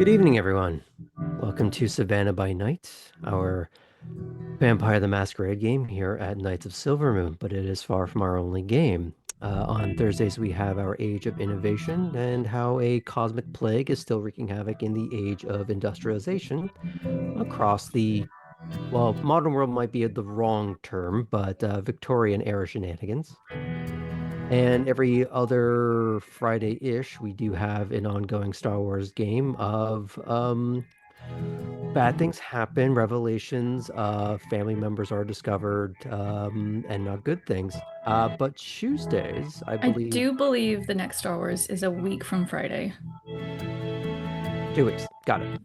Good evening, everyone. Welcome to Savannah by Night, our Vampire the Masquerade game here at Knights of Silvermoon, but it is far from our only game. On Thursdays, we have our Age of Innovation and how a cosmic plague is still wreaking havoc in the age of industrialization across well, modern world might be the wrong term, but Victorian era shenanigans. And every other Friday-ish, we do have an ongoing Star Wars game of bad things happen, revelations, family members are discovered, and not good things. But Tuesdays, I I believe, do believe the next Star Wars is a week from Friday. 2 weeks. Got it.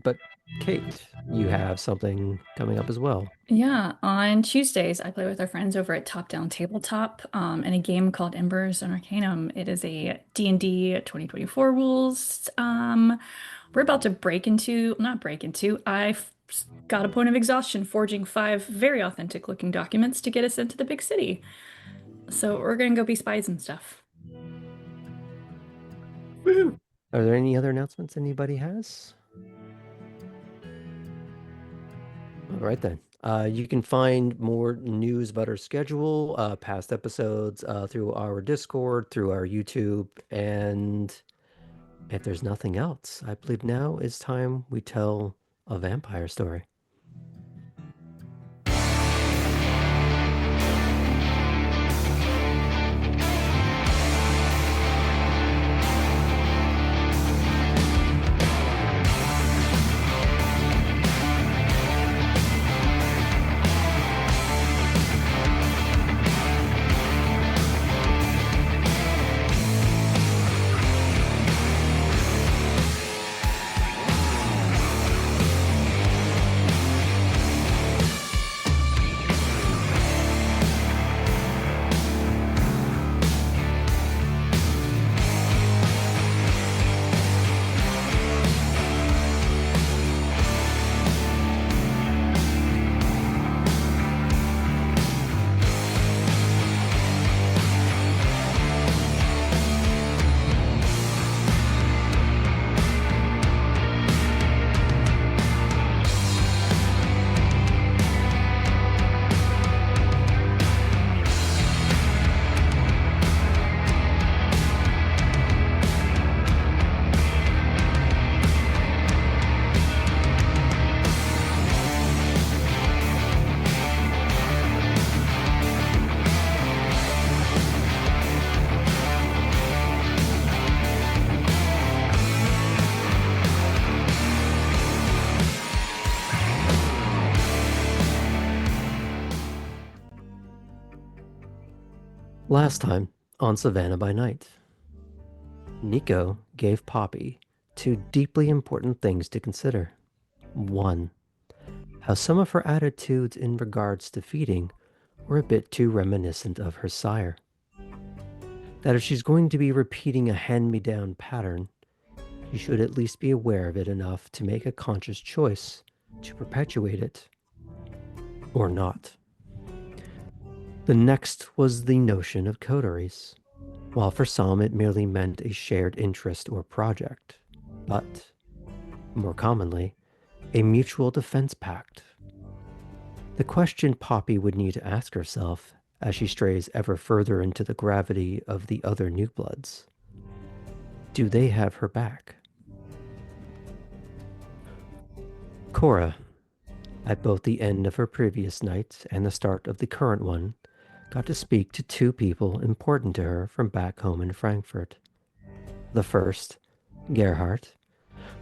But Kate, you have something coming up as well. Yeah, on Tuesdays, I play with our friends over at Top Down Tabletop in a game called Embers and Arcanum. It is a D&D 2024 rules. We're about to not break into, I've got a point of exhaustion forging 5 very authentic looking documents to get us into the big city. So we're gonna go be spies and stuff. Woohoo! Are there any other announcements anybody has? All right then. You can find more news about our schedule, past episodes, through our Discord, through our YouTube, and if there's nothing else, I believe now is time we tell a vampire story. Last time on Savannah by Night, Nico gave Poppy two deeply important things to consider. One, how some of her attitudes in regards to feeding were a bit too reminiscent of her sire. That if she's going to be repeating a hand-me-down pattern, she should at least be aware of it enough to make a conscious choice to perpetuate it or not. The next was the notion of coteries. While for some it merely meant a shared interest or project, but, more commonly, a mutual defense pact. The question Poppy would need to ask herself as she strays ever further into the gravity of the other new bloods. Do they have her back? Cora, at both the end of her previous night and the start of the current one, got to speak to two people important to her from back home in Frankfurt. The first, Gerhardt,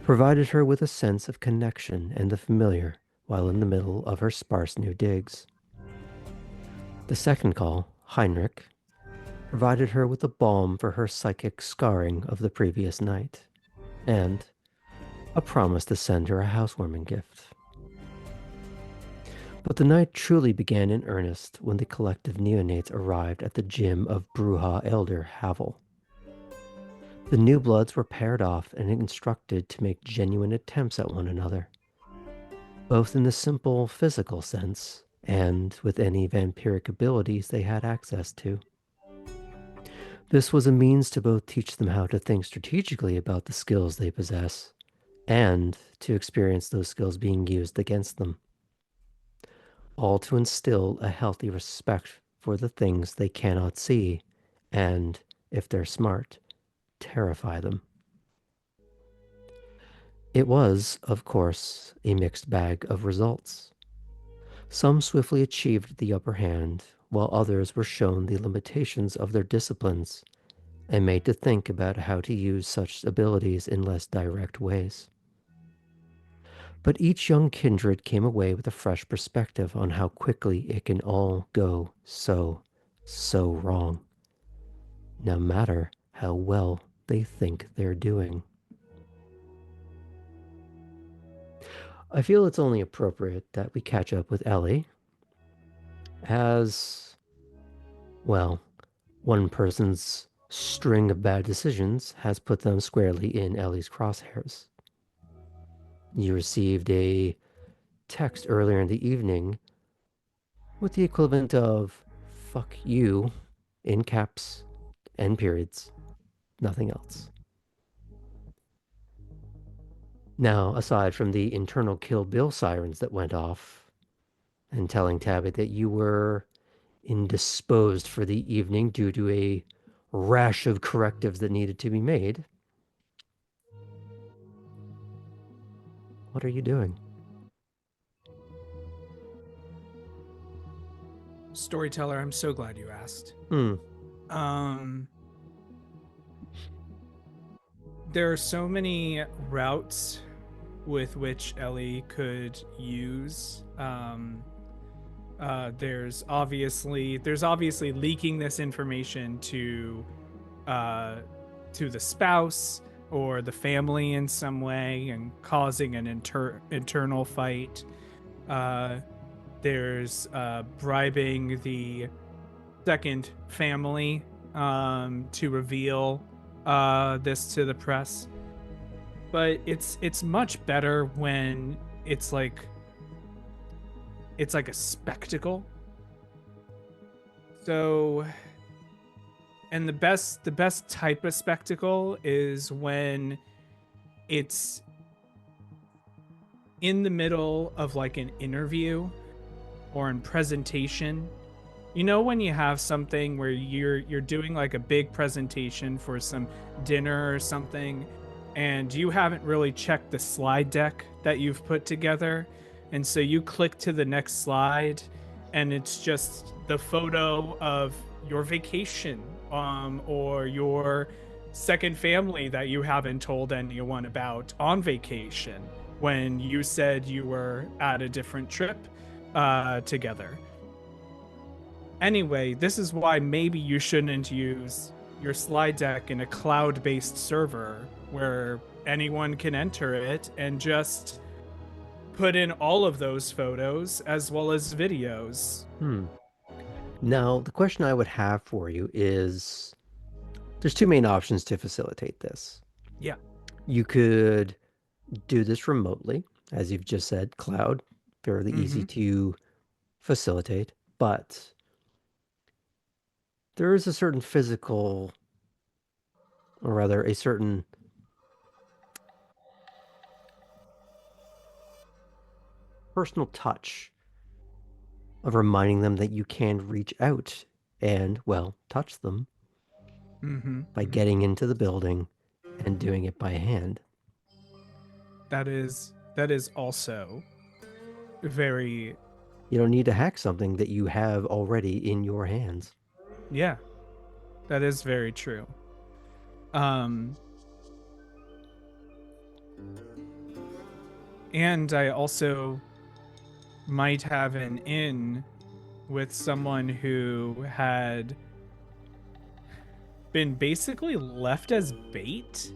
provided her with a sense of connection and the familiar while in the middle of her sparse new digs. The second call, Heinrich, provided her with a balm for her psychic scarring of the previous night, and a promise to send her a housewarming gift. But the night truly began in earnest when the collective Neonates arrived at the gym of Bruja Elder Havel. The new bloods were paired off and instructed to make genuine attempts at one another, both in the simple physical sense and with any vampiric abilities they had access to. This was a means to both teach them how to think strategically about the skills they possess and to experience those skills being used against them, all to instill a healthy respect for the things they cannot see and, if they're smart, terrify them. It was, of course, a mixed bag of results. Some swiftly achieved the upper hand, while others were shown the limitations of their disciplines and made to think about how to use such abilities in less direct ways. But each young kindred came away with a fresh perspective on how quickly it can all go so wrong, no matter how well they think they're doing. I feel it's only appropriate that we catch up with Elli, as, well, one person's string of bad decisions has put them squarely in Ellie's crosshairs. You received a text earlier in the evening with the equivalent of fuck you in caps and periods, nothing else. Now, aside from the internal Kill Bill sirens that went off and telling Tabby that you were indisposed for the evening due to a rash of correctives that needed to be made, what are you doing? Storyteller, I'm so glad you asked. Hmm. Um, there are so many routes with which Ellie could use. There's obviously leaking this information to the spouse or the family in some way and causing an internal fight. There's bribing the second family to reveal this to the press. But it's much better when it's like a spectacle. So, and the best type of spectacle is when it's in the middle of like an interview or in presentation. You know, when you have something where you're doing like a big presentation for some dinner or something, and you haven't really checked the slide deck that you've put together, and so you click to the next slide, and it's just the photo of your vacation, or your second family that you haven't told anyone about on vacation when you said you were at a different trip together. Anyway, this is why maybe you shouldn't use your slide deck in a cloud-based server where anyone can enter it and just put in all of those photos as well as videos. Now, the question I would have for you is there's two main options to facilitate this. Yeah. You could do this remotely, as you've just said, cloud, fairly easy to facilitate, but there is a certain physical, or rather, a certain personal touch of reminding them that you can reach out and, well, touch them by getting into the building and doing it by hand. That is also very, You don't need to hack something that you have already in your hands. yeah, that is very true. And I also might have an in with someone who had been basically left as bait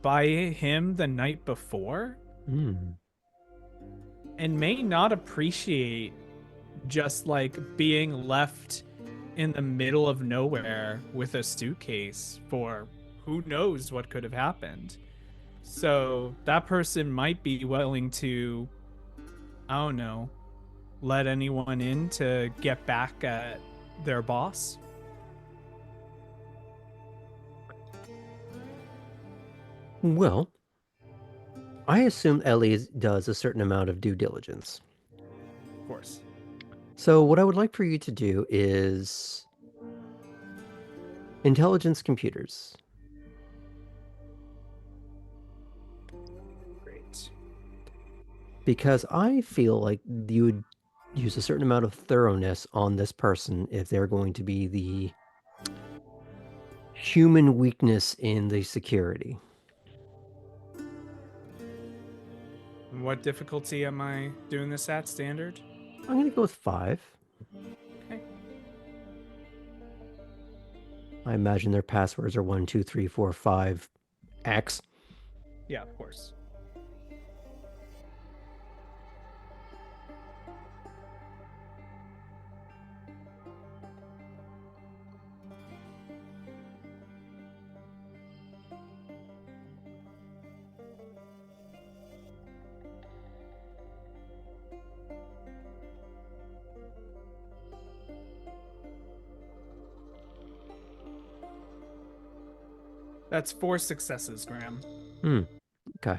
by him the night before and may not appreciate just like being left in the middle of nowhere with a suitcase for who knows what could have happened. So that person might be willing to, I don't know, let anyone in to get back at their boss. Well, I assume Ellie does a certain amount of due diligence. Of course. So what I would like for you to do is intelligence computers. Great. Because I feel like you would use a certain amount of thoroughness on this person if they're going to be the human weakness in the security. And what difficulty am I doing this at? Standard? I'm going to go with 5. Okay. I imagine their passwords are 1, 2, 3, 4, 5, X. Yeah, of course. That's 4 successes, Graham. Okay.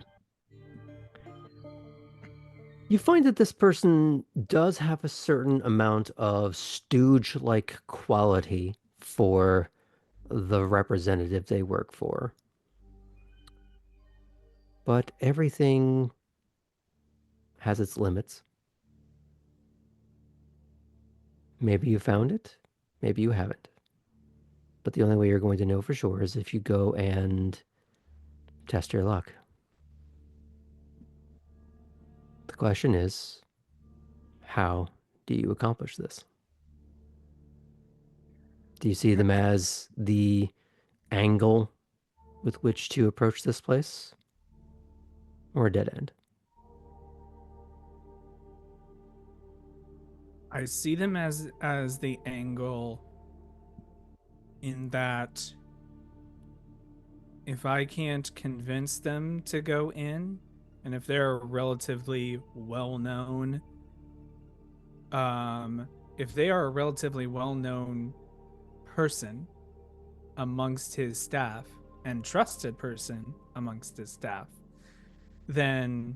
You find that this person does have a certain amount of stooge-like quality for the representative they work for. But everything has its limits. Maybe you found it, maybe you haven't. But the only way you're going to know for sure is if you go and test your luck. The question is, how do you accomplish this? Do you see them as the angle with which to approach this place, or a dead end? I see them as the angle in that if I can't convince them to go in, and if they're a relatively well-known if they are a relatively well-known person amongst his staff and trusted person amongst his staff, then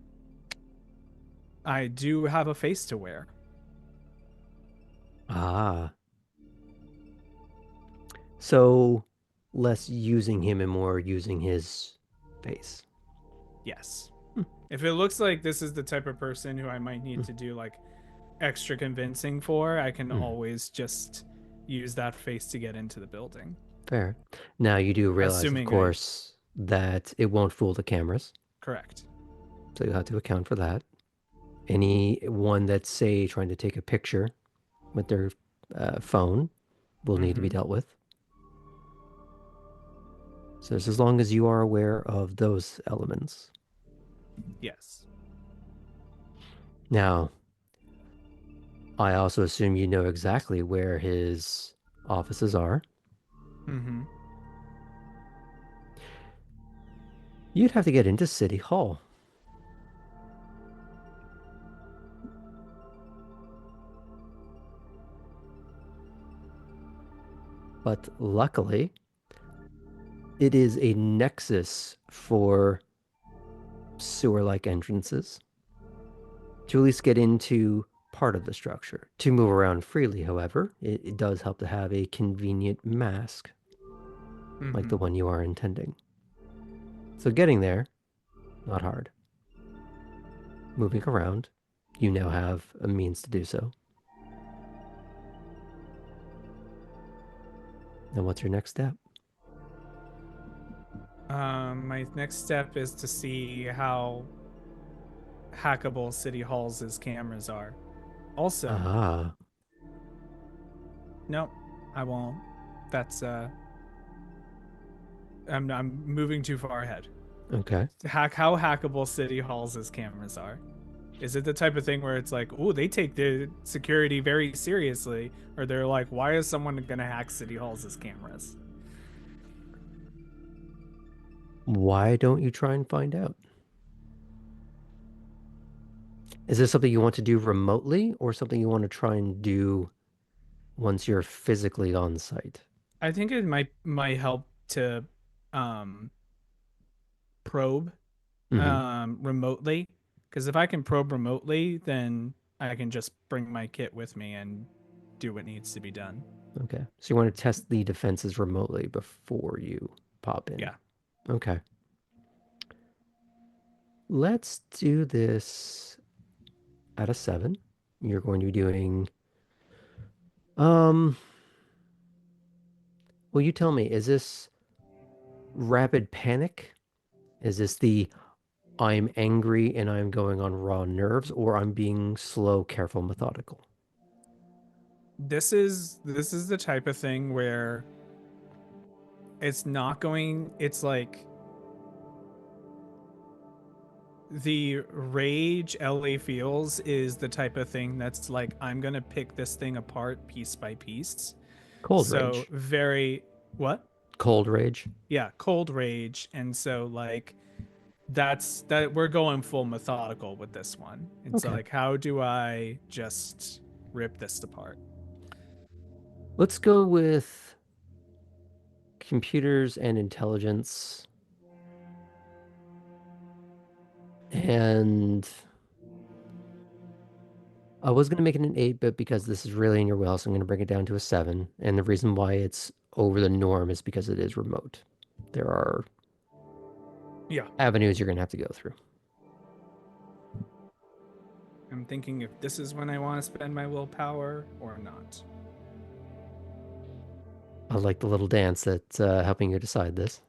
I do have a face to wear. Ah, so less using him and more using his face. Yes. Hmm. If it looks like this is the type of person who I might need Hmm. to do like extra convincing for, I can Hmm. always just use that face to get into the building. Fair. Now you do realize, of Assuming I course, that it won't fool the cameras, correct. so you have to account for that. Anyone that's, say, trying to take a picture with their phone will need to be Mm-hmm. dealt with. So as long as you are aware of those elements. Yes. Now, I also assume you know exactly where his offices are. Mm-hmm. You'd have to get into City Hall. But luckily, it is a nexus for sewer-like entrances to at least get into part of the structure. To move around freely, however, it does help to have a convenient mask like Mm-hmm. the one you are intending. So getting there, not hard. Moving around, you now have a means to do so. Then what's your next step? My next step is to see how hackable City Hall's cameras are. Also, Ah, no, I won't. That's I'm moving too far ahead. okay. How hackable City Hall's cameras are. Is it the type of thing where it's like, oh, they take the security very seriously, or they're like, why is someone gonna hack City Hall's cameras? Why don't you try and find out? Is this something you want to do remotely or something you want to try and do once you're physically on site? I think it might help to um probe Hmm. remotely. Because if I can probe remotely, then I can just bring my kit with me and do what needs to be done. Okay. So you want to test the defenses remotely before you pop in. Yeah. Okay. Let's do this at a 7. You're going to be doing um well, you tell me, is this rapid panic? Is this the I'm angry and I'm going on raw nerves, or I'm being slow, careful, methodical? This is the type of thing where it's not going it's like the rage Ellie feels is the type of thing that's like I'm gonna pick this thing apart piece by piece. Cold So rage. very what? Cold rage. Yeah, cold rage. And so like that we're going full methodical with this one. It's Okay. like how do I just rip this apart? Let's go with computers and intelligence. And I was going to make it an 8, but because this is really in your wheelhouse, I'm going to bring it down to a 7. And the reason why it's over the norm is because it is remote. There are Yeah. avenues you're going to have to go through. I'm thinking if this is when I want to spend my willpower or not. I like the little dance that's helping you decide this.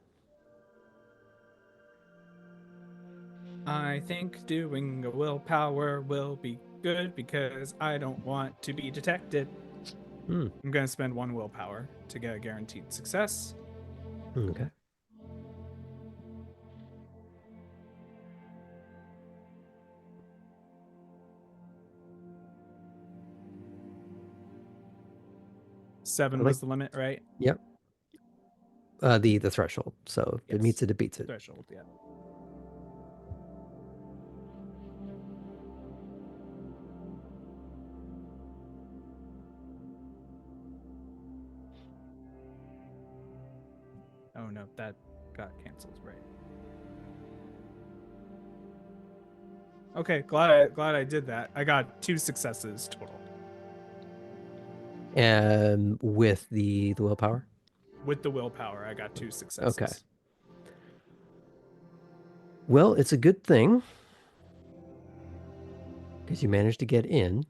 I think doing a willpower will be good because I don't want to be detected. Hmm. I'm going to spend one willpower to get a guaranteed success. Okay. I 7 like. was the limit, right? Yep. The threshold. So if it meets Yes. it, it beats it. Threshold, yeah. Oh no, that got canceled, right? Okay, glad I did that. I got 2 successes total. With the willpower. With the willpower, I got 2 Okay. successes. Well, it's a good thing because you managed to get in,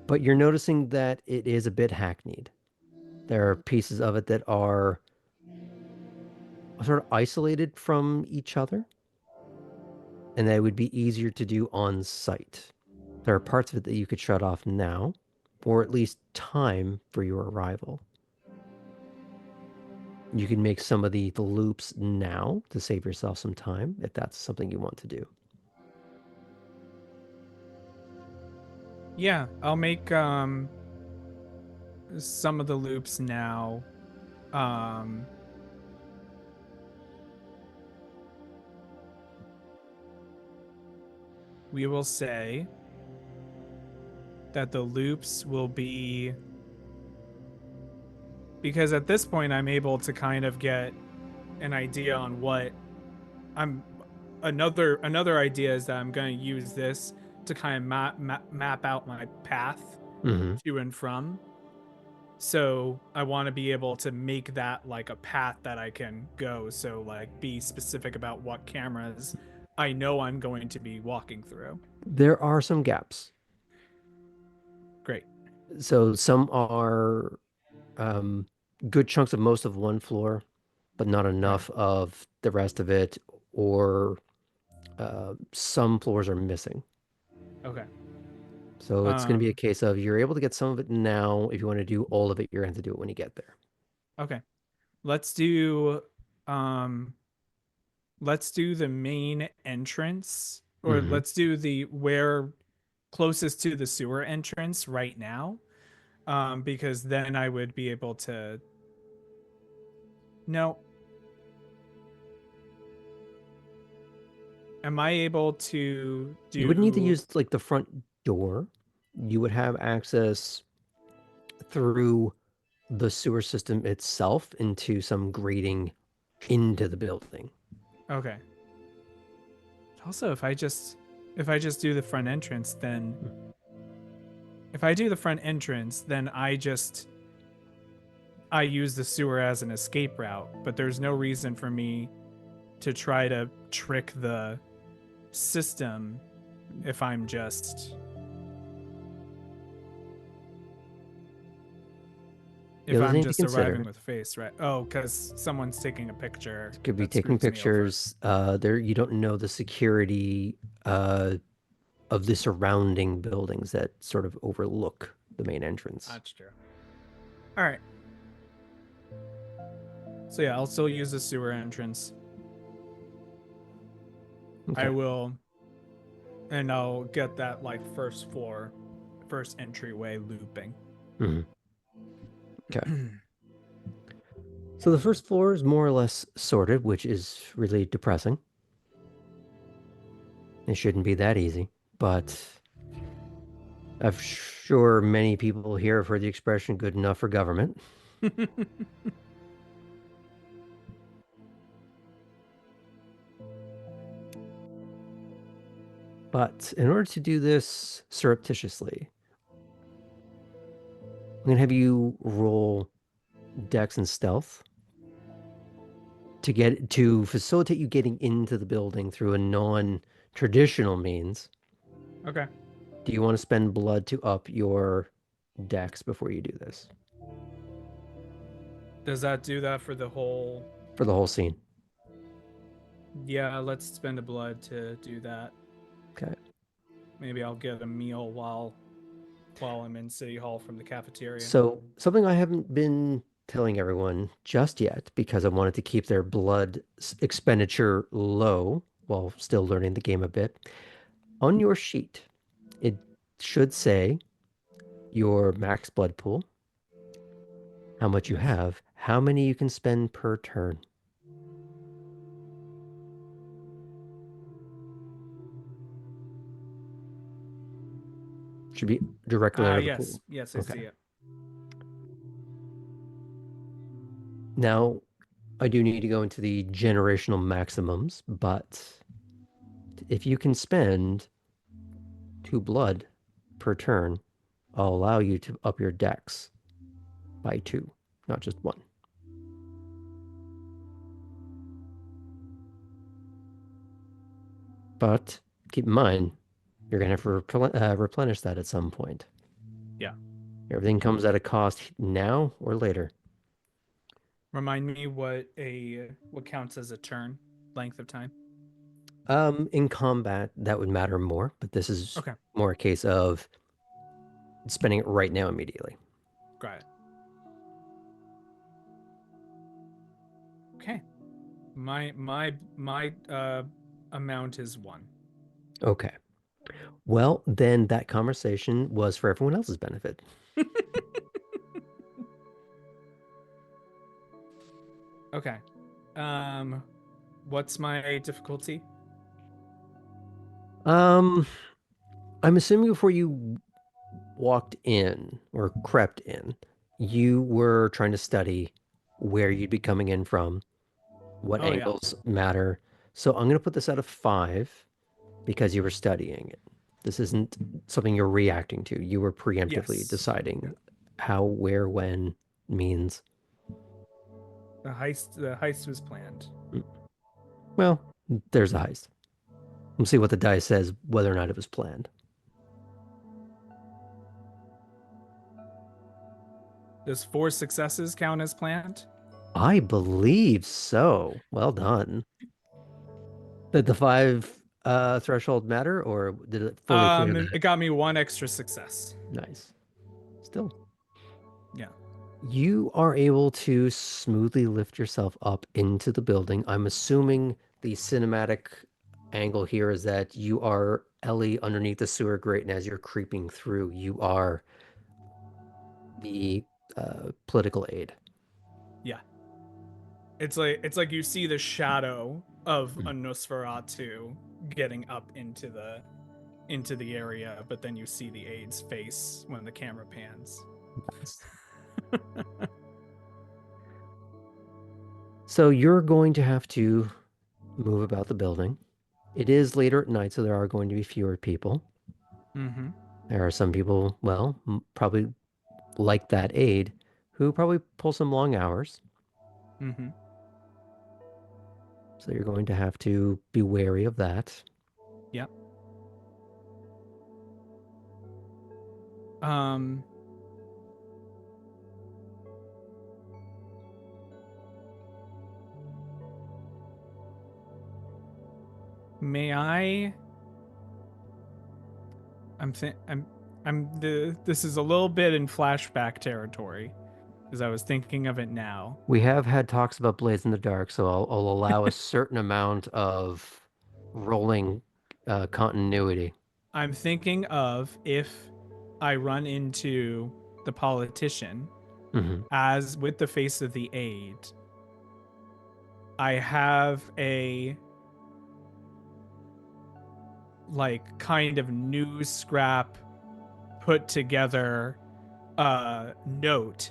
but you're noticing that it is a bit hackneyed. There are pieces of it that are sort of isolated from each other, and that would be easier to do on site. There are parts of it that you could shut off now, or at least time for your arrival. You can make some of the loops now to save yourself some time if that's something you want to do. Yeah, I'll make some of the loops now. Um we will say that the loops will be because at this point I'm able to kind of get an idea on what I'm another idea is that I'm going to use this to kind of map out my path Mm-hmm. to and from. So I want to be able to make that like a path that I can go. So like be specific about what cameras I know I'm going to be walking through. There are some gaps. Great. So some are um, good chunks of most of one floor, but not Okay. enough of the rest of it, or some floors are missing. Okay. So it's going to be a Um case of you're able to get some of it now. If you want to do all of it, you're going to have to do it when you get there. okay. Let's do um let's do the main entrance or Mm-hmm. let's do the where closest to the sewer entrance right now, because then I would be able to no, am I able to You would need to do use like the front door. You would have access through the sewer system itself into some grating into the building. Okay. Also, if I just do the front entrance, then I use the sewer as an escape route, but there's no reason for me to try to trick the system if I'm just Those need to arriving consider. with face, right? Oh, because someone's taking a picture Could be that taking screws me over. pictures. There you don't know the security of the surrounding buildings that sort of overlook the main entrance. That's true. All right. So yeah, I'll still use the sewer entrance. Okay. I will, and I'll get that like first floor, first entryway looping. Mhm. Okay. So the first floor is more or less sorted, which is really depressing. It shouldn't be that easy, but I'm sure many people here have heard the expression good enough for government. But in order to do this surreptitiously, I'm going to have you roll Dex and Stealth to facilitate you getting into the building through a non-traditional means. Okay. Do you want to spend blood to up your Dex before you do this Does that do that for the whole? for the whole scene? Yeah, let's spend a blood to do that. Okay. Maybe I'll get a meal while I'm in City Hall from the cafeteria. So something I haven't been telling everyone just yet because I wanted to keep their blood expenditure low while still learning the game a bit. On your sheet, it should say your max blood pool, how much you Yes. have, how many you can spend per turn. Should be directly under the Yes. pool. Yes, I Okay. see it. Now, I do need to go into the generational maximums, but if you can spend 2 blood per turn, I'll allow you to up your dex by 2, not just 1. But keep in mind, you're going to have to replenish that at some point. Yeah. Everything comes at a cost now or later. Remind me what counts as a turn length of time. In combat, that would matter more, but this is Okay. more a case of spending it right now immediately. Got it. Okay. My amount is 1. Okay. Well, then that conversation was for everyone else's benefit. Okay. What's my difficulty? I'm assuming before you walked in or crept in, you were trying to study where you'd be coming in from, what Oh yeah. angles matter. So I'm going to put this out of 5 because you were studying it. This isn't something you're reacting to. You were preemptively Yes. deciding how, where, when means. The heist was planned. Well, there's a heist. We'll see what the dice says, whether or not it was planned. Does 4 successes count as planned? I believe so. Well done. Did the 5 threshold matter, or did it fully clear It that? got me 1 extra success. Nice. Still, Yeah. you are able to smoothly lift yourself up into the building. I'm assuming the cinematic angle here is that you are Ellie underneath the sewer grate, and as you're creeping through, you are the political aide. Yeah. It's like you see the shadow of Hmm. a Nosferatu getting up into the area, but then you see the aide's face when the camera pans. Nice. So you're going to have to move about the building. It is later at night, so there are going to be fewer people. Mm-hmm. There are some people, well, probably like that aide, who probably pull some long hours. Mm-hmm. So you're going to have to be wary of that. Yep. Um, may I? I'm think this is a little bit in flashback territory because I was thinking of it now. We have had talks about Blades in the Dark, so I'll allow a certain amount of rolling continuity. I'm thinking of if I run into the politician Hmm. as with the face of the aide, I have a like kind of news scrap put together note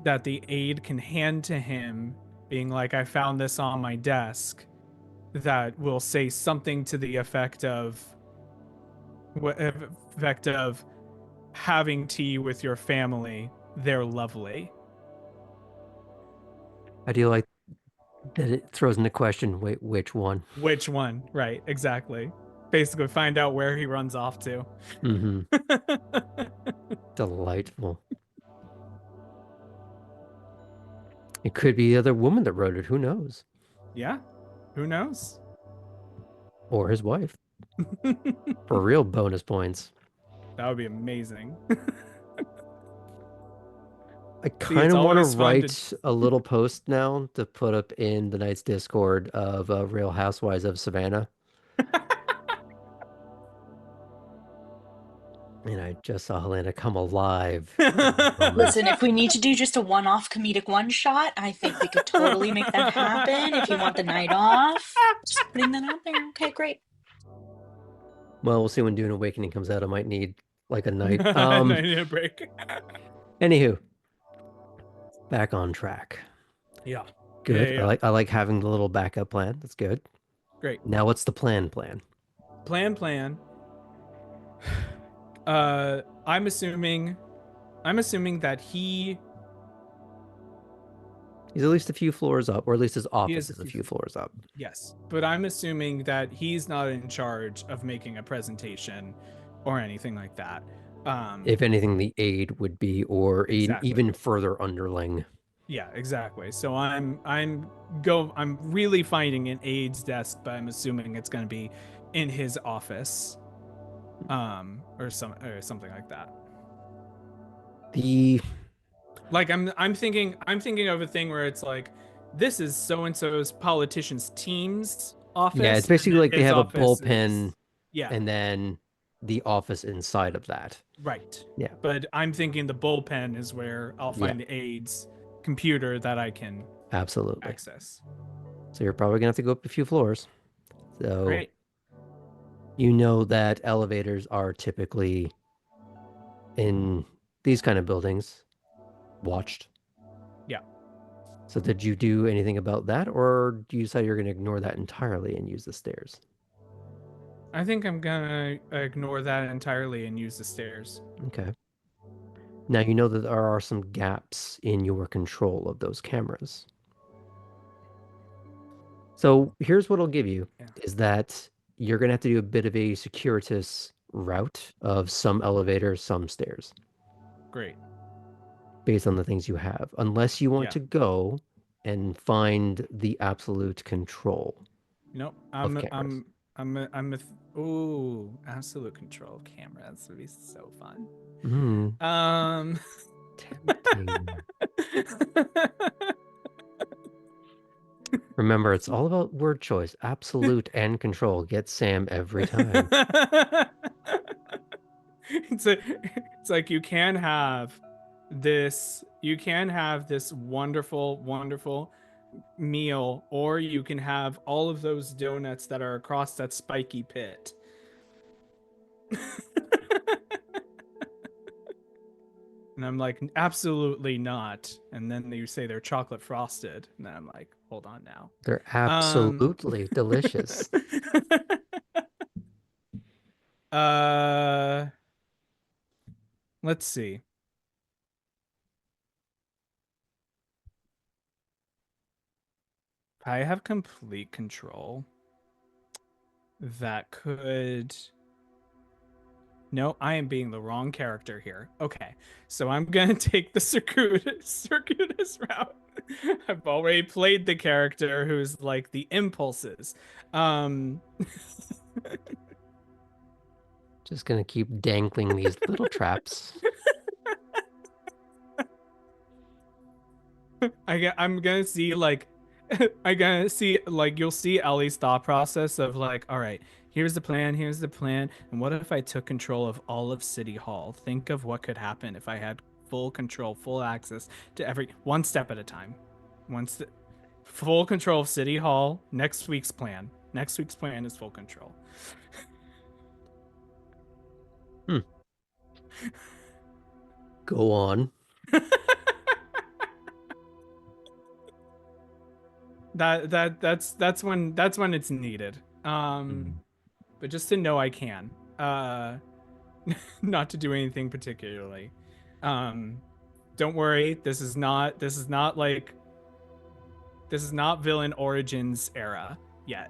that the aide can hand to him being like, I found this on my desk, that will say something to the effect of having tea with your family, they're lovely. I do like that it throws into question, wait, which one? Which one? Right, exactly. Basically find out where he runs off to. Hmm. Delightful. It could be the other woman that wrote it, who knows? Yeah, who knows? Or his wife, That for real bonus points. would be amazing. I See, kind it's of want to always fun to. write a little post now to put up in the Knights Discord of Real Housewives of Savannah. And I just saw Helena come alive in that moment. Listen, if we need to do just a one-off comedic one-shot, I think we could totally make that happen. If you want the night off, just putting that out there. Okay, great. Well, we'll see when Dune Awakening comes out. I might need like a night. I need a break. Anywho, back on track. Yeah. Good. Yeah. I like having the little backup plan. That's good. Great. Now what's the plan? Plan. I'm assuming that He's at least a few floors up, or at least his he office is is a few floors up. yes, but I'm assuming that he's not in charge of making a presentation or anything like that. If anything, the aide would be, or an Exactly. even further underling. Yeah, exactly. So I'm really finding an aide's desk, but I'm assuming it's going to be in his office, or something like that. The Like I'm thinking of a thing where it's like, this is so and so's politician's team's office. Yeah, it's and basically then like they his have a office bullpen is yeah, and then the office inside of that. right. Yeah. But I'm thinking the bullpen is where I'll find Yeah. the aide's computer that I can Absolutely. access. So you're probably gonna have to go up a few floors. So Great. you know that elevators are typically in these kind of buildings watched. Yeah. So did you do anything about that, or do you decide you're gonna ignore that entirely and use the stairs? I think I'm gonna ignore that entirely and use the stairs. Okay. Now you know that there are some gaps in your control of those cameras. So here's what I'll give you Yeah. is that you're going to have to do a bit of a circuitous route of some elevators, some stairs, Great. based on the things you have, unless you want Yeah. to go and find the absolute control Nope. of cameras. Ooh, absolute control cameras would be so fun. Hmm, Um tempting. Remember, it's all about word choice. Absolute and control. Get Sam every time. It's like you can have this wonderful meal, or you can have all of those donuts that are across that spiky pit. And I'm like, absolutely not. And then you say they're chocolate frosted. And then I'm like, hold on now. They're Um, absolutely delicious. uh, let's see. I have complete control. That could. No, I am being the wrong character here. Okay, so I'm gonna take the circuitous route. I've already played the character who's like the impulses. Um, Just gonna keep dangling these little traps. I'm gonna see like I'm gonna see like you'll see Ellie's thought process of like, all right, here's the plan, and what if I took control of all of City Hall? Think of what could happen if I had full control, full access to every one step at a time. Once full control of City Hall, next week's plan. Next week's plan is full control. Hmm. Go on. That's when it's needed. But just to know I can. Not to do anything particularly. Um, don't worry, this is not villain origins era yet.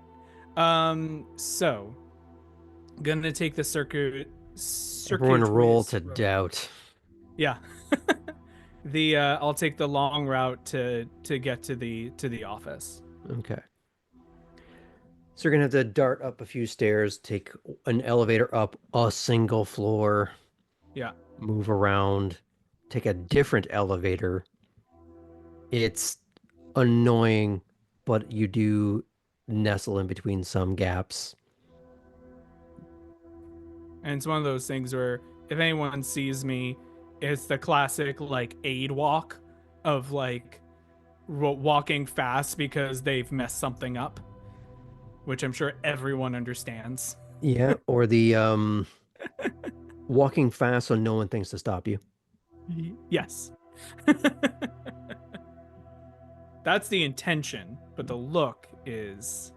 So gonna take the Everyone roll circuitous to road. doubt. Yeah. The I'll take the long route to get to the office. Okay. So you're gonna have to dart up a few stairs, take an elevator up a single floor, Yeah. move around, take a different elevator. It's annoying, but you do nestle in between some gaps. And it's one of those things where if anyone sees me, it's the classic like aid walk of like walking fast because they've messed something up, which I'm sure everyone understands. Yeah, or the walking fast so no one thinks to stop you. Yes. That's the intention, but the look is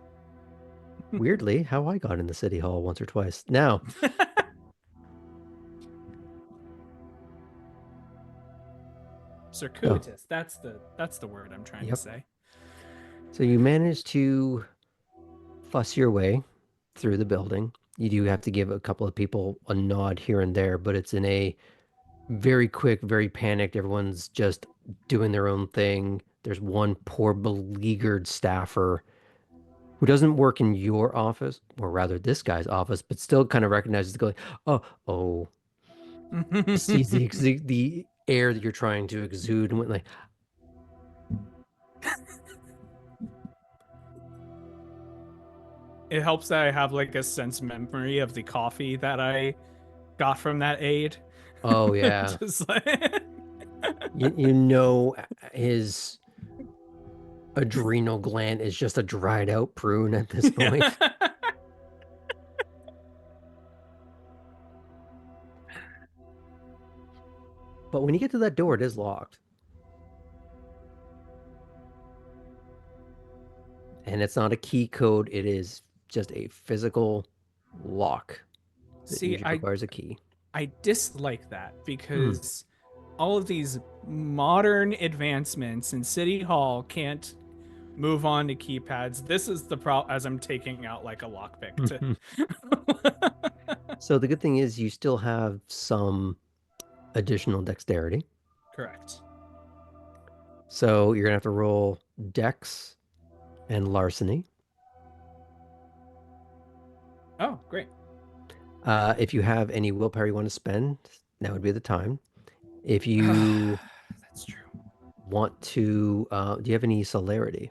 Weirdly, how I got into City Hall once or twice. Now, oh, circuitous. That's the word I'm trying to yep. say. So you manage to fuss your way through the building. You do have to give a couple of people a nod here and there, but it's in a very quick, very panicked. Everyone's just doing their own thing. There's one poor, beleaguered staffer who doesn't work in your office, or rather this guy's office, but still kind of recognizes the guy. Oh, sees the air that you're trying to exude and went like, It helps that I have like a sense memory of the coffee that I got from that aid. oh yeah. Just like You know his adrenal gland is just a dried out prune at this point. But when you get to that door, it is locked. And it's not a key code, it is just a physical lock that See, usually requires a key. I dislike that Hmm. because all of these modern advancements in City Hall can't move on to keypads. This is the problem as I'm taking out like a lockpick to So the good thing is you still have some additional dexterity. Correct. So you're gonna have to roll dex and larceny. Oh, great. If you have any willpower you want to spend, now would be the time. If you That's true. want to, do you have any celerity?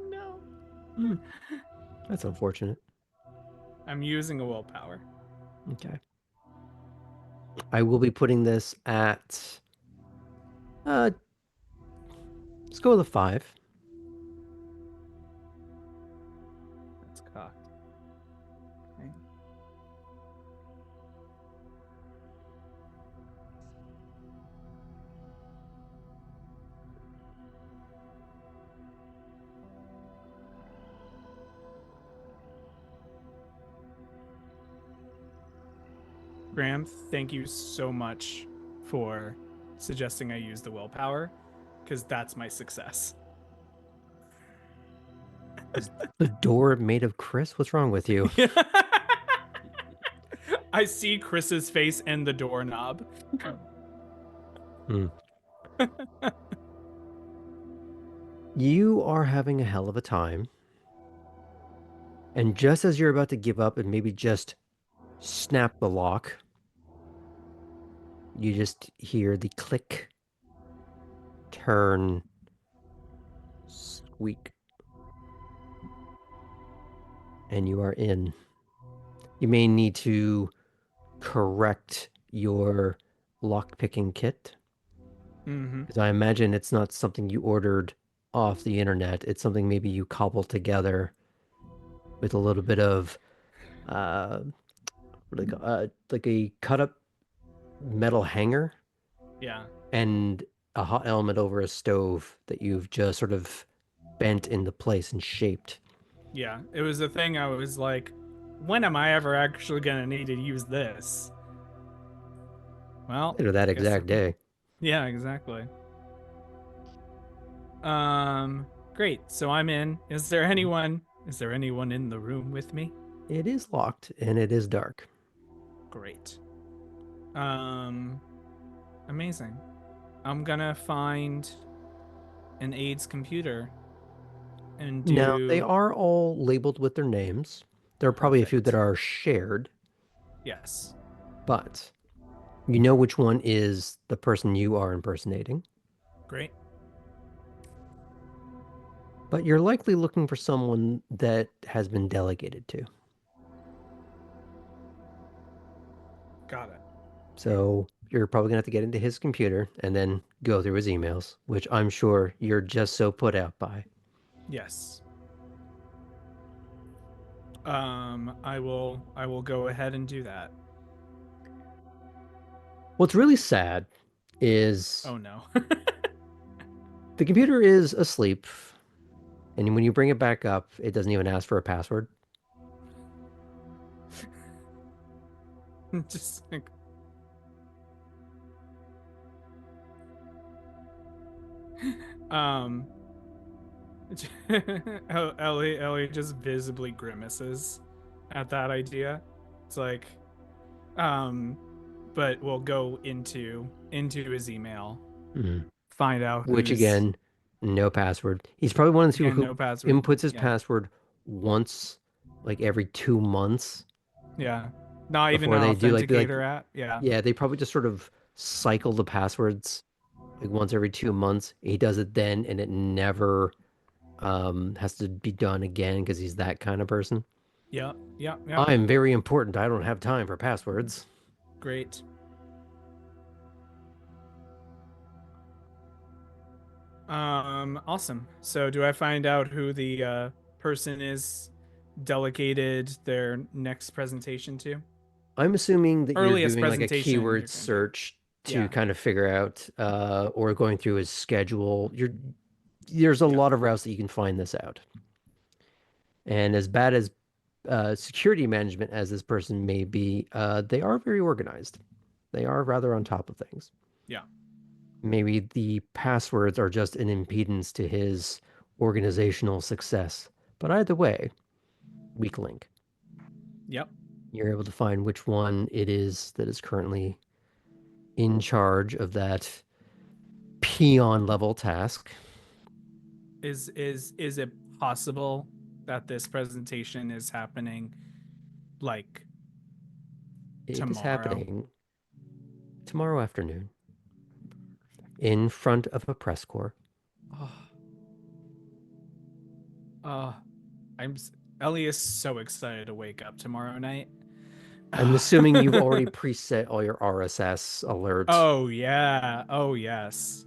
No. That's unfortunate. I'm using a willpower. Okay. I will be putting this at, let's go with a 5. That's cocked. Okay. Graham, thank you so much for suggesting I use the willpower, because that's my success. Is the door made of Chris? What's wrong with you? I see Chris's face and the doorknob. Hmm. You are having a hell of a time. And just as you're about to give up and maybe just snap the lock, you just hear the click, turn, squeak. And you are in. You may need to correct your lock-picking kit, Mm-hmm. because I imagine it's not something you ordered off the internet. It's something maybe you cobbled together with a little bit of like a cut up metal hanger Yeah. and a hot element over a stove that you've just sort of bent into place and shaped. Yeah. It was a thing I was like, when am I ever actually going to need to use this? Well, Later that guess exact day. yeah, exactly. Great. So I'm in. Is there anyone in the room with me? It is locked and it is dark. Great. Amazing. I'm gonna find an aide's computer and Now, they do are all labeled with their names. There are probably a few that perfect. are shared, Yes. but you know which one is the person you are impersonating. Great. But you're likely looking for someone that has been delegated to. Got it. So you're probably gonna have to get into his computer and then go through his emails, which I'm sure you're just so put out by. Yes. I will go ahead and do that. What's really sad is Oh no. the computer is asleep, and when you bring it back up, it doesn't even ask for a password. Just like um Ellie just visibly grimaces at that idea. It's like um but we'll go into his email, Mhm. find out Which who's again, no password. He's probably one of those people again who no password. inputs his Yeah. password once, like every 2 months Yeah. Not even before an they do like authenticator app. Yeah. yeah, they probably just sort of cycle the passwords like once every 2 months. He does it then and it never has to be done again because he's that kind of person. Yep. Yep. Yep. I am very important. I don't have time for passwords. Great. Awesome. So do I find out who the person is delegated their next presentation to? I'm assuming that you're Earliest doing like a presentation you're keyword gonna do. search to Yeah. kind of figure out or going through his schedule. There's a Yeah. lot of routes that you can find this out. And as bad as security management as this person may be, they are very organized. They are rather on top of things. Yeah. Maybe the passwords are just an impedance to his organizational success. But either way, weak link. Yep. You're able to find which one it is that is currently in charge of that peon level task. Is it possible that this presentation is happening like It is tomorrow? happening tomorrow afternoon in front of a press corps. Oh, uh, Ellie is so excited to wake up tomorrow night. I'm assuming you've already preset all your RSS alerts. Oh yeah. Oh yes.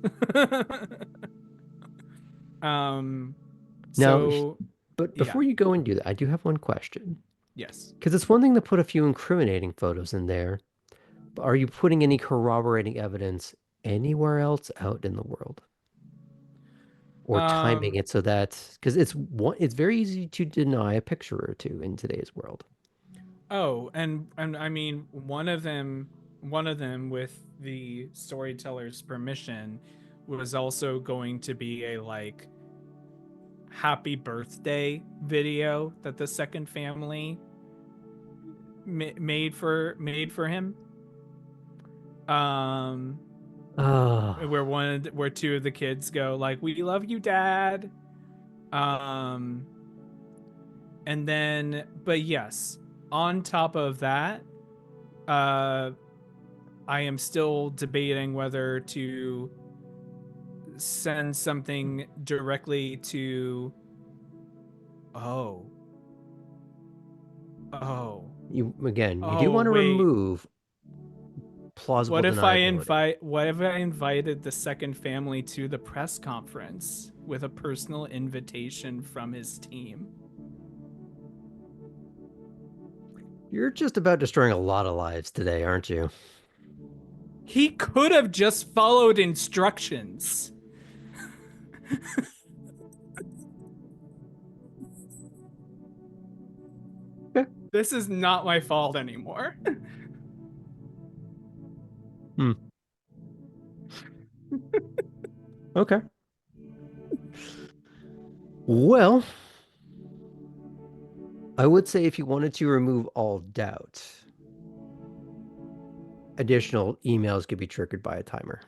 um Now, so but yeah. before you go and do that, I do have one question. Yes. Because it's one thing to put a few incriminating photos in there, but are you putting any corroborating evidence anywhere else out in the world? Or timing Um it so that, because it's very easy to deny a picture or two in today's world. Oh, and I mean one of them with the storyteller's permission was also going to be a like happy birthday video that the second family made for him. Um Oh, where two of the kids go like we love you dad. Um and then but yes, on top of that, uh I am still debating whether to send something directly to. Oh. Oh. you do Oh, want to wait. remove plausible deniability. What if I invited the second family to the press conference with a personal invitation from his team? You're just about destroying a lot of lives today, aren't you? He could have just followed instructions. Okay. This is not my fault anymore. Hmm. Okay. Well, I would say if you wanted to remove all doubt, additional emails could be triggered by a timer.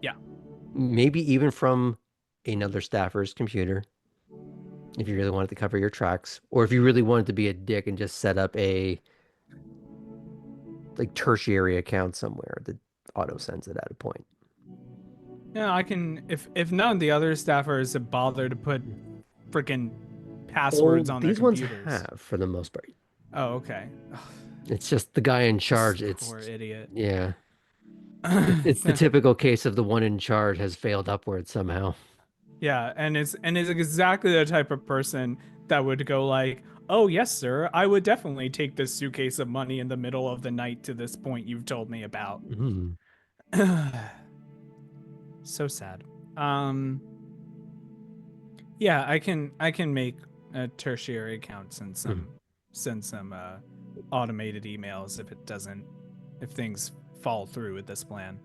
Yeah. Maybe even from another staffer's computer, if you really wanted to cover your tracks, or if you really wanted to be a dick and just set up a like tertiary account somewhere that auto sends it at a point. Yeah, I can if none of the other staffers have bothered to put freaking Oh, passwords on their these ones computers. have for the most part. Oh, okay. It's just the guy in This charge. poor idiot. Yeah. It's the typical case of the one in charge has failed upwards somehow. Yeah, and is exactly the type of person that would go like, "Oh yes, sir, I would definitely take this suitcase of money in the middle of the night to this point you've told me about." Mm. So sad. Um, yeah, I can make a tertiary account and Mm. send some automated emails if things fall through with this plan.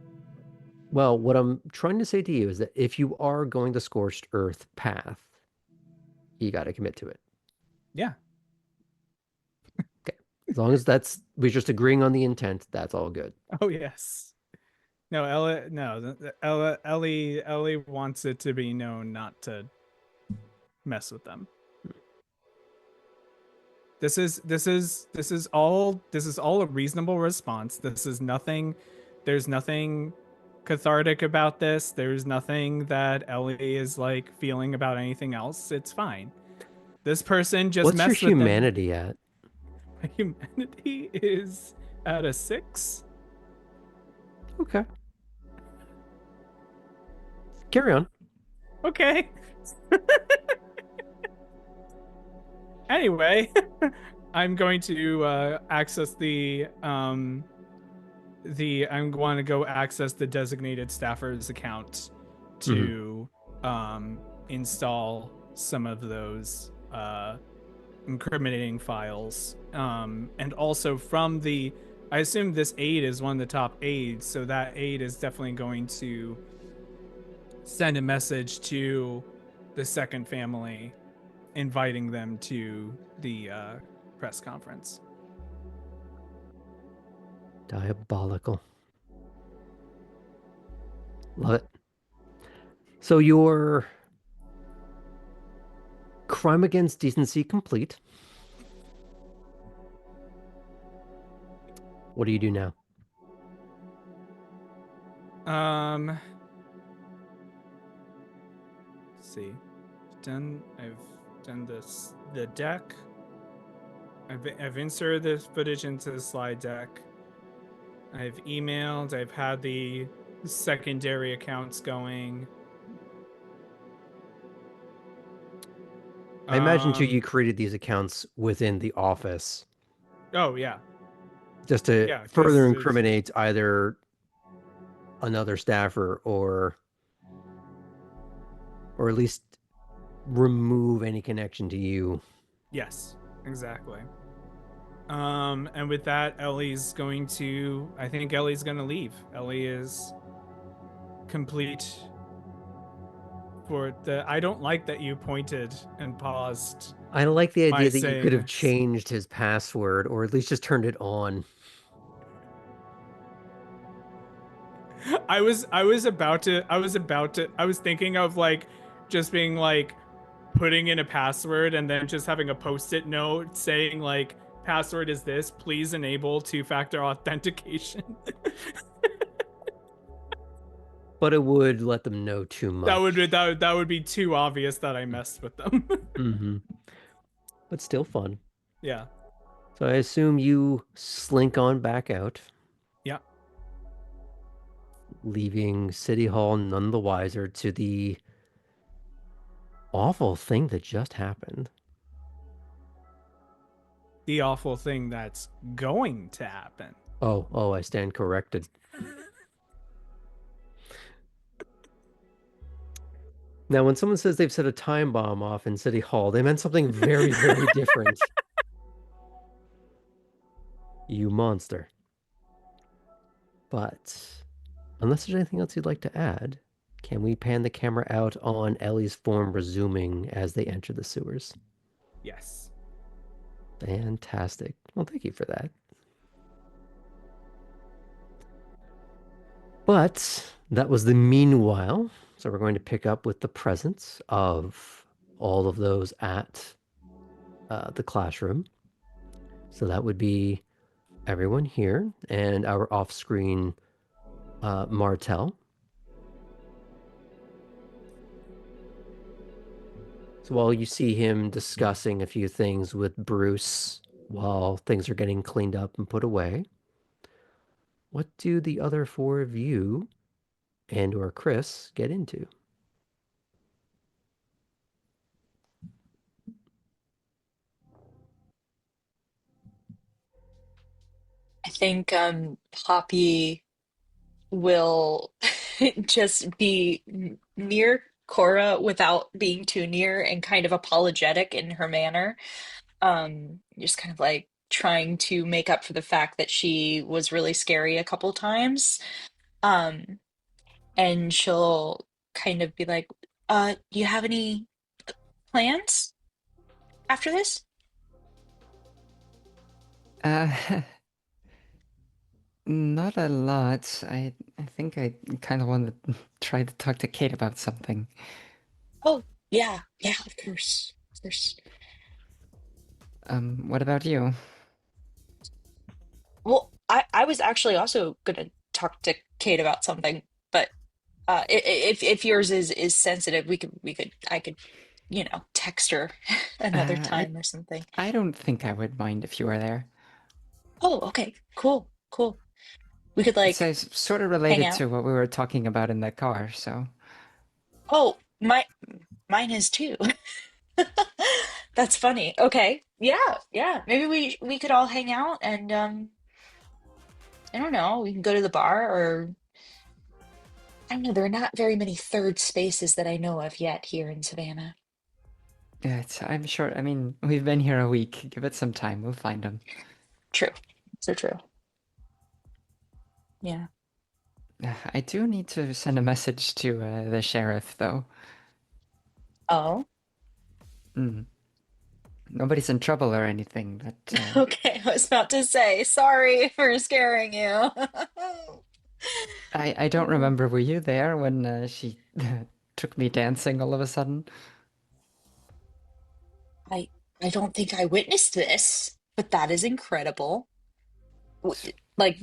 Well, what I'm trying to say to you is that if you are going the scorched earth path, you got to commit to it. Yeah. Okay. As long as we're just agreeing on the intent, that's all good. Oh yes. No, Ellie wants it to be known not to mess with them. This is all a reasonable response. This is nothing. There's nothing cathartic about this. There's nothing that Ellie is like feeling about anything else. It's fine. This person just What's your messed with them. humanity at? My humanity is at a 6. Okay. Carry on. Okay. Anyway, I'm going to access I'm going to go access the designated staffer's account to install some of those incriminating files. And also from the I assume this aide is one of the top aides, so that aide is definitely going to send a message to the second family inviting them to the press conference. Diabolical. Love it. So your crime against decency complete. What do you do now? Let's see. I've done the deck. I've inserted this footage into the slide deck. I've emailed, I've had the secondary accounts going. I imagine too you created these accounts within the office Oh yeah. just to Yeah, further because incriminate either another staffer or at least remove any connection to you. yes, exactly. And with that, Ellie's going to. I think Ellie's going to leave. Ellie is complete for the. I don't like that you pointed and paused I like the by idea that you could saying have this. changed his password or at least just turned it on. I was thinking of like just being like putting in a password and then just having a post-it note saying like password is this, please enable two-factor authentication. But it would let them know too much. That would be too obvious that I messed with them. Mm-hmm. But still fun. Yeah. So I assume you slink on back out, Yeah. leaving City Hall none the wiser to the awful thing that just happened. The awful thing that's going to happen. Oh, I stand corrected. Now, when someone says they've set a time bomb off in City Hall, they meant something very, very different. You monster. But unless there's anything else you'd like to add, can we pan the camera out on Ellie's form resuming as they enter the sewers? Yes. Fantastic. Well, thank you for that. But that was the meanwhile. So we're going to pick up with the presence of all of those at the classroom. So that would be everyone here and our off-screen Martel. So while you see him discussing a few things with Bruce while things are getting cleaned up and put away, what do the other four of you and or Chris get into? I think Poppy will just be near Cora without being too near and kind of apologetic in her manner. Just kind of like trying to make up for the fact that she was really scary a couple times. Um, and she'll kind of be like, do you have any plans after this? Uh, Not a lot. I think I kind of want to try to talk to Kate about something. Oh, yeah, yeah, of course. Of course. What about you? Well, I was actually also gonna talk to Kate about something, but if yours is sensitive, we could I could, text her another Uh, I time or something. I don't think I would mind if you were there. Oh, okay, cool, cool. We could It's like sort of hang related out. to what we were talking about in the car, so Oh, mine is too. That's funny. Okay. Yeah, yeah. Maybe we could all hang out and I don't know, we can go to the bar or I don't know, there are not very many third spaces that I know of yet here in Savannah. yeah, I'm sure. I mean, we've been here a week. Give it some time. We'll find them. True. So true. Yeah. I do need to send a message to the sheriff, though. Oh, Mm. Nobody's in trouble or anything, but okay. I was about to say, sorry for scaring you. I don't remember. Were you there when she took me dancing all of a sudden? I I don't think I witnessed this, but that is incredible. Like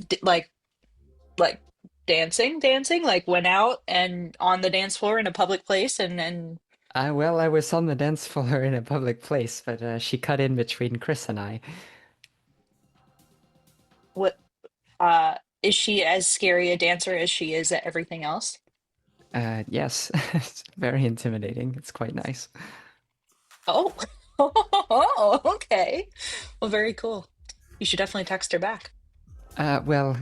like dancing, like went out and on the dance floor in a public place and Well, I was on the dance floor in a public place, but she cut in between Chris and I. what is she as scary a dancer as she is at everything else? Yes, it's very intimidating. It's quite nice. Oh. Oh, okay. Well, very cool. You should definitely text her back. Well,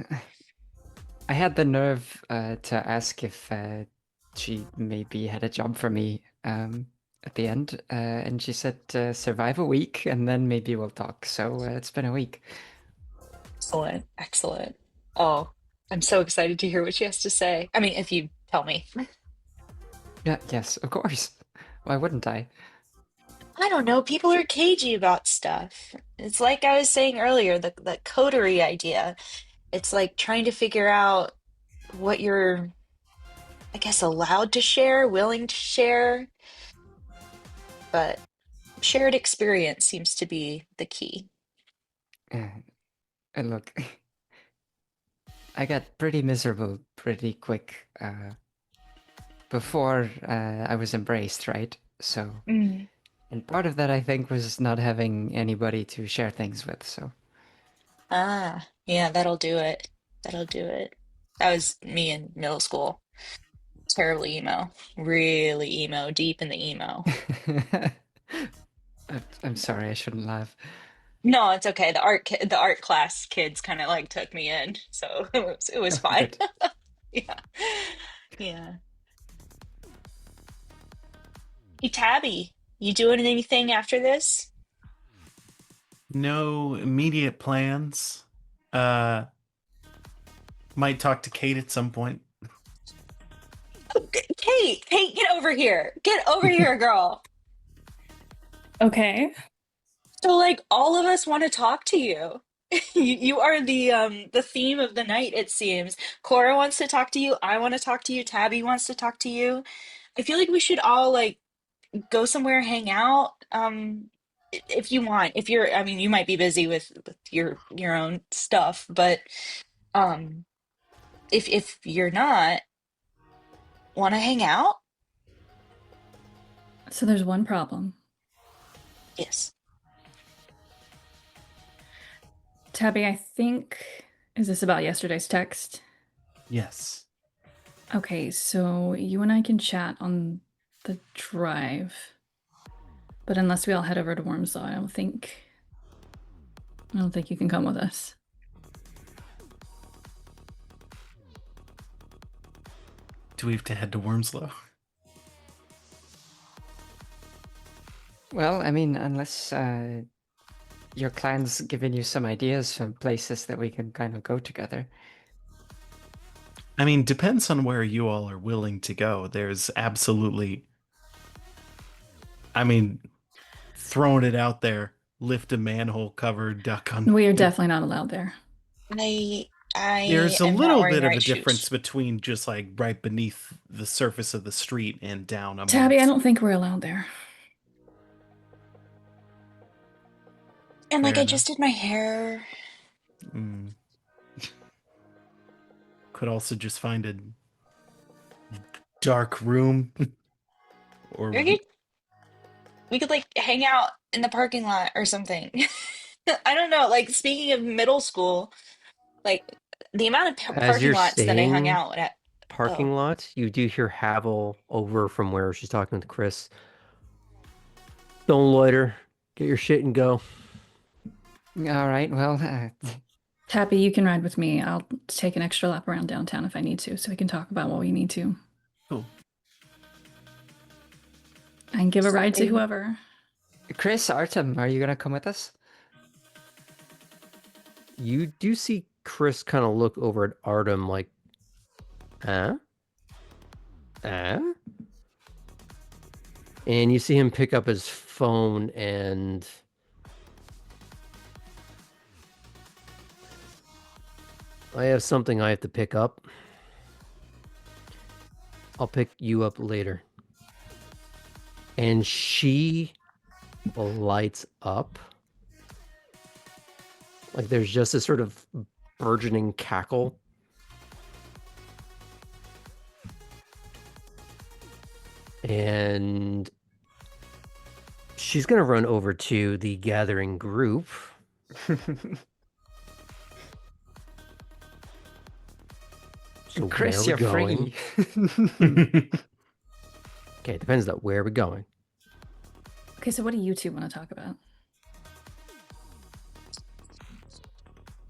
I had the nerve to ask if she maybe had a job for me at the end, and she said survive a week and then maybe we'll talk. So it's been a week. Excellent. Excellent. Oh, I'm so excited to hear what she has to say. I mean, if you tell me. Yeah, yes, of course. Why wouldn't I? I don't know. People are cagey about stuff. It's like I was saying earlier, the coterie idea. It's like trying to figure out what you're, I guess, allowed to share, willing to share, but shared experience seems to be the key. Uh, and look, I got pretty miserable pretty quick before I was embraced, right? So, Mm. and part of that I think was not having anybody to share things with. So, Ah, yeah, that'll do it. That'll do it. That was me in middle school. Terribly emo. Really emo, deep in the emo. I'm sorry, I shouldn't laugh. No, it's okay. The art class kids kind of like took me in, so it was Oh, fine. good. Yeah. Yeah. Hey, Tabby, you doing anything after this? No immediate plans. Uh, might talk to Kate at some point. Oh, Kate, get over here. Get over here, girl. Okay. So like all of us want to talk to you. You are the theme of the night, it seems. Cora wants to talk to you. I want to talk to you. Tabby wants to talk to you. I feel like we should all like go somewhere, hang out. If you want, if you're, I mean, you might be busy with your own stuff, but um, if you're not, want to hang out? So there's one problem. Yes. Tabby, I think, is this about yesterday's text? Yes. Okay, so you and I can chat on the drive. But unless we all head over to Wormslaw, I don't think you can come with us. Do we have to head to Wormslow? Well, I mean, unless your clan's given you some ideas from places that we can kind of go together. I mean, depends on where you all are willing to go. There's absolutely, I mean, throwing it out there, lift a manhole cover, duck on. We are definitely not allowed there. I There's a am not little wearing bit the of right a difference shoes. between just like right beneath the surface of the street and down Tabby, I amongst. don't think we're allowed there. And like Fair I enough. just did my hair. Mm. Could also just find a dark room or We could like hang out in the parking lot or something. I don't know. Like speaking of middle school, like the amount of As parking you're lots that I hung saying out at. Oh, parking lot, you do hear Havel over from where she's talking with Chris. Don't loiter. Get your shit and go. All right, well, Tabby, you can ride with me. I'll take an extra lap around downtown if I need to, so we can talk about what we need to. cool. I can give a ride to sorry. whoever. Chris, Artem, are you gonna come with us? You do see Chris kind of look over at Artem like, huh? Huh? And you see him pick up his phone and I have something I have to pick up. I'll pick you up later. And she lights up. Like there's just this sort of burgeoning cackle. And she's going to run over to the gathering group. So Chris, where you're we're going. free. Okay, it depends on where we're going. Okay, so what do you two want to talk about?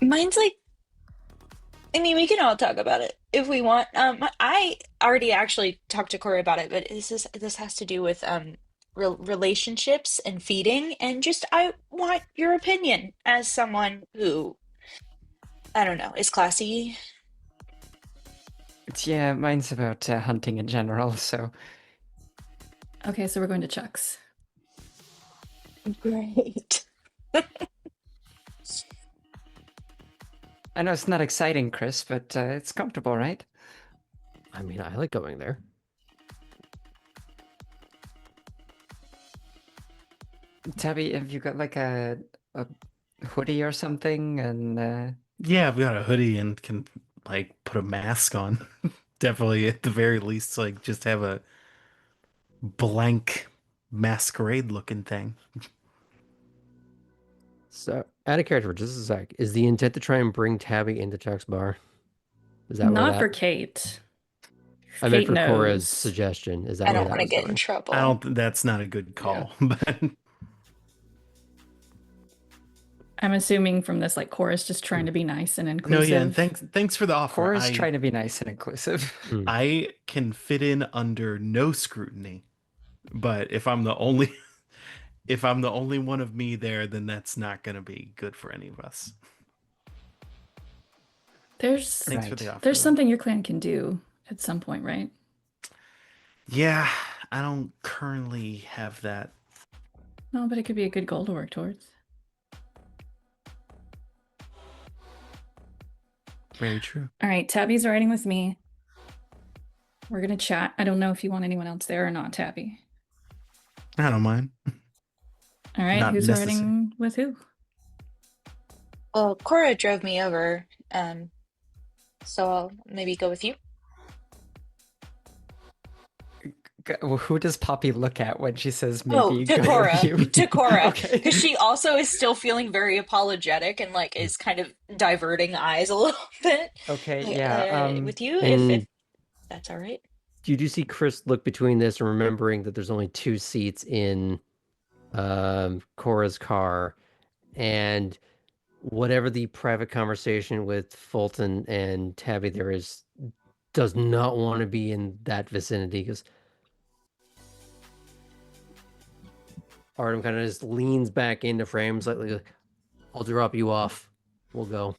Mine's like, I mean, we can all talk about it if we want. I already actually talked to Corey about it, but this has to do with relationships and feeding, and just I want your opinion as someone who, I don't know, is classy. Yeah, mine's about hunting in general, so Okay, so we're going to Chuck's. Great. I know it's not exciting, Chris, but it's comfortable, right? I mean, I like going there. Tabby, have you got like a hoodie or something? And Yeah, I've got a hoodie and can like put a mask on. Definitely, at the very least, like just have a blank masquerade looking thing. So, out of character for just a sec, is the intent to try and bring Tabby into Chuck's bar? Is that where Not that? for Kate. I meant Kate for Cora's knows. suggestion. Is that I where don't that want to was get in going? trouble. I don't. That's not a good call, but I'm assuming from this, like, Cora's just trying to be nice and no, inclusive. yeah. And thanks for the offer. Cora's trying to be nice and inclusive. I can fit in under no scrutiny, but if I'm the only if I'm the only one of me there, then that's not going to be good for any of us. Thanks for the offer. There's though. something your clan can do at some point, right? Yeah, I don't currently have that. No, but it could be a good goal to work towards. Very true. All right, Tabby's riding with me. We're gonna chat. I don't know if you want anyone else there or not, Tabby. I don't mind. All right, Not who's necessary. riding with who? Well, Cora drove me over, so I'll maybe go with you. Who does Poppy look at when she says Oh, maybe to go Cora, with you? to Cora, Okay. because she also is still feeling very apologetic and like is kind of diverting eyes a little bit. Okay, Like, yeah. with you, and if that's all right. you do see Chris look between this and remembering that there's only 2 seats in Cora's car, and whatever the private conversation with Fulton and Tabby there is, does not want to be in that vicinity, because Artem kind of just leans back into frame slightly. Like, I'll drop you off. We'll go.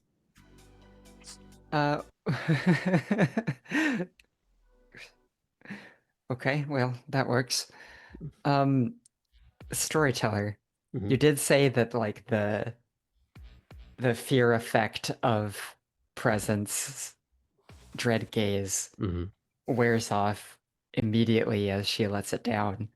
Okay, well, that works. Storyteller, Mhm. you did say that like the fear effect of presence, dread gaze, Mhm. wears off immediately as she lets it down.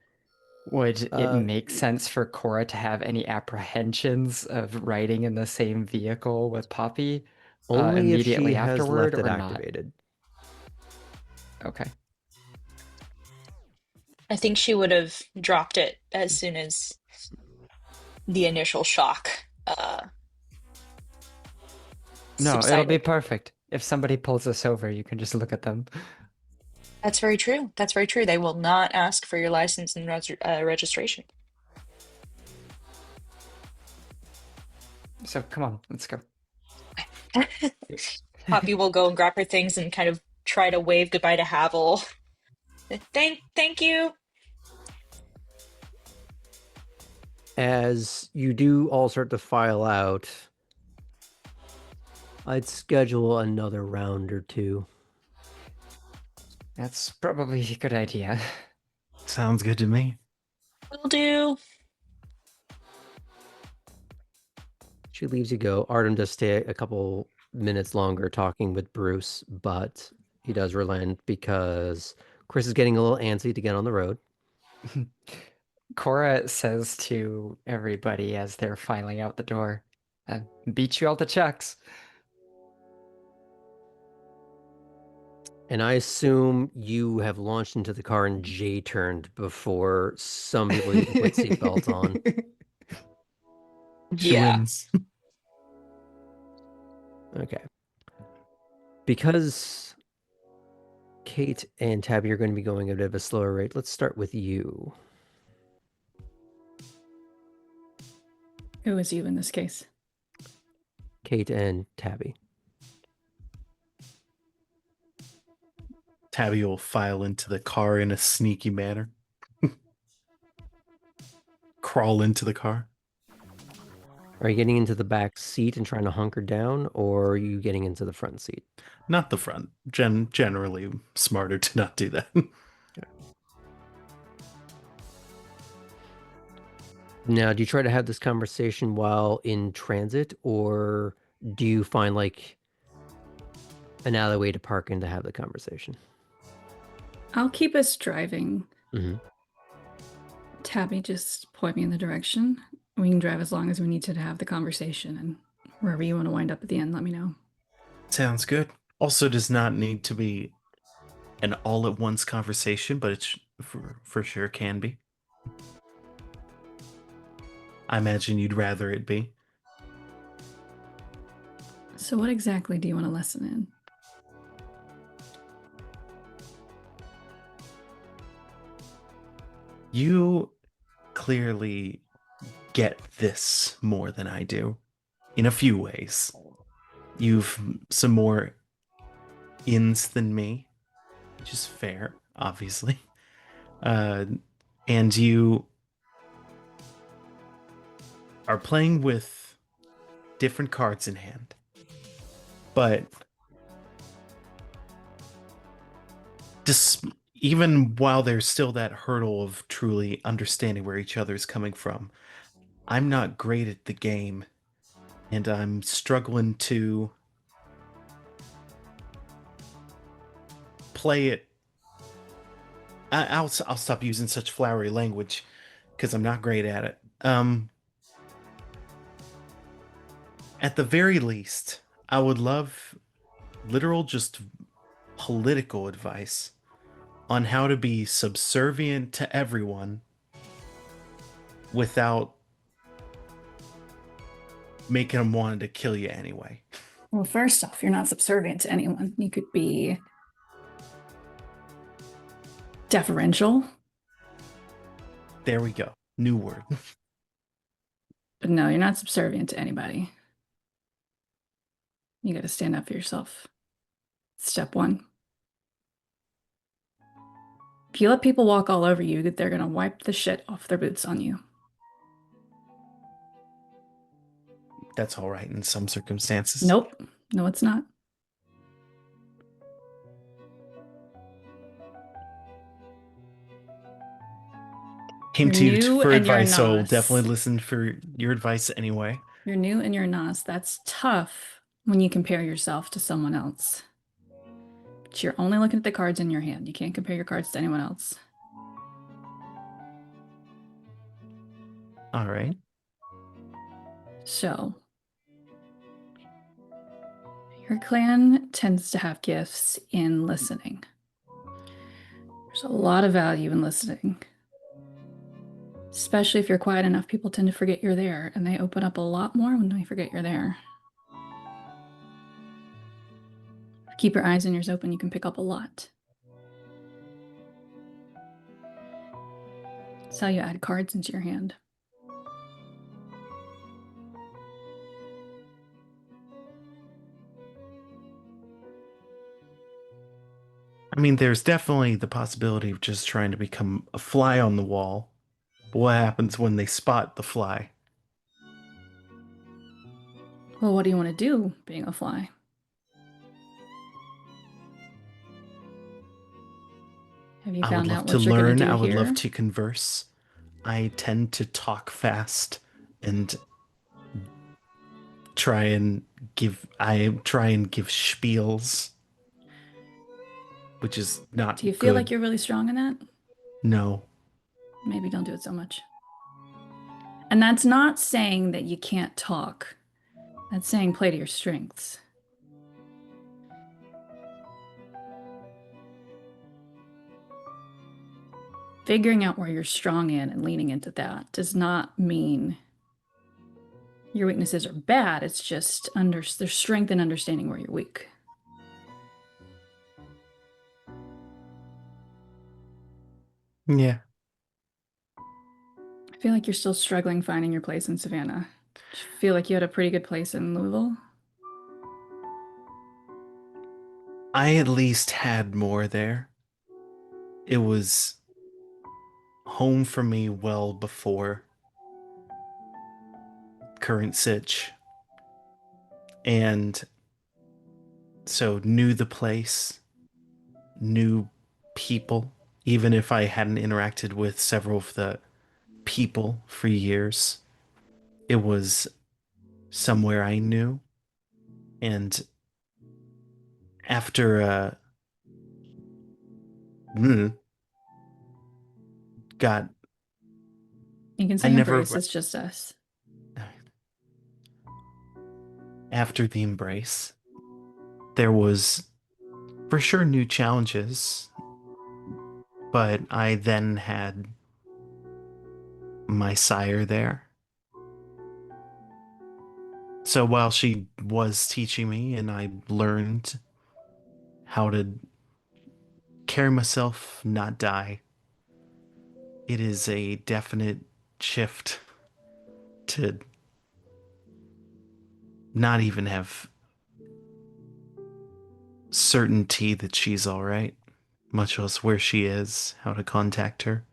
Would it make sense for Cora to have any apprehensions of riding in the same vehicle with Poppy Only if she immediately has afterward, left it or not? activated. Okay. I think she would have dropped it as soon as the initial shock No, it'll be subsided. perfect. If somebody pulls us over, you can just look at them. That's very true. That's very true. They will not ask for your license and registration. So come on, let's go. Poppy will go and grab her things and kind of try to wave goodbye to Havel. Thank you. As you do all start to file out, I'd schedule another round or two. That's probably a good idea. Sounds good to me. Will do. She leaves you go. Artem does stay a couple minutes longer talking with Bruce, but he does relent because Chris is getting a little antsy to get on the road. Cora says to everybody as they're filing out the door, beat you all to Chuck's. And I assume you have launched into the car and J-turned before some people even put seatbelts on. She Yeah. wins. Okay. Because Kate and Tabby are going to be going at a bit of a slower rate, let's start with you. Who is you in this case? Kate and Tabby. Tabby will file into the car in a sneaky manner. crawl into the car. Are you getting into the back seat and trying to hunker down, or are you getting into the front seat? Not the front. Generally smarter to not do that. Now, do you try to have this conversation while in transit, or do you find like an alleyway to park in to have the conversation? I'll keep us driving. Hmm. Tabby, just point me in the direction. We can drive as long as we need to have the conversation, and wherever you want to wind up at the end, let me know. Sounds good. Also does not need to be an all-at-once conversation, but it's for sure can be. I imagine you'd rather it be. So what exactly do you want to listen in? You clearly get this more than I do in a few ways. You've some more ins than me, which is fair, obviously. And you are playing with different cards in hand. But even while there's still that hurdle of truly understanding where each other's coming from, I'm not great at the game, and I'm struggling to play it. I'll stop using such flowery language because I'm not great at it. At the very least, I would love literal, just political advice on how to be subservient to everyone without making them want to kill you anyway. Well, first off, you're not subservient to anyone. You could be deferential, There we go. New word. but no, you're not subservient to anybody. You got to stand up for yourself. Step one. If you let people walk all over you, they're going to wipe the shit off their boots on you. That's all right in some circumstances. Nope. No, it's not. Came You're to you new for and you're advice, so nos. definitely listen for your advice anyway. You're new and you're nos. That's tough when you compare yourself to someone else. But you're only looking at the cards in your hand. You can't compare your cards to anyone else. All right. So, your clan tends to have gifts in listening. There's a lot of value in listening. Especially if you're quiet enough, people tend to forget you're there, and they open up a lot more when they forget you're there. Keep your eyes and ears open, you can pick up a lot. That's how you add cards into your hand. I mean, there's definitely the possibility of just trying to become a fly on the wall. But what happens when they spot the fly? Well, what do you want to do being a fly? Have you I would found love out to what you're going learn. to do I would here? love to converse. I tend to talk fast and try and give spiels, which is not Do you feel good. like you're really strong in that? No. Maybe don't do it so much. And that's not saying that you can't talk. That's saying play to your strengths. Figuring out where you're strong in and leaning into that does not mean your weaknesses are bad. It's just there's strength in understanding where you're weak. Yeah. I feel like you're still struggling finding your place in Savannah. Do you feel like you had a pretty good place in Louisville? I at least had more there. It was home for me well before current sitch. And so knew the place, knew people, even if I hadn't interacted with several of the people for years. It was somewhere I knew. And after got You can I say never embrace, it's just us. after the embrace, there was for sure new challenges, but I then had my sire there. So while she was teaching me and I learned how to carry myself, not die, it is a definite shift to not even have certainty that she's all right, much less where she is, how to contact her.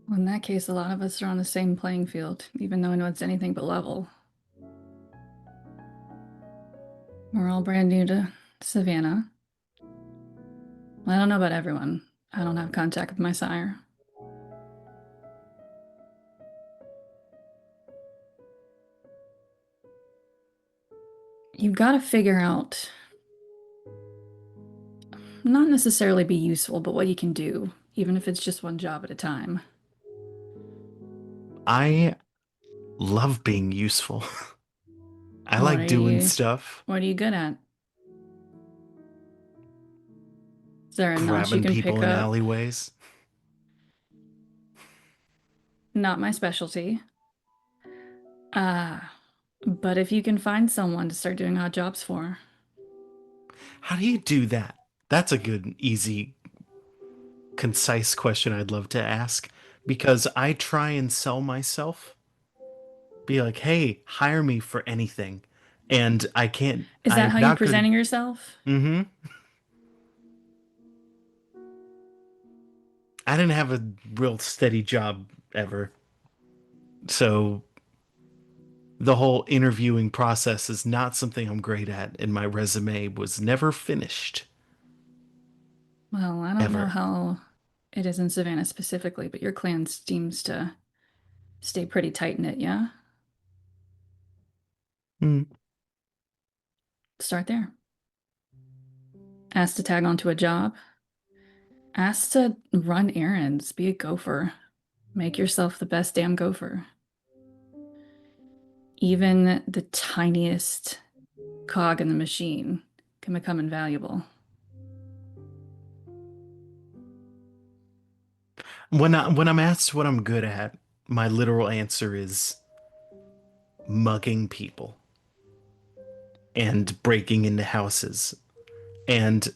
Well, in that case, a lot of us are on the same playing field, even though I know it's anything but level. We're all brand new to Savannah. I don't know about everyone. I don't have contact with my sire. You've got to figure out, not necessarily be useful, but what you can do, even if it's just one job at a time. I love being useful. I What like are doing you, stuff, what are you good at? Is there a notch you grabbing can people pick in up? alleyways. Not my specialty. But if you can find someone to start doing odd jobs for. How do you do that? That's a good, easy, concise question I'd love to ask because I try and sell myself. Be like, hey, hire me for anything. And I can't, Is that I'm how you're not good. presenting yourself? Mm-hmm. I didn't have a real steady job ever. So the whole interviewing process is not something I'm great at, and my resume was never finished. Well, I don't know Ever. how it is in Savannah specifically, but your clan seems to stay pretty tight-knit, yeah? Mm. Start there. Ask to tag onto a job. Ask to run errands. Be a gopher. Make yourself the best damn gopher. Even the tiniest cog in the machine can become invaluable. When I'm asked what I'm good at, my literal answer is mugging people and breaking into houses. And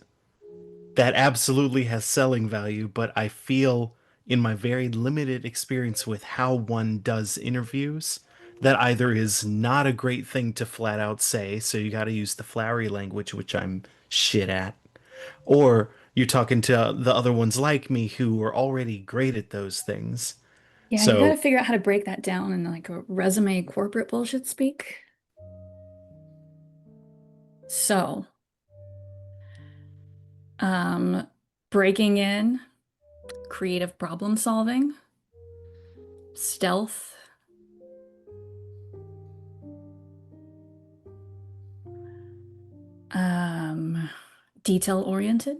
that absolutely has selling value, but I feel in my very limited experience with how one does interviews that either is not a great thing to flat out say, so you got to use the flowery language, which I'm shit at, or you're talking to the other ones like me who are already great at those things. Yeah, you got to So, figure out how to break that down in like a resume corporate bullshit speak. So, um, breaking in, creative problem solving, stealth, um, detail oriented.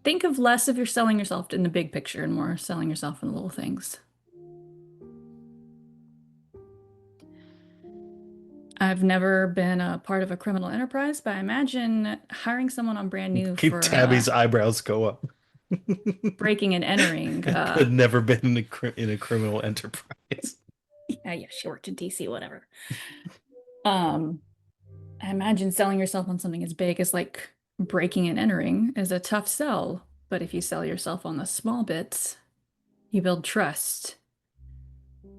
Think of less of your selling yourself in the big picture and more selling yourself in the little things. I've never been a part of a criminal enterprise, but I imagine hiring someone on brand new for Tabby's eyebrows go up. breaking and entering. I've never been in in a criminal enterprise. Yeah, she worked in DC, whatever. I imagine selling yourself on something as big as like breaking and entering is a tough sell, but if you sell yourself on the small bits, you build trust.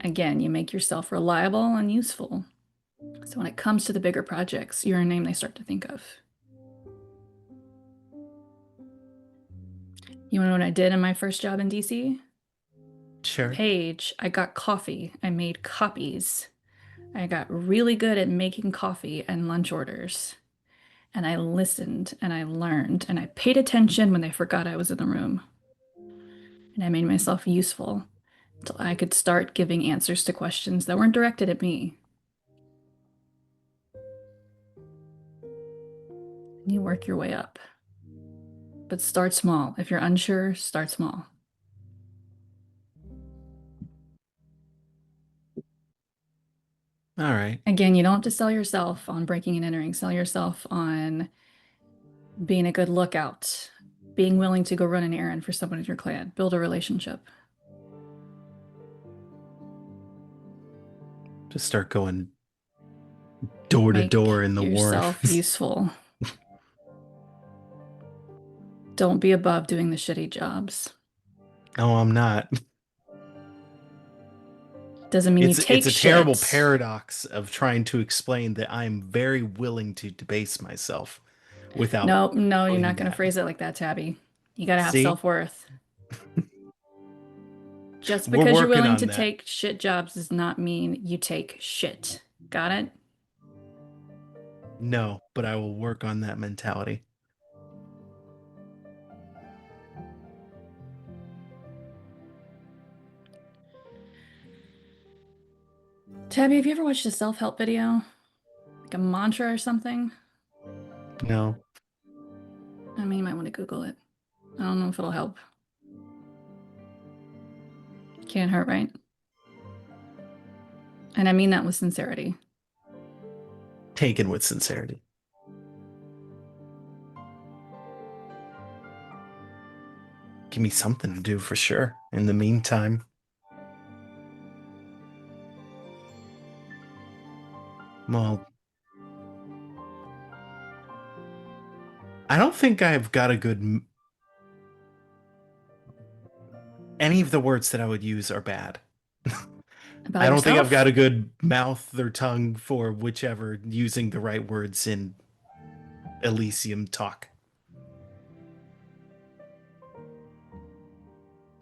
Again, you make yourself reliable and useful. So when it comes to the bigger projects, you're a name they start to think of. You want to know what I did in my first job in DC? Sure. page, I got coffee. I made copies. I got really good at making coffee and lunch orders. And I listened and I learned and I paid attention when they forgot I was in the room. And I made myself useful until I could start giving answers to questions that weren't directed at me. And you work your way up. But start small. If you're unsure, start small. All right. Again, you don't have to sell yourself on breaking and entering. Sell yourself on being a good lookout, being willing to go run an errand for someone in your clan, build a relationship. Just start going door to Make door in the yourself wharf. useful. Don't be above doing the shitty jobs. No, I'm not. Doesn't mean you take It's a terrible shit. paradox of trying to explain that I'm very willing to debase myself without No, you're doing not going to that. phrase it like that, Tabby. You got to have See? self-worth. Just We're because you're working willing on to that. take shit jobs does not mean you take shit. Got it? No, but I will work on that mentality. Tabby, have you ever watched a self-help video? Like a mantra or something? No. I mean, you might want to Google it. I don't know if it'll help. Can't hurt, right? And I mean that with sincerity. Taken with sincerity. Give me something to do for sure. In the meantime. Well, I don't think I've got a good... Any of the words that I would use are bad. About I don't think I've yourself? got a good mouth or tongue for whichever using the right words in Elysium talk.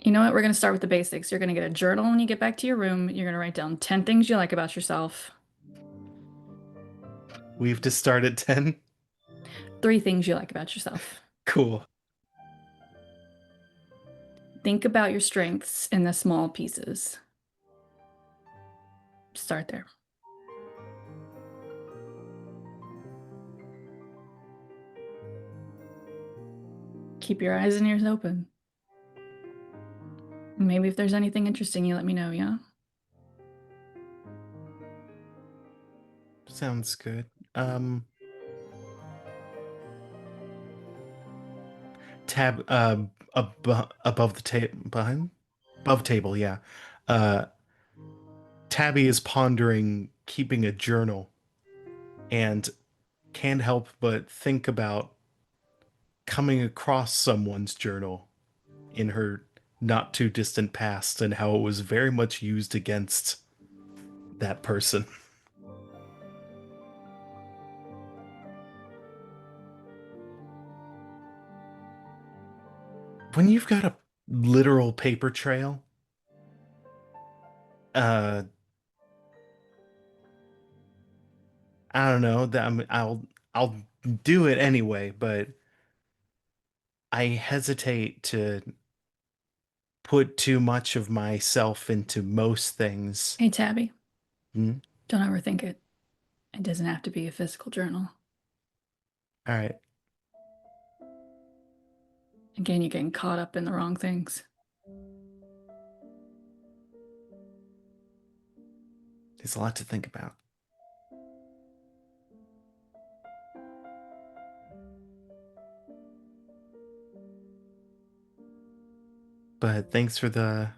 You know what? We're going to start with the basics. You're going to get a journal when you get back to your room. You're going to write down 10 things you like about yourself. We have to start at 10? 3 things you like about yourself. Cool. Think about your strengths in the small pieces. Start there. Keep your eyes and ears open. Maybe if there's anything interesting, you let me know, yeah? Sounds good. Tab above the table, behind, above table, yeah. Tabby is pondering keeping a journal and can't help but think about coming across someone's journal in her not too distant past and how it was very much used against that person. When you've got a literal paper trail, I don't know that I'll do it anyway, but I hesitate to put too much of myself into most things. Hey, Tabby. Hmm? Don't overthink it. It doesn't have to be a physical journal. All right. Again, you're getting caught up in the wrong things. There's a lot to think about. But thanks for the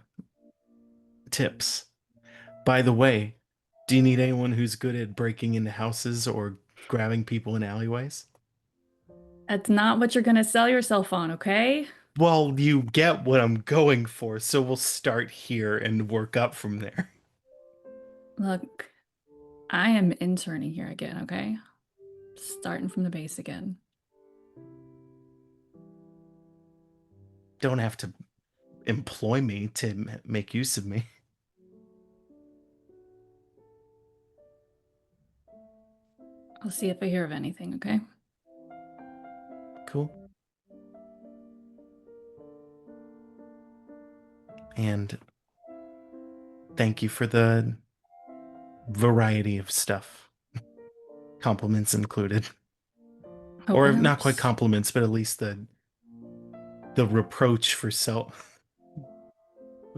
tips. By the way, do you need anyone who's good at breaking into houses or grabbing people in alleyways? That's not what you're going to sell yourself on, okay? Well, you get what I'm going for, so we'll start here and work up from there. Look, I am interning here again, okay? Starting from the base again. Don't have to employ me to make use of me. I'll see if I hear of anything, okay? Cool. And thank you for the variety of stuff. Compliments included. Hope Or it not quite helps. compliments, but at least the reproach for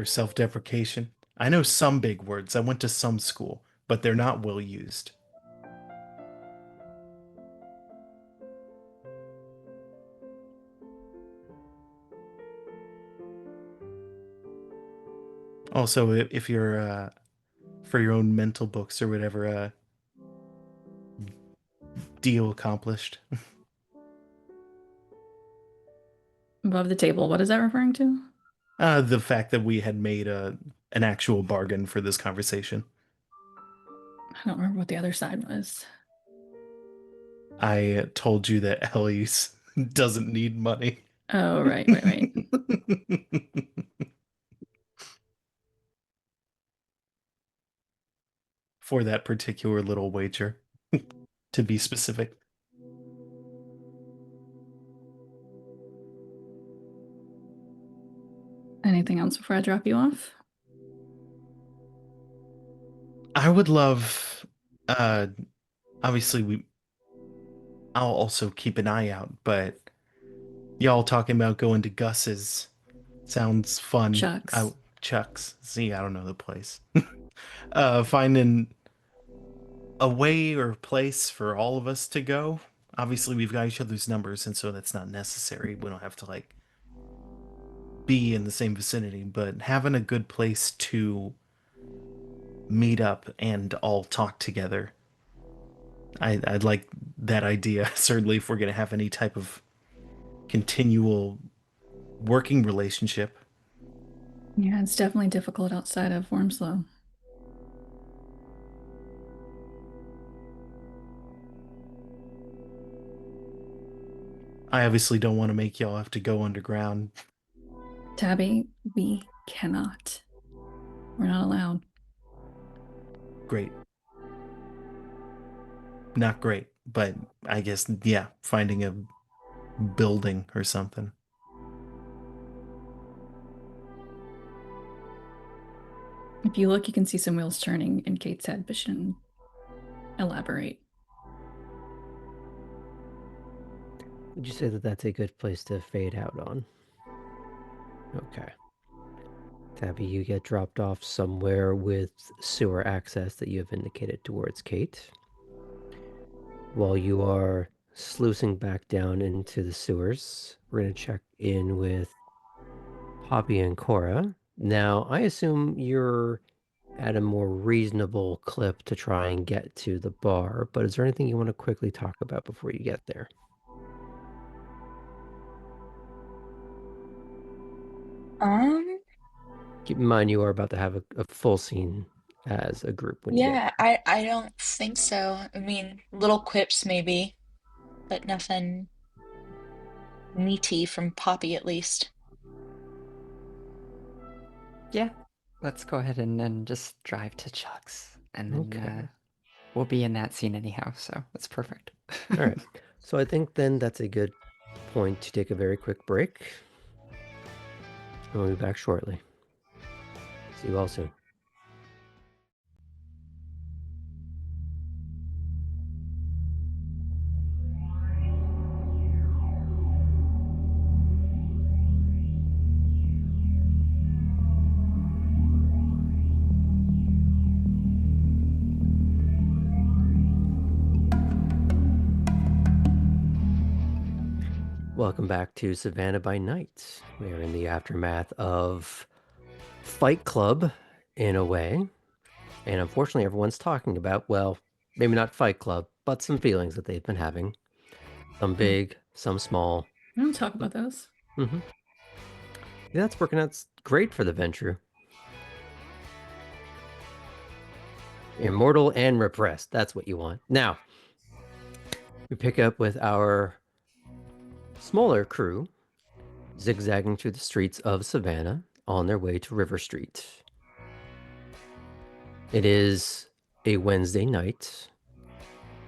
self-deprecation. I know some big words. I went to some school, but they're not well used. Also, if you're for your own mental books or whatever, deal accomplished. Above the table, what is that referring to? The fact that we had made an actual bargain for this conversation. I don't remember what the other side was. I told you that Ellie doesn't need money. Oh, right. For that particular little wager, to be specific. Anything else before I drop you off? I would love, obviously I'll also keep an eye out, but y'all talking about going to Gus's sounds fun. Chuck's. Chuck's. See, I don't know the place. Finding a way or place for all of us to go. Obviously, we've got each other's numbers, and so that's not necessary. We don't have to like be in the same vicinity, but having a good place to meet up and all talk together. I'd like that idea. Certainly, if we're going to have any type of continual working relationship. Yeah, it's definitely difficult outside of Wormslow. I obviously don't want to make y'all have to go underground. Tabby, we cannot. We're not allowed. Great. Not great, but I guess, yeah, finding a building or something. If you look, you can see some wheels turning in Kate's head, but she didn't elaborate. Would you say that that's a good place to fade out on? Okay. Tabby, you get dropped off somewhere with sewer access that you have indicated towards Kate. While you are sluicing back down into the sewers, we're going to check in with Poppy and Cora. Now, I assume you're at a more reasonable clip to try and get to the bar, but is there anything you want to quickly talk about before you get there? Keep in mind you are about to have a full scene as a group when you get Yeah, I don't think so. I mean, little quips maybe, but nothing meaty from Poppy at least. Yeah, let's go ahead and just drive to Chuck's, and then Okay. we'll be in that scene anyhow, so that's perfect. All right. So I think then that's a good point to take a very quick break. And we'll be back shortly. See you all soon. Welcome back to Savannah by Night. We are in the aftermath of Fight Club, in a way. And unfortunately, everyone's talking about, well, maybe not Fight Club, but some feelings that they've been having. Some big, some small. We don't talk about those. Mm-hmm. Yeah, that's working out great for the venture. Immortal and repressed. That's what you want. Now, we pick up with our smaller crew zigzagging through the streets of Savannah on their way to River Street. It is a Wednesday night.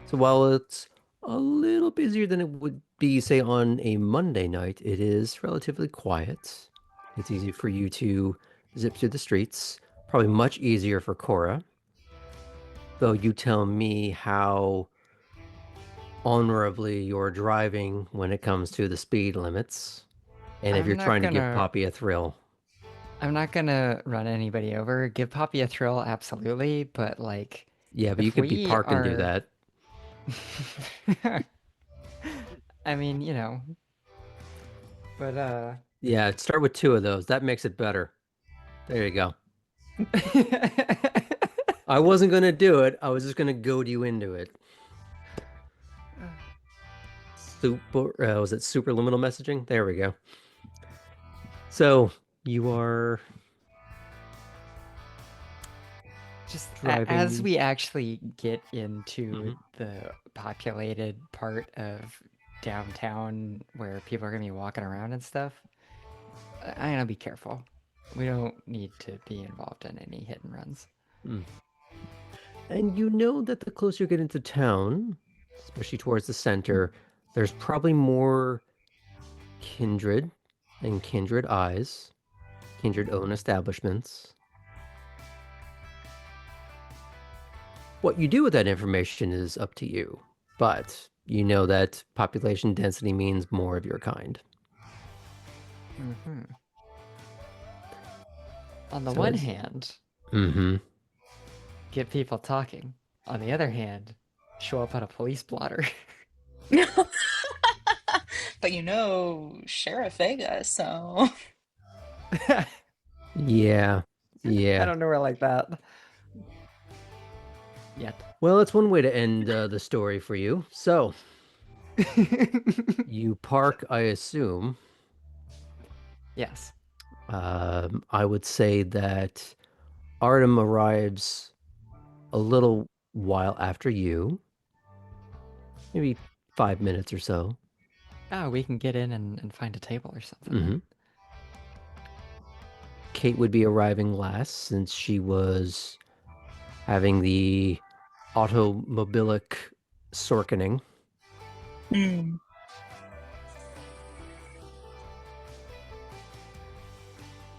So while it's a little busier than it would be, say, on a Monday night, it is relatively quiet. It's easy for you to zip through the streets. Probably much easier for Cora. Though you tell me how honorably you're driving when it comes to the speed limits. And if I'm you're not trying to give gonna- Poppy a thrill. I'm not gonna run anybody over. Give Poppy a thrill, absolutely, but like, Yeah, but you if could be we parked and do are- that. I mean, but Yeah, start with 2 of those. That makes it better. There you go. I wasn't going to do it. I was just going to goad you into it. Was it superliminal messaging? There we go. So you are just driving. as we actually get into Mhm. the populated part of downtown where people are gonna be walking around and stuff, I'm gonna be careful. We don't need to be involved in any hit and runs. And you know that the closer you get into town, especially towards the center, there's probably more kindred and kindred eyes, kindred owned establishments. What you do with that information is up to you, but you know that population density means more of your kind. Mm-hmm. On the So one it's- hand, Mm-hmm. get people talking. On the other hand, show up on a police blotter. But Sheriff Vega, so Yeah. I don't know her like that. Yet. Well, it's one way to end the story for you. So, you park, I assume. Yes. I would say that Artem arrives a little while after you, maybe 5 minutes or so. Oh, we can get in and find a table or something. Mhm. Kate would be arriving last since she was having the automobilic sorkening. Mm.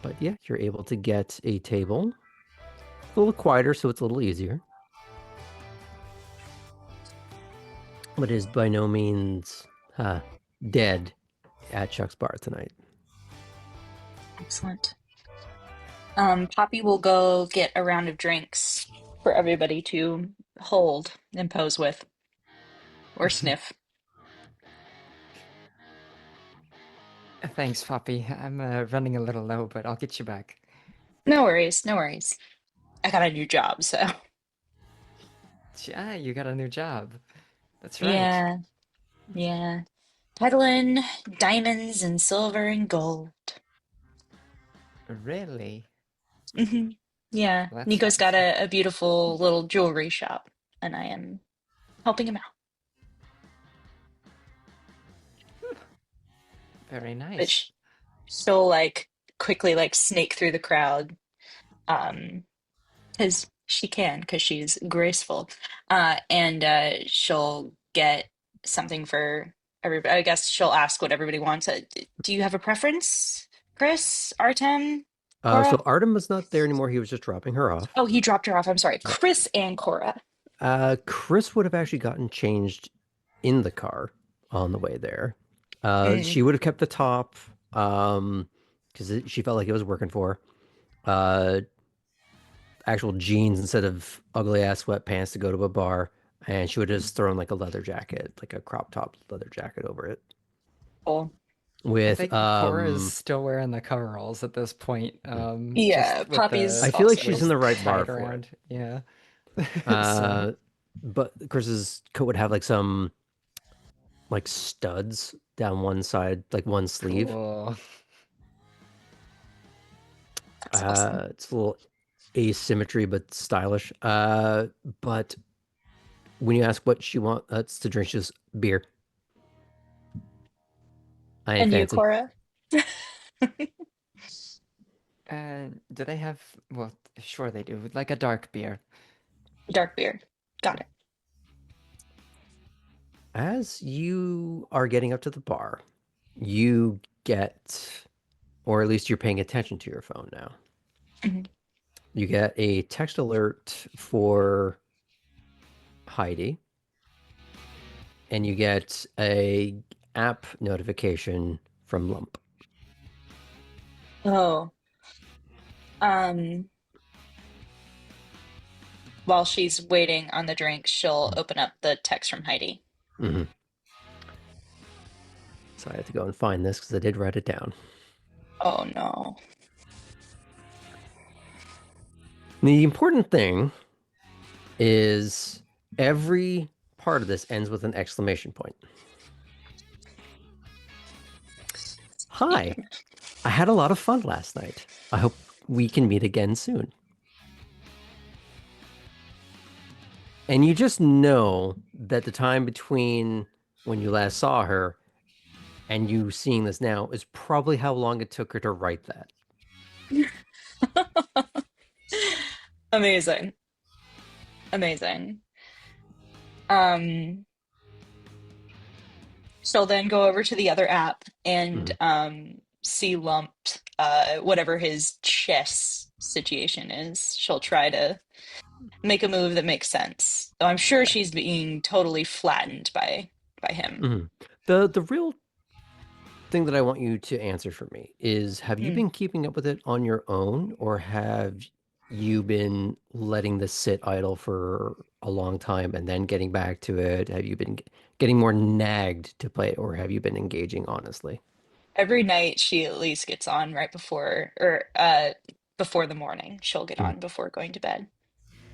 But yeah, you're able to get a table. A little quieter, so it's a little easier. But it is by no means dead at Chuck's Bar tonight. Excellent. Poppy will go get a round of drinks for everybody to hold and pose with, or sniff. Thanks, Poppy. I'm running a little low, but I'll get you back. No worries, no worries. I got a new job, so Yeah, you got a new job. That's right. yeah, yeah. Peddling diamonds and silver and gold. Really? Hmm. Yeah, Well, that Nico's got sounds- a beautiful little jewelry shop, and I am helping him out. Very But nice. she'll like quickly like snake through the crowd, because she can, because she's graceful, and she'll get something for everybody. I guess she'll ask what everybody wants. Do you have a preference, Chris, Artem, Cora? So Artem was not there anymore. He was just dropping her off. Oh, he dropped her off. I'm sorry, Chris and Cora. Chris would have actually gotten changed in the car on the way there. Mm. She would have kept the top because she felt like it was working for her. Actual jeans instead of ugly ass sweatpants to go to a bar, and she would have just thrown like a leather jacket, like a crop top leather jacket over it. Cool. I With think Cora's still wearing the coveralls at this point. Yeah, just with Poppy's I feel like also she's in the right bar tied for around. Yeah. it. But Chris's coat would have like some like studs down one side, like one sleeve. Cool. That's awesome. It's a little asymmetry but stylish. But when you ask what she wants to drink, just beer. I ain't And you, fancy. Cora? Do they have, well, sure they do, like a dark beer. Dark beer. Got it. As you are getting up to the bar, you get, or at least you're paying attention to your phone now. Mhm. You get a text alert for Heidi, and you get a app notification from Lump. Oh. Um, while she's waiting on the drink, she'll open up the text from Heidi. Mm-hmm. So I have to go and find this because I did write it down. Oh no. The important thing is every part of this ends with an exclamation point. Hi, I had a lot of fun last night. I hope we can meet again soon. And you just know that the time between when you last saw her and you seeing this now is probably how long it took her to write that. Amazing. Amazing. Um, she'll then go over to the other app and see Lumped, whatever his chess situation is. She'll try to make a move that makes sense. Though I'm sure she's being totally flattened by him. The real thing that I want you to answer for me is, have you been keeping up with it on your own, or have you been letting this sit idle for a long time and then getting back to it? Have you been getting more nagged to play it, or have you been engaging honestly? Every night she at least gets on right before or before the morning. She'll get Mhm. on before going to bed.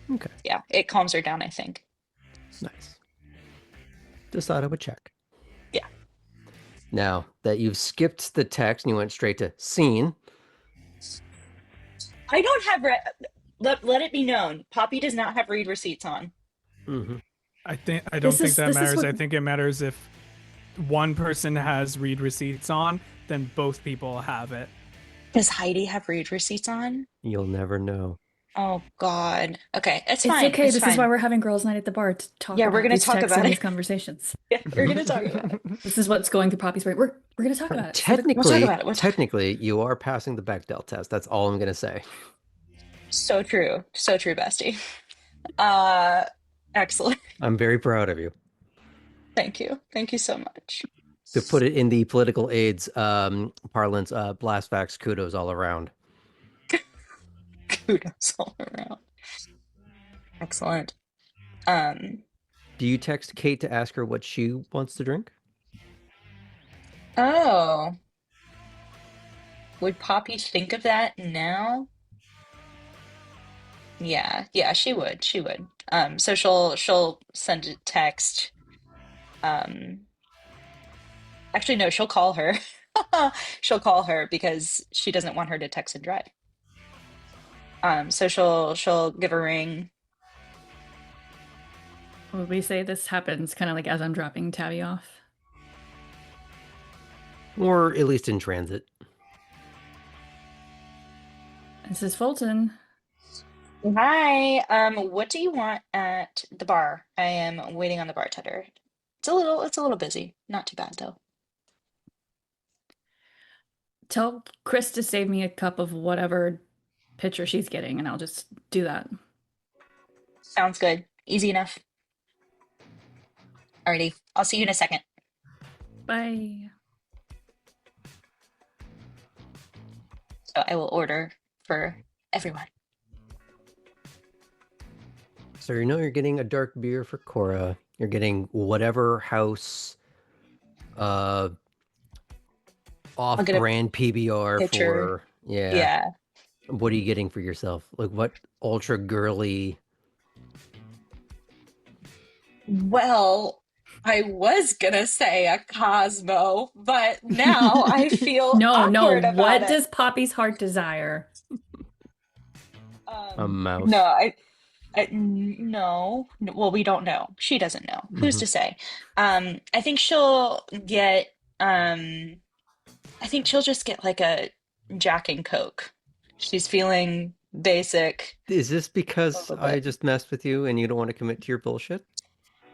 Okay, Yeah, it calms her down, I think. nice. Just thought I would check. Yeah. Now that you've skipped the text and you went straight to scene, I don't have let it be known. Poppy does not have read receipts on. I don't This think is that this is matters. what I think it matters if one person has read receipts on, then both people have it. Does Heidi have read receipts on? you'll never know. Oh God. Okay, it's it's fine. okay. It's This is why fine. we're having girls' night at the bar to talk Yeah, we're about gonna these talk texts about and these it. conversations. Yeah, we're gonna talk about it. This is what's going through Poppy's brain. We're gonna talk about it. So We'll talk Technically, about it. We'll talk. technically, you are passing the Bechdel test. That's all I'm gonna say. So true. So true, bestie. Uh, excellent. I'm very proud of you. Thank you. Thank you so much. To put it in the political aids parlance, blast facts, kudos all around. Kudos all around. Excellent. Um, Do you text Kate to ask her what she wants to drink? oh, would Poppy think of that now? Yeah, yeah, she would. She would. So she'll send a text. Um, actually, no, she'll call her. She'll call her because she doesn't want her to text and drive. So she'll give a ring. would we say this happens kind of like as I'm dropping Tabby off? Or at least in transit. This is Fulton. Hi. What do you want at the bar? I am waiting on the bartender. It's a little busy. Not too bad though. Tell Chris to save me a cup of whatever pitcher she's getting, and I'll just do that. Sounds good. Easy enough. Alrighty. I'll see you in a second. Bye. So I will order for everyone. So you know you're getting a dark beer for Cora. You're getting whatever house I'll get a off-brand PBR pitcher. for, yeah. Yeah. What are you getting for yourself? Like what ultra girly? Well, I was gonna say a Cosmo, but now I feel No, awkward about what it. does Poppy's heart desire? A mouse. No, no. Well, we don't know. She doesn't know. Who's to say? I think she'll get I think she'll just get like a Jack and Coke She's feeling basic Is this a because little I bit. just messed with you and you don't want to commit to your bullshit?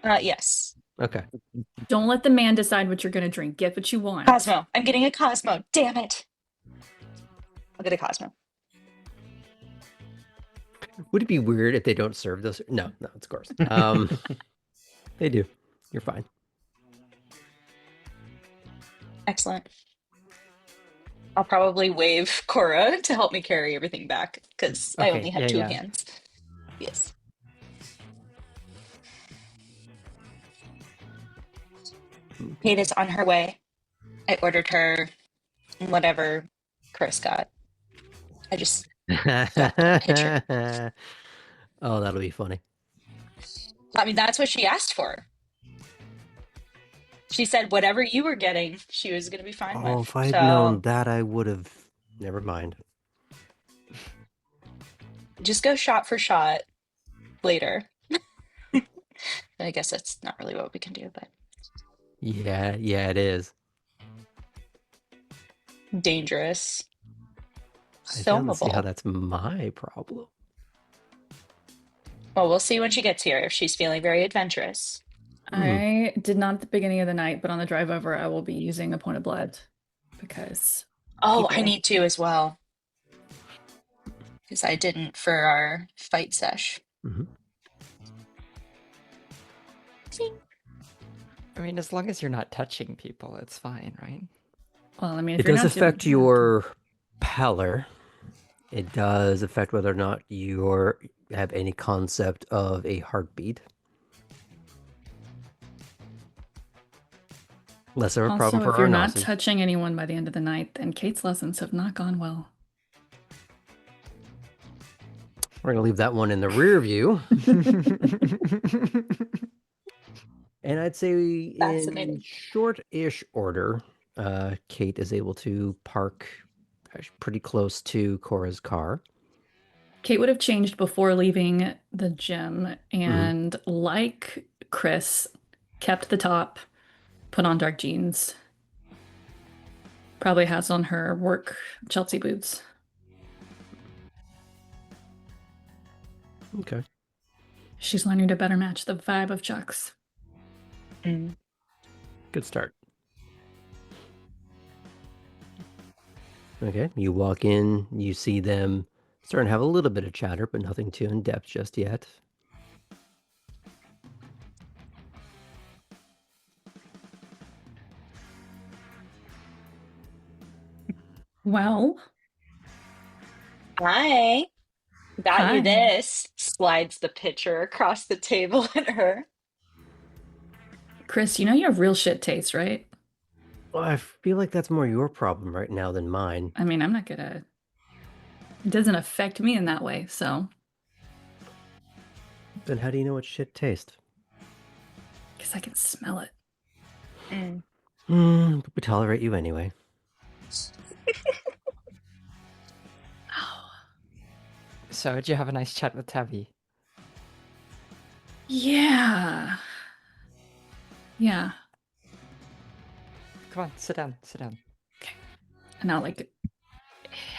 Yes. Okay. Don't let the man decide what you're going to drink. Get what you want. Cosmo. I'm getting a Cosmo. Damn it. I'll get a Cosmo. Would it be weird if they don't serve those? No, of course. They do. You're fine. Excellent. I'll probably wave Cora to help me carry everything back because I only Okay, have yeah, two yeah. hands. Yes. Kate is on her way. I ordered her whatever Chris got. I just slapped on a pitcher. Oh, that'll be funny. I mean, that's what she asked for. She said whatever you were getting, she was going to be fine Oh, with. if I'd known So that, I would have. Never mind. just go shot for shot later. I guess that's not really what we can do, but Yeah, it is. dangerous. I don't see how Filmable. that's my problem. Well, we'll see when she gets here if she's feeling very adventurous. I did not at the beginning of the night, but on the drive over, I will be using a point of blood because Oh, I people. need to as well. Because I didn't for our fight sesh. Mm-hmm. I mean, as long as you're not touching people, it's fine, right? Well, I mean, if It you're does not doing affect your pallor. It does affect whether or not you have any concept of a heartbeat. Less of a problem Also, for if you're not Arnasi. touching anyone by the end of the night, then Kate's lessons have not gone well. We're gonna leave that one in the rear view. And I'd say in Fascinating. short-ish order, Kate is able to park pretty close to Cora's car. Kate would have changed before leaving the gym and, like Chris, kept the top, put on dark jeans. Probably has on her work Chelsea boots. Okay. She's learning to better match the vibe of Chuck's. Mm. Good start. Okay, you walk in, you see them starting to have a little bit of chatter, but nothing too in depth just yet. Well, Hi. Got you hi. this. Slides the pitcher across the table at her. Chris, you know you have real shit taste, right? Well, I feel like that's more your problem right now than mine. I mean, I'm not gonna. It doesn't affect me in that way, so. Then how do you know what shit tastes? Because I can smell it. But we tolerate you anyway. Oh. So, did you have a nice chat with Tabby? Yeah. Yeah. Come on, sit down, sit down. Okay. And I'll like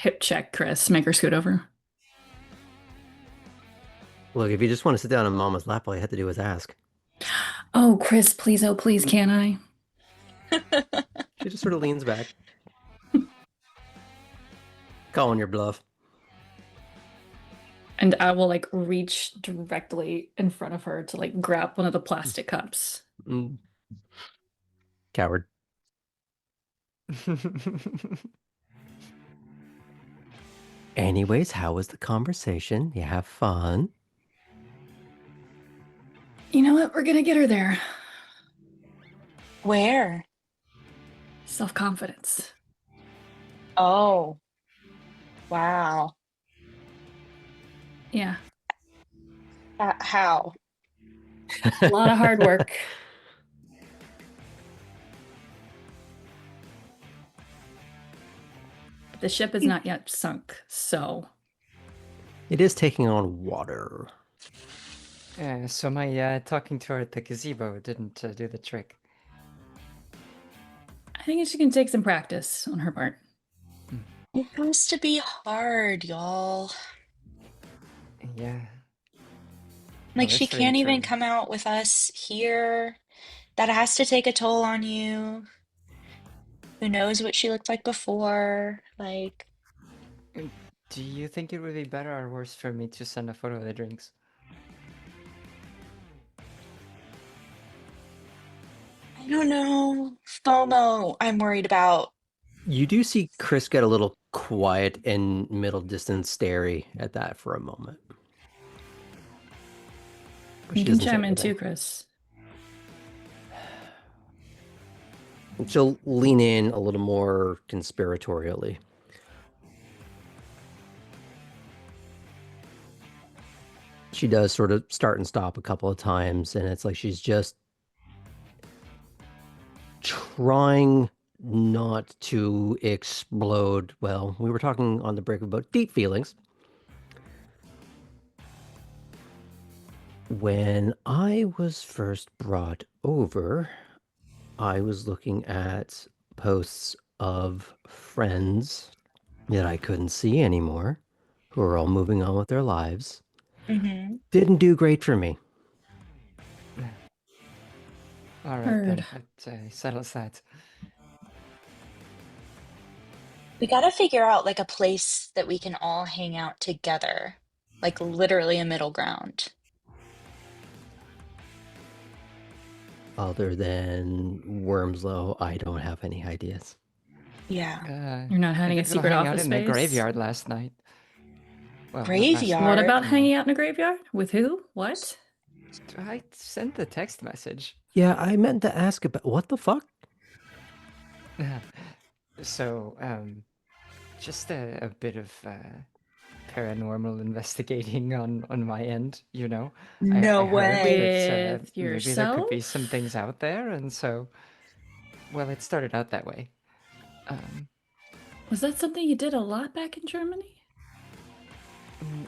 hip check Chris, make her scoot over. Look, if you just want to sit down on Mama's lap, all you have to do is ask. Oh, Chris, please, oh, please, can I? She just sort of leans back. Calling your bluff. And I will like reach directly in front of her to like grab one of the plastic cups. Coward. Anyways, how was the conversation? You have fun? You know what? We're gonna get her there. Where? Self-confidence. Oh. Wow. Yeah. How? A lot of hard work. The ship is not yet sunk, so. It is taking on water. So my talking to her at the gazebo didn't do the trick. I think she can take some practice on her part. It has to be hard, y'all. Yeah. Like, Well, she that's very can't even true. come out with us here. That has to take a toll on you. Who knows what she looked like before? Like, Do you think it would be better or worse for me to send a photo of the drinks? I don't know. FOMO, I'm worried about. You do see Chris get a little quiet and middle distance starey at that for a moment. But You she can doesn't say chime in anything. too, Chris. She'll lean in a little more conspiratorially. She does sort of start and stop a couple of times, and it's like she's just trying not to explode. Well, we were talking on the break about deep feelings. When I was first brought over, I was looking at posts of friends that I couldn't see anymore, who are all moving on with their lives. Mm-hmm. Didn't do great for me. All right, Heard. then. That settles that. We gotta figure out like a place that we can all hang out together. Like literally a middle ground. Other than Wormslow, I don't have any ideas. Yeah. You're not I having a did go secret hang out office in the space? graveyard last night. Well, not last What night. Graveyard? about you know. hanging out in a graveyard? With who? What? I sent the text message. Yeah, I meant to ask about what the fuck? So, just a bit of paranormal investigating on my end, you know. No I heard way. that With maybe there could be yourself? some things out there, and so, well, it started out that way. Was that something you did a lot back in Germany?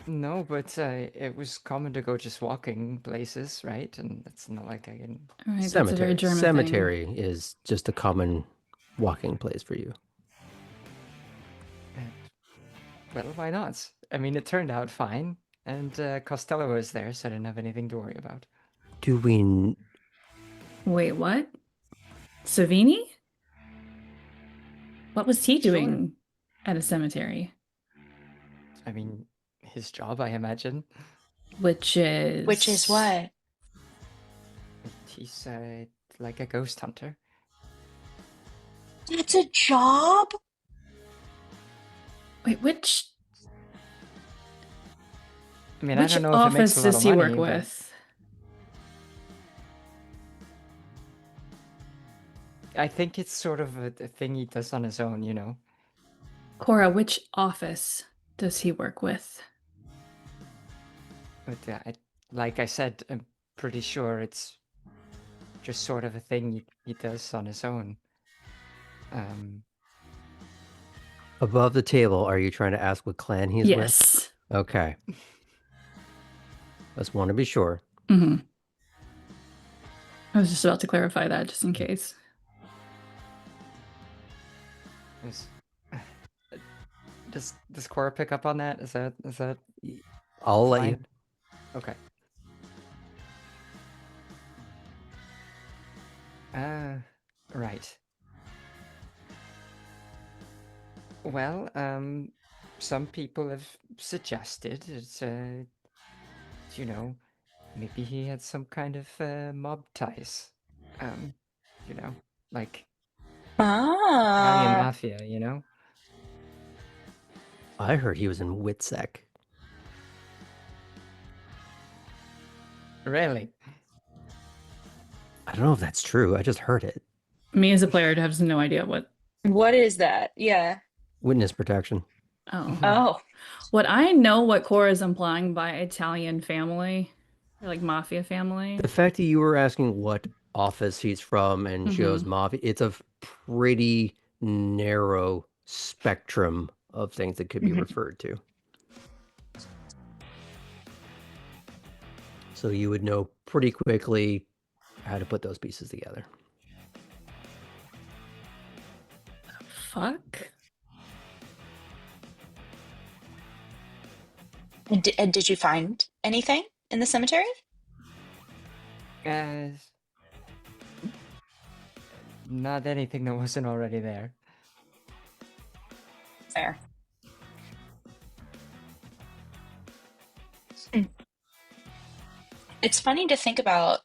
No, but it was common to go just walking places, right? And it's not like I can. All right, that's a very Cemetery. German Cemetery is just a common walking place for you. Well, why not? I mean, it turned out fine, and Costello was there, so I didn't have anything to worry about. Do we thing. Wait, what? Savini? What was he Sure. doing at a cemetery? I mean, his job, I imagine. Which is what? He's like a ghost hunter. That's a job? Wait, which I mean, I which don't know if it makes office a lot does of he money, work but with? I think it's sort of a thing he does on his own, you know. Cora, which office does he work with? But like I said, I'm pretty sure it's just sort of a thing he does on his own. Above the table, are you trying to ask what clan he's Yes. with? Okay. Just want to be sure. Mm-hmm. I was just about to clarify that just in case. Does Cora pick up on that? Is that I'll let you. fine? Okay. Right. Well, some people have suggested it's you know, maybe he had some kind of mob ties. You know, like Italian Ah. mafia, you know? I heard he was in Witsec. Really? I don't know if that's true. I just heard it. Me as a player has no idea what. What is that? Yeah. Witness protection. Oh. Oh. What I know what Cora is implying by Italian family, or like mafia family. The fact that you were asking what office he's from and shows mafia, it's a pretty narrow spectrum of things that could be referred to. So you would know pretty quickly how to put those pieces together. Fuck. And did you find anything in the cemetery? Uh, not anything that wasn't already there. Fair. Hmm. It's funny to think about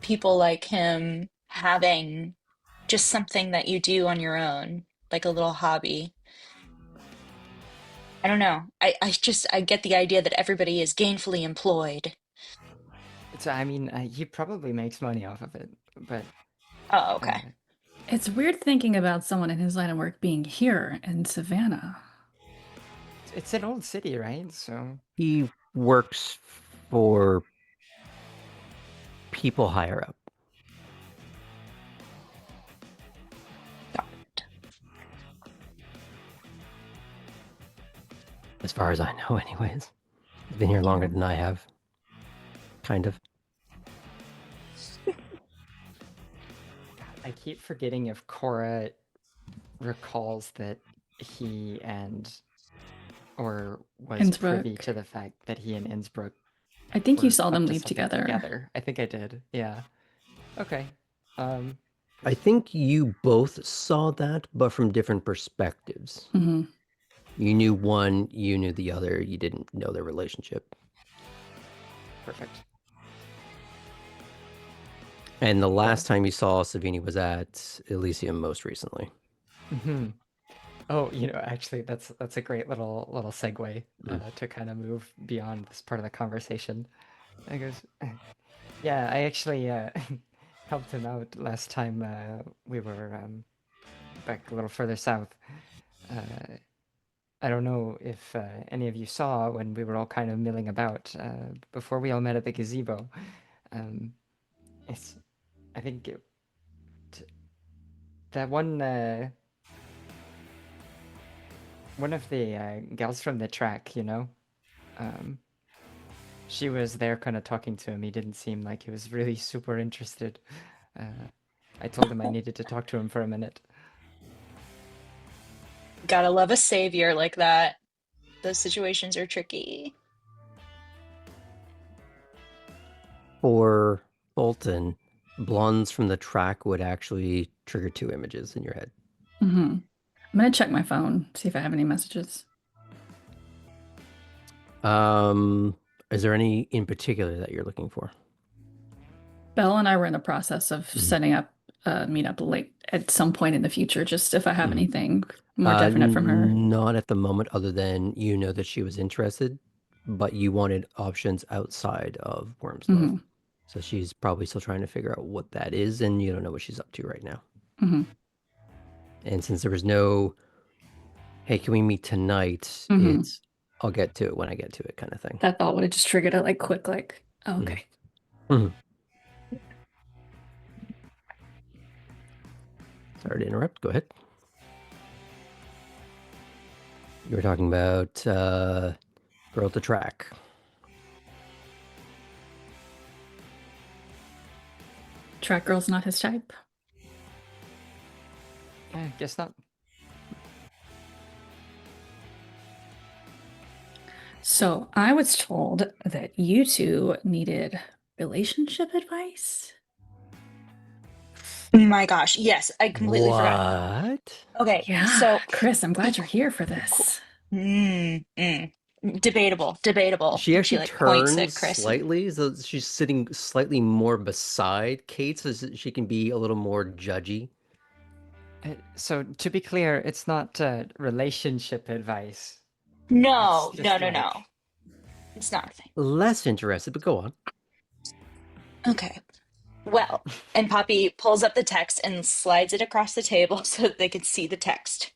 people like him having just something that you do on your own, like a little hobby. I don't know. I get the idea that everybody is gainfully employed. So I mean, he probably makes money off of it, but Oh, uh, okay. It's weird thinking about someone in his line of work being here in Savannah. it's an old city, right? So He works for people higher up, Got it. as far as I know, anyways. He's been here longer Yeah. than I have. Kind of. I keep forgetting if Cora recalls that he and or was privy Innsbruck. to the fact that he and Innsbruck I think you were saw up them to leave something together. I think I did. Yeah. Okay. Um, I think you both saw that, but from different perspectives. Hmm. You knew one, you knew the other, you didn't know their relationship. perfect. And the Well, last time you saw Savini was at Elysium most recently. mhm. Oh, actually, that's a great little segue to kind of move beyond this part of the conversation. I goes, yeah, I actually helped him out last time we were back a little further south. Uh, I don't know if any of you saw when we were all kind of milling about before we all met at the gazebo. Um, it's, I think that one of the gals from the track, um, she was there kind of talking to him. He didn't seem like he was really super interested. Uh, I told him I needed to talk to him for a minute. Gotta love a savior like that. Those situations are tricky. For Bolton, blondes from the track would actually trigger two images in your head. Hmm. I'm gonna check my phone, see if I have any messages. Is there any in particular that you're looking for? Belle and I were in the process of setting up a meetup late at some point in the future, just if I have anything more definite from her. Not at the moment, other than you know that she was interested, but you wanted options outside of Wormslow. Hmm. So she's probably still trying to figure out what that is, and you don't know what she's up to right now. Hmm. And since there was no, hey, can we meet tonight? Hmm. It's, I'll get to it when I get to it kind of thing. That thought would have just triggered a quick oh, okay. Mhm. Sorry to interrupt. Go ahead. You were talking about girl at the track. Track girl's not his type. Yeah, guess not. So I was told that you two needed relationship advice. My gosh, yes, I completely forgot. What? Okay, Yeah, so Chris, I'm glad you're here for this. debatable. She And she actually like points at turns Chris and slightly, so she's sitting slightly more beside Kate, so she can be a little more judgy. So to be clear, it's not relationship advice. It's no, no, just no, like, no. It's not a thing. Less interested, but go on. Okay. Well, and Poppy pulls up the text and slides it across the table so that they can see the text.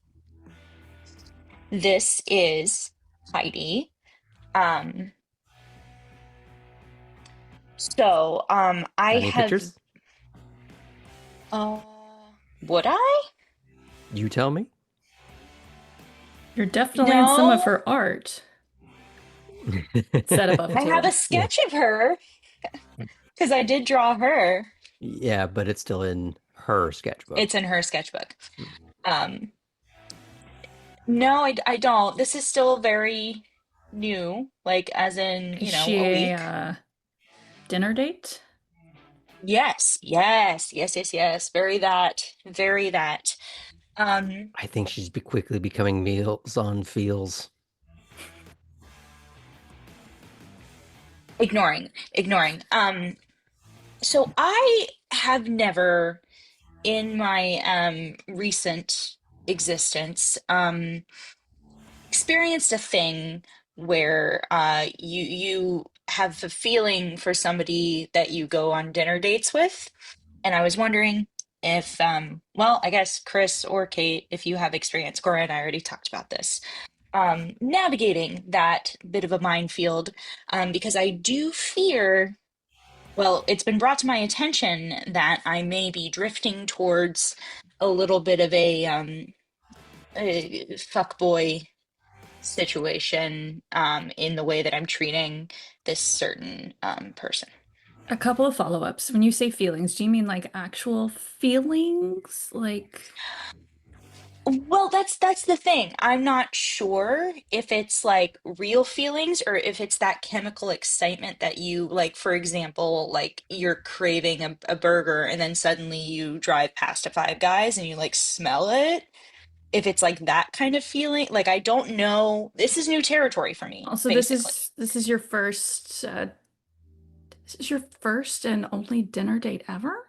This is Heidi. Um, I Got any have pictures? uh would I? You tell me. You're definitely in some of No. her art. Set above a I have table. a sketch of her because I did draw her. Yeah, but it's still in her sketchbook. It's in her sketchbook. Um, no, I don't. This is still very new, like as in, Is a she week. a dinner date? Yes, yes, yes, yes, yes. Very that, very that. Um, I think she's quickly becoming Meals on Feels. ignoring. So I have never in my recent existence experienced a thing where you have a feeling for somebody that you go on dinner dates with. And I was wondering if, well, I guess Chris or Kate, if you have experience, Cora and I already talked about this, navigating that bit of a minefield, because I do fear, well, it's been brought to my attention that I may be drifting towards a little bit of a fuckboy situation, in the way that I'm treating this certain person. A couple of follow-ups. When you say feelings, do you mean like actual feelings? Like, Well, that's the thing. I'm not sure if it's like real feelings or if it's that chemical excitement that you like, for example, like you're craving a burger and then suddenly you drive past a Five Guys and you like smell it. If it's like that kind of feeling, like I don't know. This is new territory for me, also basically. this is your first this is your first and only dinner date ever?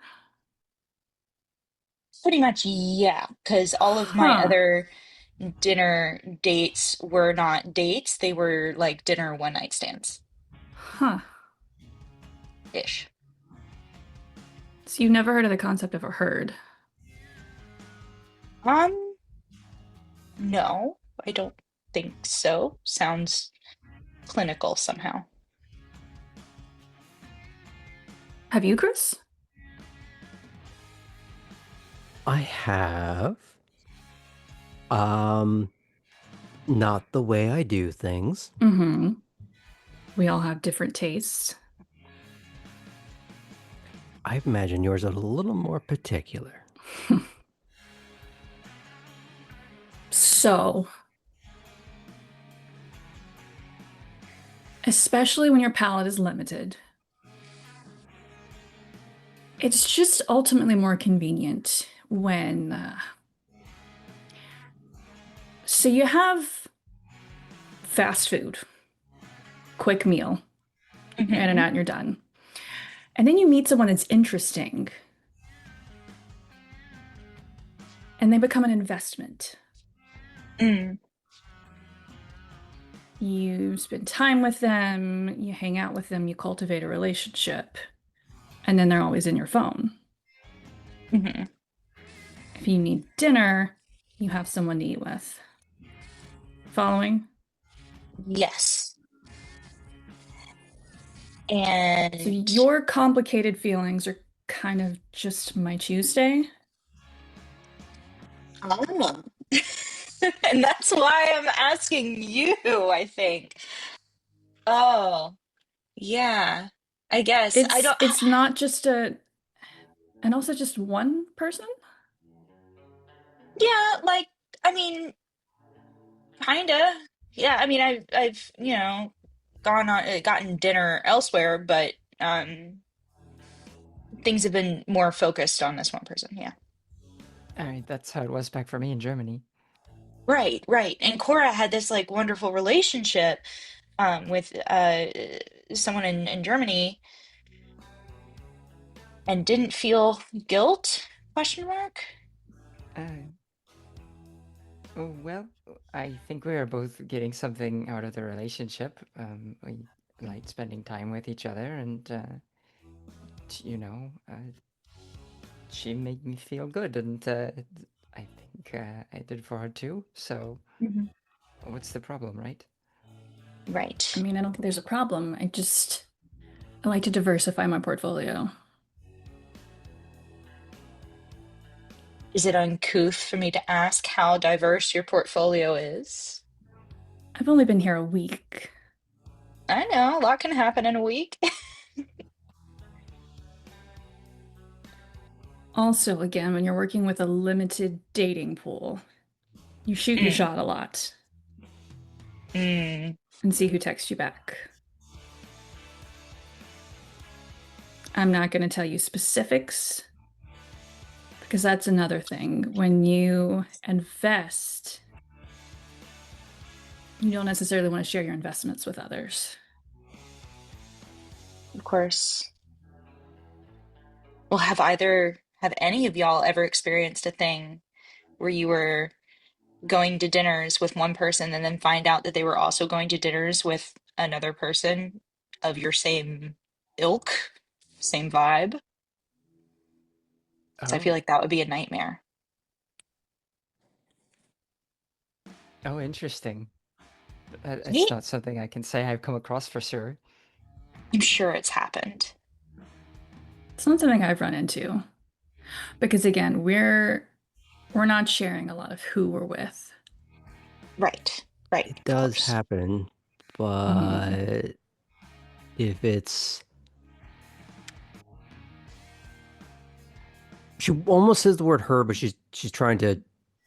Pretty much, yeah, because all of my Huh. other dinner dates were not dates. They were like dinner one night stands Huh. ish. So you've never heard of the concept of a herd. Um, no, I don't think so. Sounds clinical somehow. Have you, Chris? I have. Um, Not the way I do things. Mm-hmm. We all have different tastes. I imagine yours are a little more particular. So, especially when your palate is limited, it's just ultimately more convenient when so you have fast food, quick meal, you're in and Hmm. out and you're done. And then you meet someone that's interesting and they become an investment. Mm, You spend time with them, you hang out with them, you cultivate a relationship, and then they're always in your phone. hmm. If you need dinner, you have someone to eat with. Following? Yes. So And your complicated feelings are kind of just my Tuesday. oh. And that's why I'm asking you, I think. Oh, yeah. I guess I don't. It's not just a and also just one person? Yeah, like I mean, kinda. Yeah, I mean, I've gone on gotten dinner elsewhere, but things have been more focused on this one person. Yeah. I mean, that's how it was back for me in Germany. Right, right. And Cora had this like wonderful relationship with someone in Germany and didn't feel guilt? Question mark. Uh, oh, well, I think we are both getting something out of the relationship. We like spending time with each other, and you know, she made me feel good, and I think I did for her too. So, Mhm. what's the problem, right? I Right. mean, I don't think there's a problem. I like to diversify my portfolio. Is it uncouth for me to ask how diverse your portfolio is? I've only been here a week. I know, a lot can happen in a week. Also, again, when you're working with a limited dating pool, you shoot your Mm, shot a lot. mm. and see who texts you back. I'm not going to tell you specifics because that's another thing. When you invest, you don't necessarily want to share your investments with others. Of course. Well, have any of y'all ever experienced a thing where you were going to dinners with one person and then find out that they were also going to dinners with another person of your same ilk, same vibe? So I feel Oh, like that would be a nightmare. oh, interesting. It's Right? not something I can say I've come across for sure. I'm sure it's happened. It's not something I've run into because again, we're not sharing a lot of who we're with. Right. Right, It of does course. happen, Mhm. but if it's she almost says the word her, but she's trying to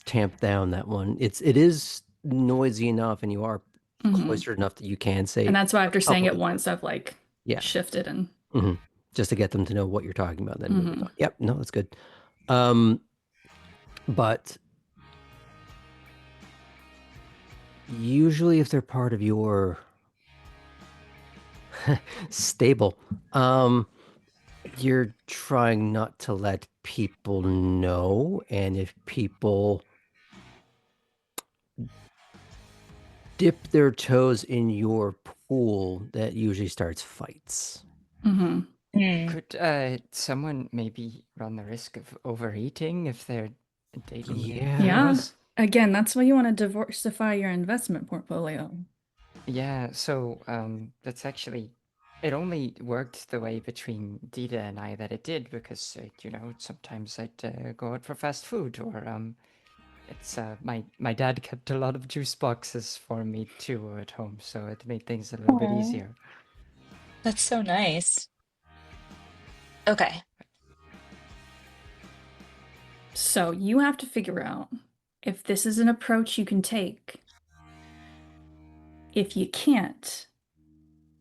tamp down that one. It is noisy enough, and you are Mhm. cloistered enough that you can And say that's why a after saying couple it of once, words. I've like Yeah, shifted and just to get them to know what you're talking about, then moving Mhm. on. Yep, no, that's good. Um, but usually, if they're part of your stable, you're trying not to let people know, and if people dip their toes in your pool, that usually starts fights. Mhm. Hmm. Could someone maybe run the risk of overeating if they're dating Yeah. Yeah. females? Again, that's why you want to diversify your investment portfolio. Yeah, so that's actually it only worked the way between Dita and I that it did because sometimes I'd go out for fast food or it's my dad kept a lot of juice boxes for me too at home, so it made things a little bit Aw, easier. that's so nice. Okay. So you have to figure out if this is an approach you can take. If you can't,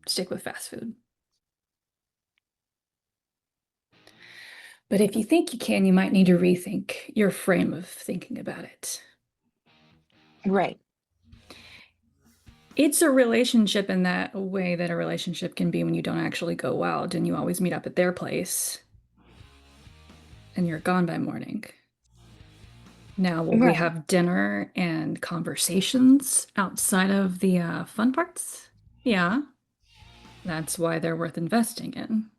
stick with fast food. But if you think you can, you might need to rethink your frame of thinking about it. Right. It's a relationship in that way that a relationship can be when you don't actually go out and you always meet up at their place and you're gone by morning. Now, will we Right. have dinner and conversations outside of the fun parts? Yeah, that's why they're worth investing in.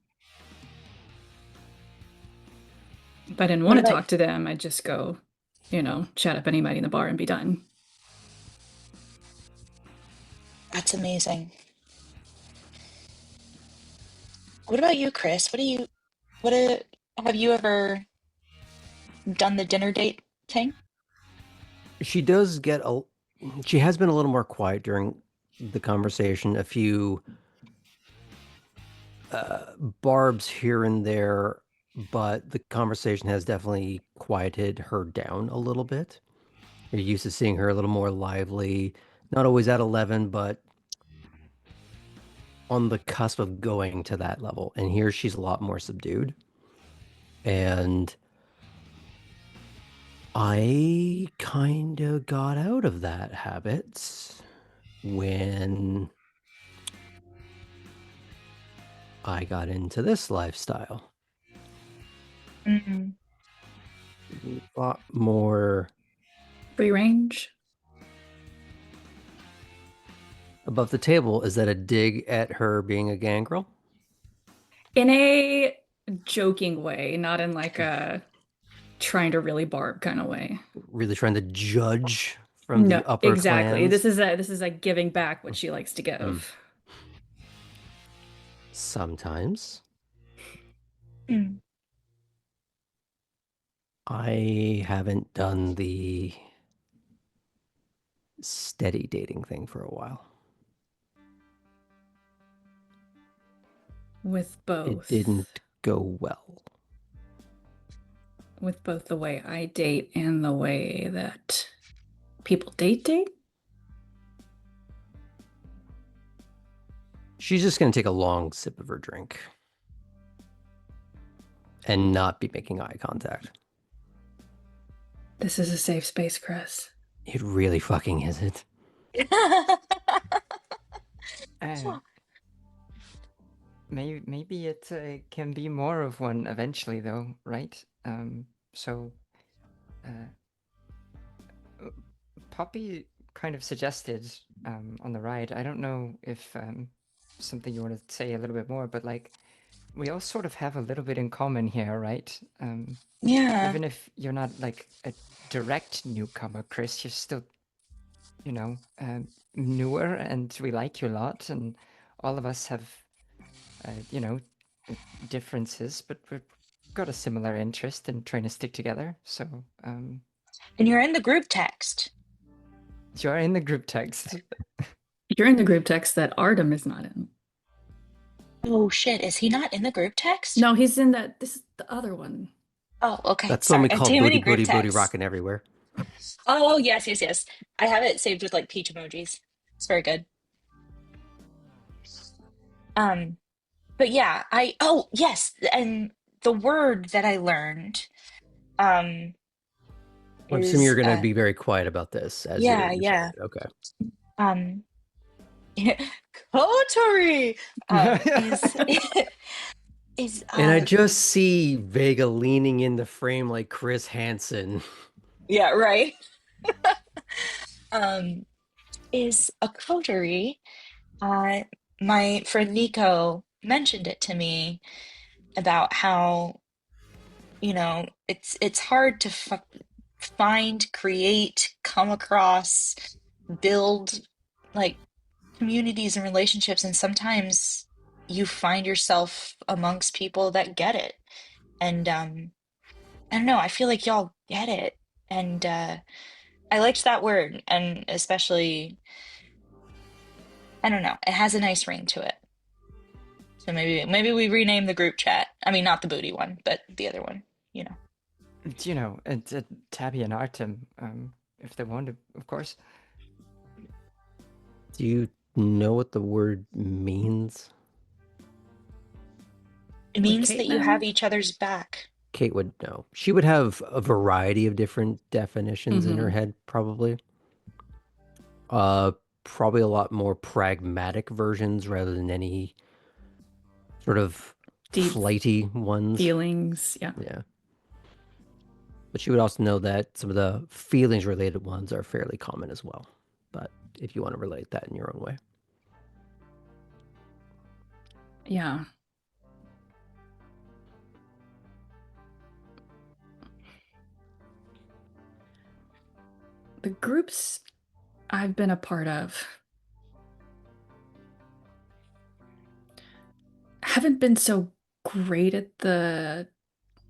If I didn't What want to about talk to them, I'd just go, chat up anybody in the bar and be done. that's amazing. What about you, Chris? Have you ever done the dinner date thing? She does get a she has been a little more quiet during the conversation. A few barbs here and there, but the conversation has definitely quieted her down a little bit. You're used to seeing her a little more lively, not always at 11, but on the cusp of going to that level. And here she's a lot more subdued. And I kind of got out of that habit when I got into this lifestyle. Mm. A lot more Free range. above the table. Is that a dig at her being a gangrel? In a joking way, not in like a trying to really barb kind of way. Really trying to judge from No, the upper exactly. This clans? is like giving back what she likes to Mm. give. Sometimes. Mm. I haven't done the steady dating thing for a while. With It both. didn't go well. With both the way I date and the way that people date. She's just going to take a long sip of her drink and not be making eye contact. This is a safe space, Chris. It really fucking isn't. Maybe it can be more of one eventually, though, right? So, Poppy kind of suggested on the ride. I don't know if something you want to say a little bit more, but like we all sort of have a little bit in common here, right? Yeah. Even if you're not like a direct newcomer, Chris, you're still, you know, newer, and we like you a lot, and all of us have, you know, differences, but we've got a similar interest in trying to stick together. So, And you're in the group text. you're in the group text. You're in the group text that Artem is not in. Oh shit, is he not in the group text? No, he's in that. This is the other one. Oh, okay. That's the one Sorry. we I have call too many booty, group booty, booty, texts. rocking everywhere. Oh, yes, yes, yes. I have it saved with like peach emojis. It's very good. But yeah, oh yes, and the word that I learned I'm assuming is you're going to be very quiet about this as yeah, you're yeah. saying it. Okay. Kotori is is And I just see Vega leaning in the frame like Chris Hansen. yeah, right. Is a coterie. My friend Nico mentioned it to me about how, it's hard to find, create, come across, build like communities and relationships, and sometimes you find yourself amongst people that get it. And I don't know, I feel like y'all get it. And I liked that word, and especially, I don't know, it has a nice ring to it. So maybe we rename the group chat. I mean, not the booty one, but the other one, you know. You know, and Tabby and Artem, if they want to, of course. Do you know what the word means? It Would means Kate that you know? have each other's back. Kate would know. She would have a variety of different definitions in her head, probably. Probably a lot more pragmatic versions rather than any sort of Deep flighty ones. feelings. Yeah. Yeah. But she would also know that some of the feelings related ones are fairly common as well. But if you want to relate that in your own way. Yeah. The groups I've been a part of haven't been so great at the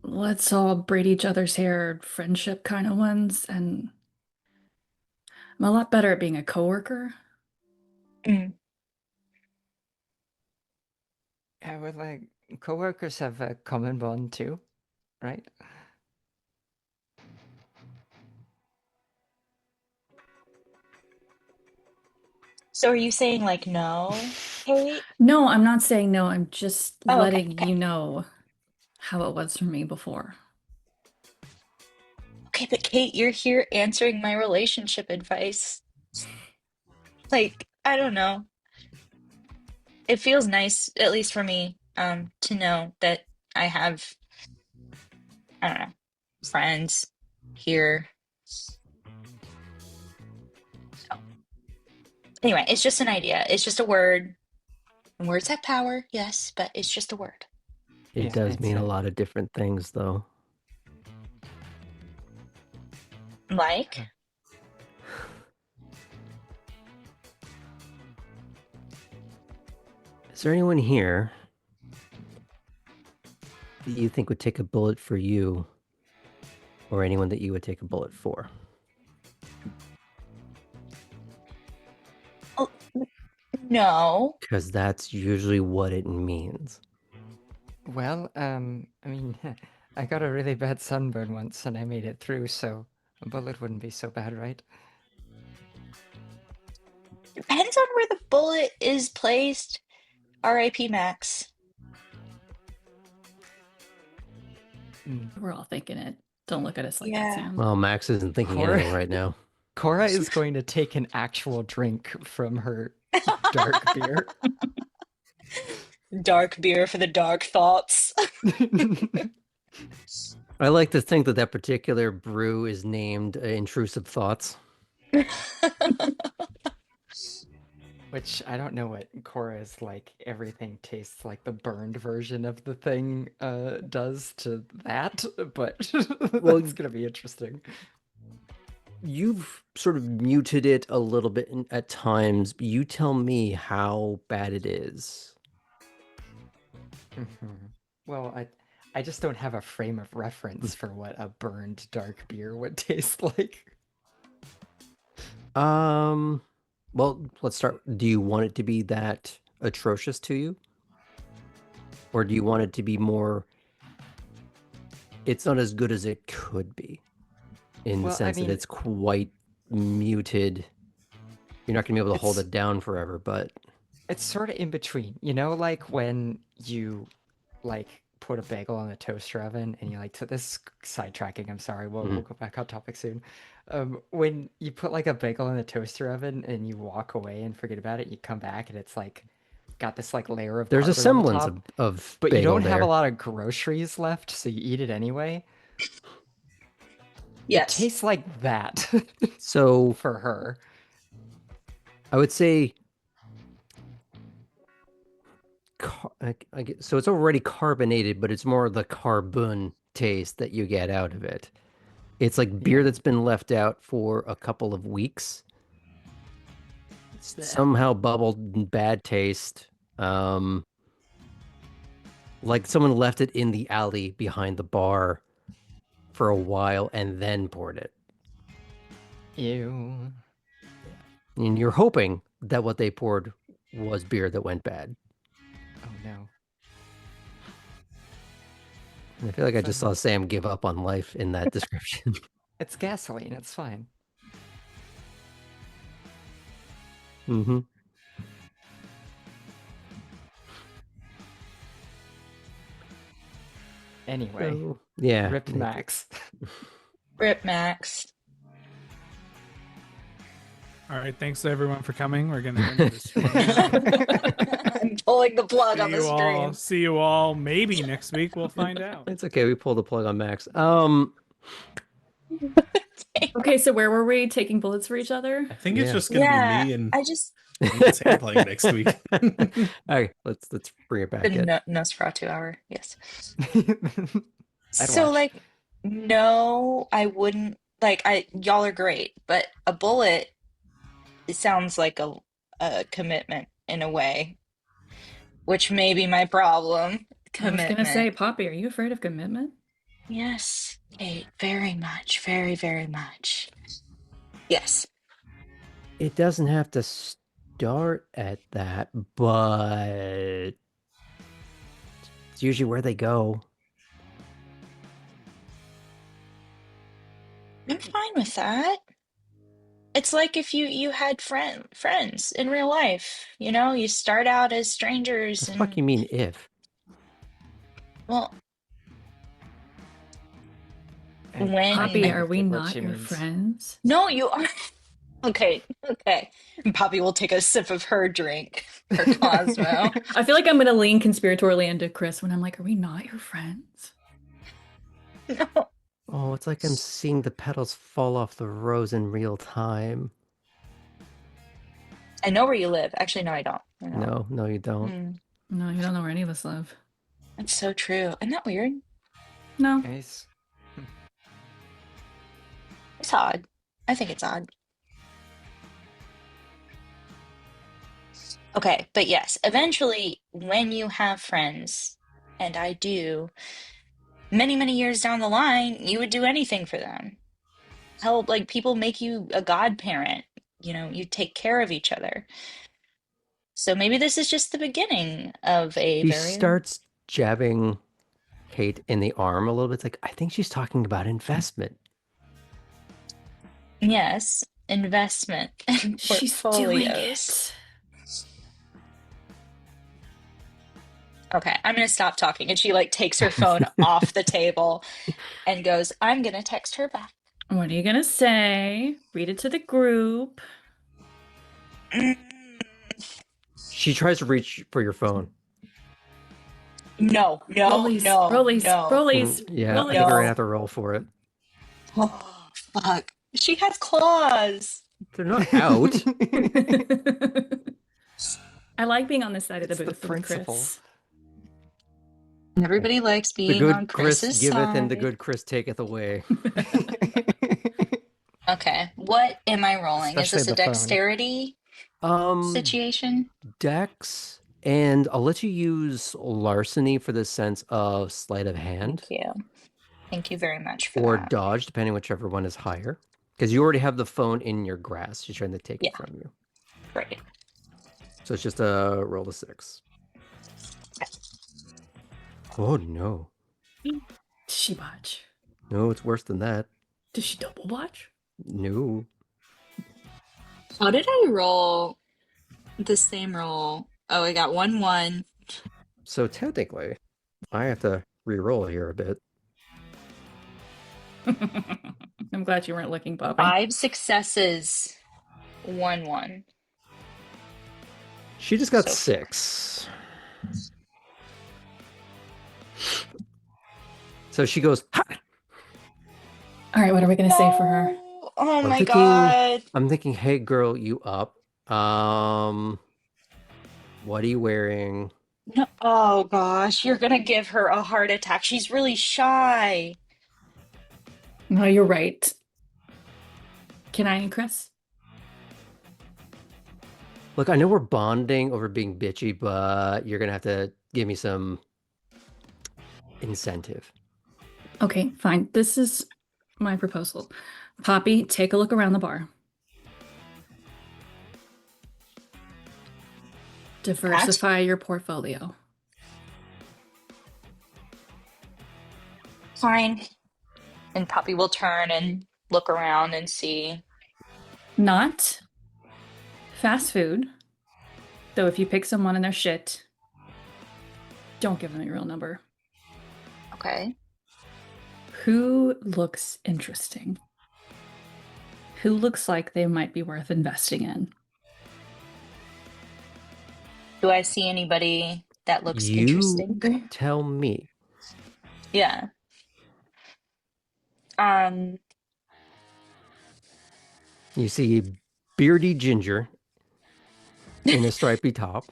let's all braid each other's hair friendship kind of ones, and I'm a lot better at being a coworker. Mm. Yeah, with like coworkers have a common bond too, right? So are you saying like no, Kate? No, I'm not saying no. I'm just Oh, okay, letting okay. you know how it was for me before. Okay, but Kate, you're here answering my relationship advice. Like, I don't know. It feels nice, at least for me, to know that I have, I don't know, friends here. So, anyway, it's just an idea. It's just a word. And words have power, yes, but it's just a word. It Yeah, does it's mean a lot of different things, though. Like, Is there anyone here that you think would take a bullet for you, or anyone that you would take a bullet for? oh, no. Because that's usually what it means. Well, I mean, I got a really bad sunburn once and I made it through, so a bullet wouldn't be so bad, right? Depends on where the bullet is placed. R.I.P. Max. We're all thinking it. Don't look at us like Yeah. that, Sam. Well, Max isn't thinking Cora- anything right now. Cora is going to take an actual drink from her dark beer. Dark beer for the dark thoughts. I like to think that particular brew is named Intrusive Thoughts. Which I don't know what Cora's like. Everything tastes like the burned version of the thing does to that, but Well, that's gonna be interesting. You've sort of muted it a little bit at times. You tell me how bad it is. Well, I just don't have a frame of reference for what a burned dark beer would taste like. Well, let's start. Do you want it to be that atrocious to you? Or do you want it to be more, it's not as good as it could be, in the Well, I sense that mean- it's quite muted. You're not going to be able to hold It's- it down forever, but It's sort of in between, you know, like when you like put a bagel on the toaster oven and you like to this sidetracking, I'm sorry, we'll go back on topic soon. When you put like a bagel in the toaster oven and you walk away and forget about it, you come back and it's like got this like layer of there's a carbon on the semblance top, of but you bagel don't have there. a lot of groceries left, so you eat it anyway. Yes. It tastes like that So for her. I would say, so it's already carbonated, but it's more the carbon taste that you get out of it. It's like beer that's been left out for a couple of weeks. Somehow bubbled and bad taste. Like someone left it in the alley behind the bar for a while and then poured it. Ew. And you're hoping that what they poured was beer that went bad. Oh no. And I feel like I just saw Sam give up on life in that description. It's gasoline, it's fine. Mm-hmm. Anyway, So, yeah. Rip Max. Rip Max. All right, thanks to everyone for coming. We're gonna end this stream. I'm pulling the plug on the stream. See you all. Maybe next week we'll find out. It's okay. We pulled the plug on Max. Okay, so where were we taking bullets for each other? I think it's Yeah. just gonna Yeah, be me and I just Sam playing next week. Okay, let's bring it back the in. Nosferatu hour. Yes. I'd So watch. like, no, I wouldn't. Like, y'all are great, but a bullet, it sounds like a commitment in a way, which may be my problem. I was Commitment. gonna say, Poppy, are you afraid of commitment? Yes, Kate, very much, very, very much. Yes. It doesn't have to start at that, but it's usually where they go. I'm fine with that. It's like if you had friends in real life, you know, you start out as strangers What the and fuck you mean if? well, And when Poppy, I are we get what not she your means. friends? no, you are okay, okay. And Poppy will take a sip of her drink, her Cosmo. I feel like I'm gonna lean conspiratorially into Chris when I'm like, are we not your friends? No. Oh, it's like I'm seeing the petals fall off the rose in real time. I know where you live. Actually, no, I don't. I don't. No, you don't. Mm, No, you don't know where any of us live. that's so true. Isn't that weird? No. Nice. It's odd. I think it's odd. Okay, but yes, eventually, when you have friends, and I do, many, many years down the line, you would do anything for them. Help, like people make you a godparent. You know, you take care of each other. So maybe this is just the beginning of a He very starts jabbing Kate in the arm a little bit. It's like, I think she's talking about investment. yes, investment and She's doing portfolios. it. Okay, I'm gonna stop talking. And she like takes her phone off the table and goes, I'm gonna text her back. What are you gonna say? Read it to the group. Mm, She tries to reach for your phone. no, no, Rollies, no, rollies, no, rollies, Yeah, I think we're gonna rollies. have to roll for it. Oh, fuck. She has claws. They're not out. I like being on this side of the It's the booth with principle. Chris. Everybody likes The being on good Chris Chris's giveth and the side. good Chris taketh away. Okay, what am I rolling? Is Especially this a the phone. dexterity situation? Dex, and I'll let you use larceny for the sense of sleight of hand Thank you. Thank you very much for or that. dodge, depending whichever one is higher. Because you already have the phone in your grasp. She's trying to take it Yeah. from you. Great. So it's just a roll of 6. Oh no. Did she watch? No, it's worse than that. Did she double watch? No. How did I roll the same roll? Oh, I got 1-1. So technically, I have to re-roll here a bit. I'm glad you weren't looking, Bobby. 5 successes. 1-1. She just got So far. 6. So she goes, ha! All right, what are we gonna say for her? No! Oh I'm my thinking- god. I'm thinking, hey girl, you up? What are you wearing? No. Oh gosh, you're gonna give her a heart attack. She's really shy. No, you're right. Can I and Chris? Look, I know we're bonding over being bitchy, but you're gonna have to give me some incentive. Okay, fine. This is my proposal. Poppy, take a look around the bar. Diversify your portfolio. Fine. And Poppy will turn and look around and see. Not fast food. Though if you pick someone and they're shit, don't give them your real number. Okay. Who looks interesting? Who looks like they might be worth investing in? Do I see anybody that looks You interesting? tell me. Yeah. You see beardy ginger in a stripy top.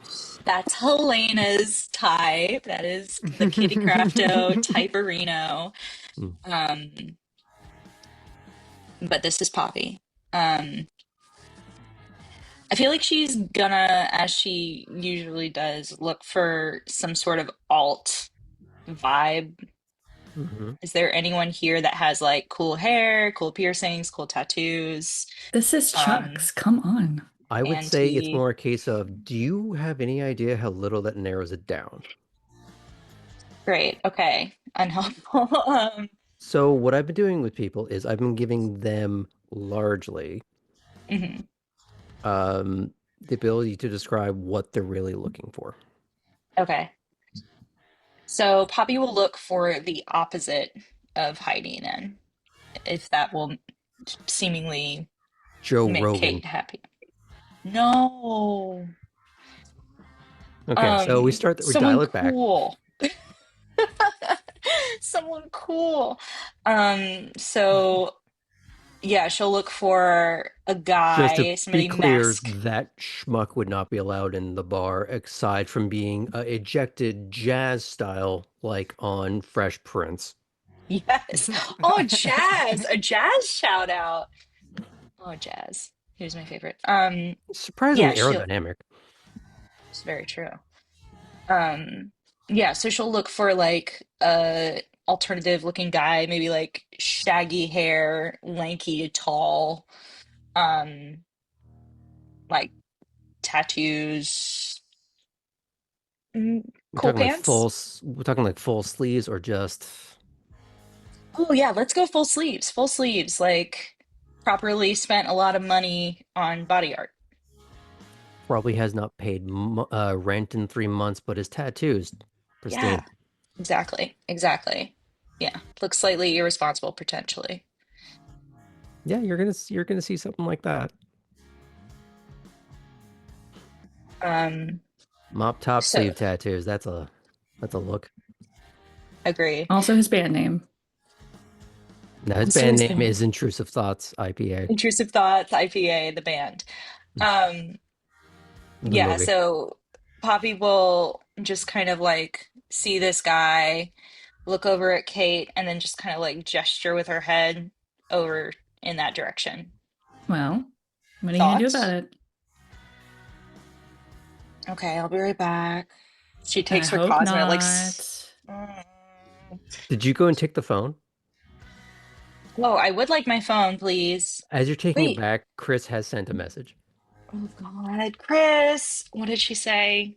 That's Helena's type. That is the KittyCrafto typerino. But this is Poppy. I feel like she's gonna, as she usually does, look for some sort of alt vibe. Mhm. Is there anyone here that has like cool hair, cool piercings, cool tattoos? This is Chuck's. Come on. I would say it's Anti- more a case of, do you have any idea how little that narrows it down? Great. Okay. Unhelpful. So what I've been doing with people is I've been giving them largely mhm. the ability to describe what they're really looking for. Okay. So Poppy will look for the opposite of hiding in, if that will seemingly Joe make Rogan. Kate happy. No. Okay, so we dial Someone it back. cool. Someone cool. So yeah, she'll look for a Just guy, to somebody be clear, masked. that schmuck would not be allowed in the bar, aside from being ejected jazz style, like on Fresh Prince. Yes. Oh, Jazz. A Jazz shout out. Oh, Jazz. Here's my favorite. Surprisingly Yeah, aerodynamic. it's very true. Yeah, so she'll look for like a alternative looking guy, maybe like shaggy hair, lanky, tall, like tattoos, cool pants. We're talking like full sleeves or just Oh yeah, let's go full sleeves. Full sleeves, like properly spent a lot of money on body art. probably has not paid rent in 3 months, but his tattoos Pristine. Yeah, exactly. Exactly. Yeah. Looks slightly irresponsible potentially. Yeah, you're gonna see something like that. Um, Mop top so sleeve tattoos. That's a look. agree. Also his band name. Now his Also band has name been is Intrusive Thoughts IPA. Intrusive Thoughts, IPA, the band. Um, The yeah, movie. so Poppy will just kind of like see this guy, look over at Kate, and then just kind of like gesture with her head over in that direction. Well, what are you gonna do about Thoughts? it? Okay, I'll be right back. She I takes her hope paws and not. mm. Did you go and take the phone? Oh, I would like my phone, please. As you're taking it Wait. back, Chris has sent a message. Oh God, Chris, what did she say?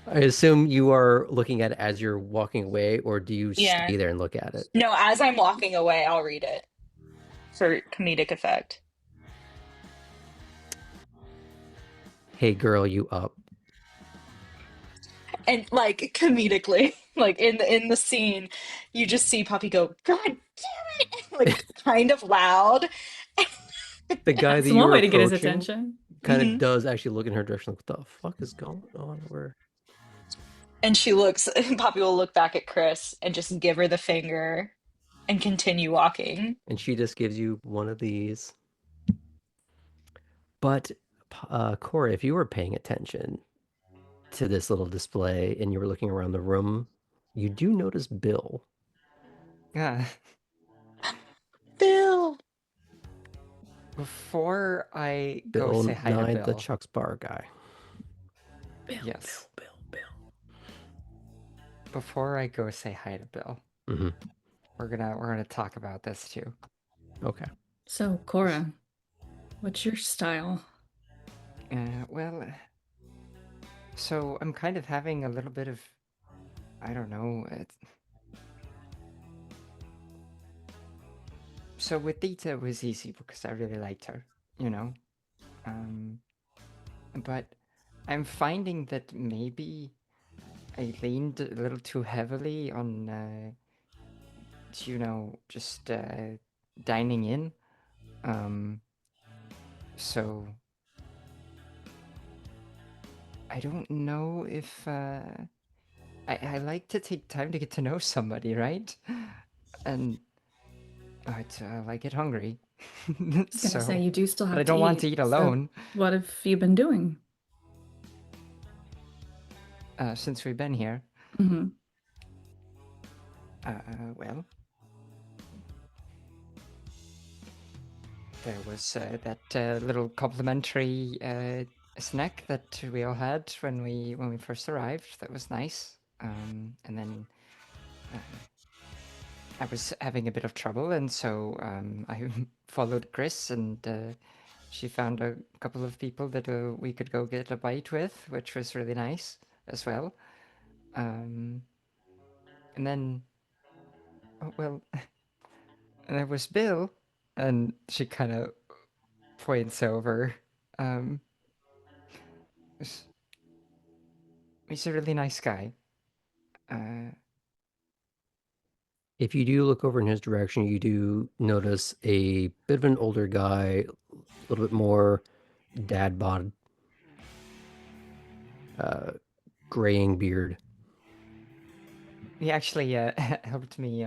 I assume you are looking at it as you're walking away, or do you Yeah. stay there and look at it? No, as I'm walking away, I'll read it for comedic effect. Hey girl, you up? And like comedically, like in the scene, you just see Poppy go, God damn it, like kind of loud. The guy that That's you one were way to get his approaching attention. kind of Mhm. does actually look in her direction. Like, what the fuck is going on? Where? And she looks, Poppy will look back at Chris and just give her the finger and continue walking. And she just gives you one of these. But Corey, if you were paying attention to this little display and you were looking around the room, you do notice Bill. Yeah. Bill. Before I go Bill say hi to Nye, the Bill, Chuck's Bar guy. yes. Bill. Before I go say hi to Bill, Hmm. we're gonna talk about this too. Okay. So, Cora, what's your style? Well, so I'm kind of having a little bit of, I don't know. So with Dita it was easy because I really liked her, you know. Um, but I'm finding that maybe I leaned a little too heavily on, just dining in. Um, so I don't know if I like to take time to get to know somebody, right? And I get hungry, I was gonna say so you do still but I have to don't want to eat. eat So, alone. what have you been doing? Since we've been here. Hmm. Well, there was that little complimentary snack that we all had when we first arrived. That was nice. And then uh, I was having a bit of trouble, and so I followed Chris, and she found a couple of people that we could go get a bite with, which was really nice as well. Um, and then, oh, well, and there was Bill, and she kind of points over. Um, he's, he's a really nice guy. Uh, If you do look over in his direction, you do notice a bit of an older guy, a little bit more dad bod, graying beard. he actually helped me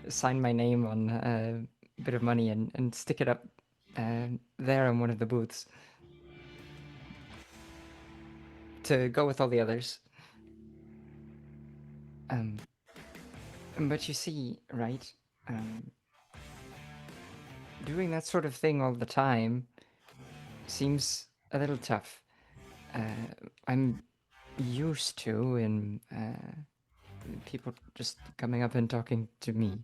sign my name on a bit of money and stick it up there in one of the booths to go with all the others. Um, but you see, right? Um, doing that sort of thing all the time seems a little tough. I'm used to in people just coming up and talking to me.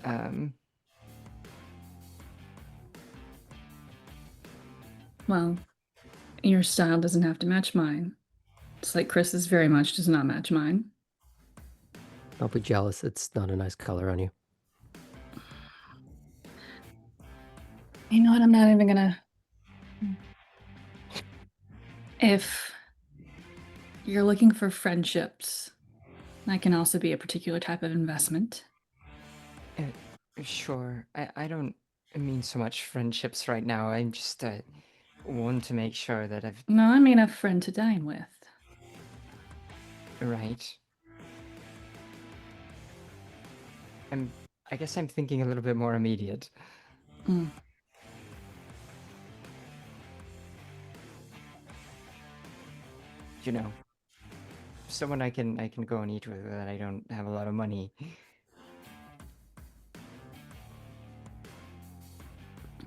Um, Well, your style doesn't have to match mine. It's like Chris's very much does not match mine. Don't be jealous. It's not a nice color on you. You know what? I'm not even gonna. If You're looking for friendships. That can also be a particular type of investment. Uh, sure. I don't mean so much friendships right now. I just want to make sure that I've No, I mean a friend to dine with. right. I guess I'm thinking a little bit more immediate. Mm. You know, someone I can go and eat with that I don't have a lot of money. I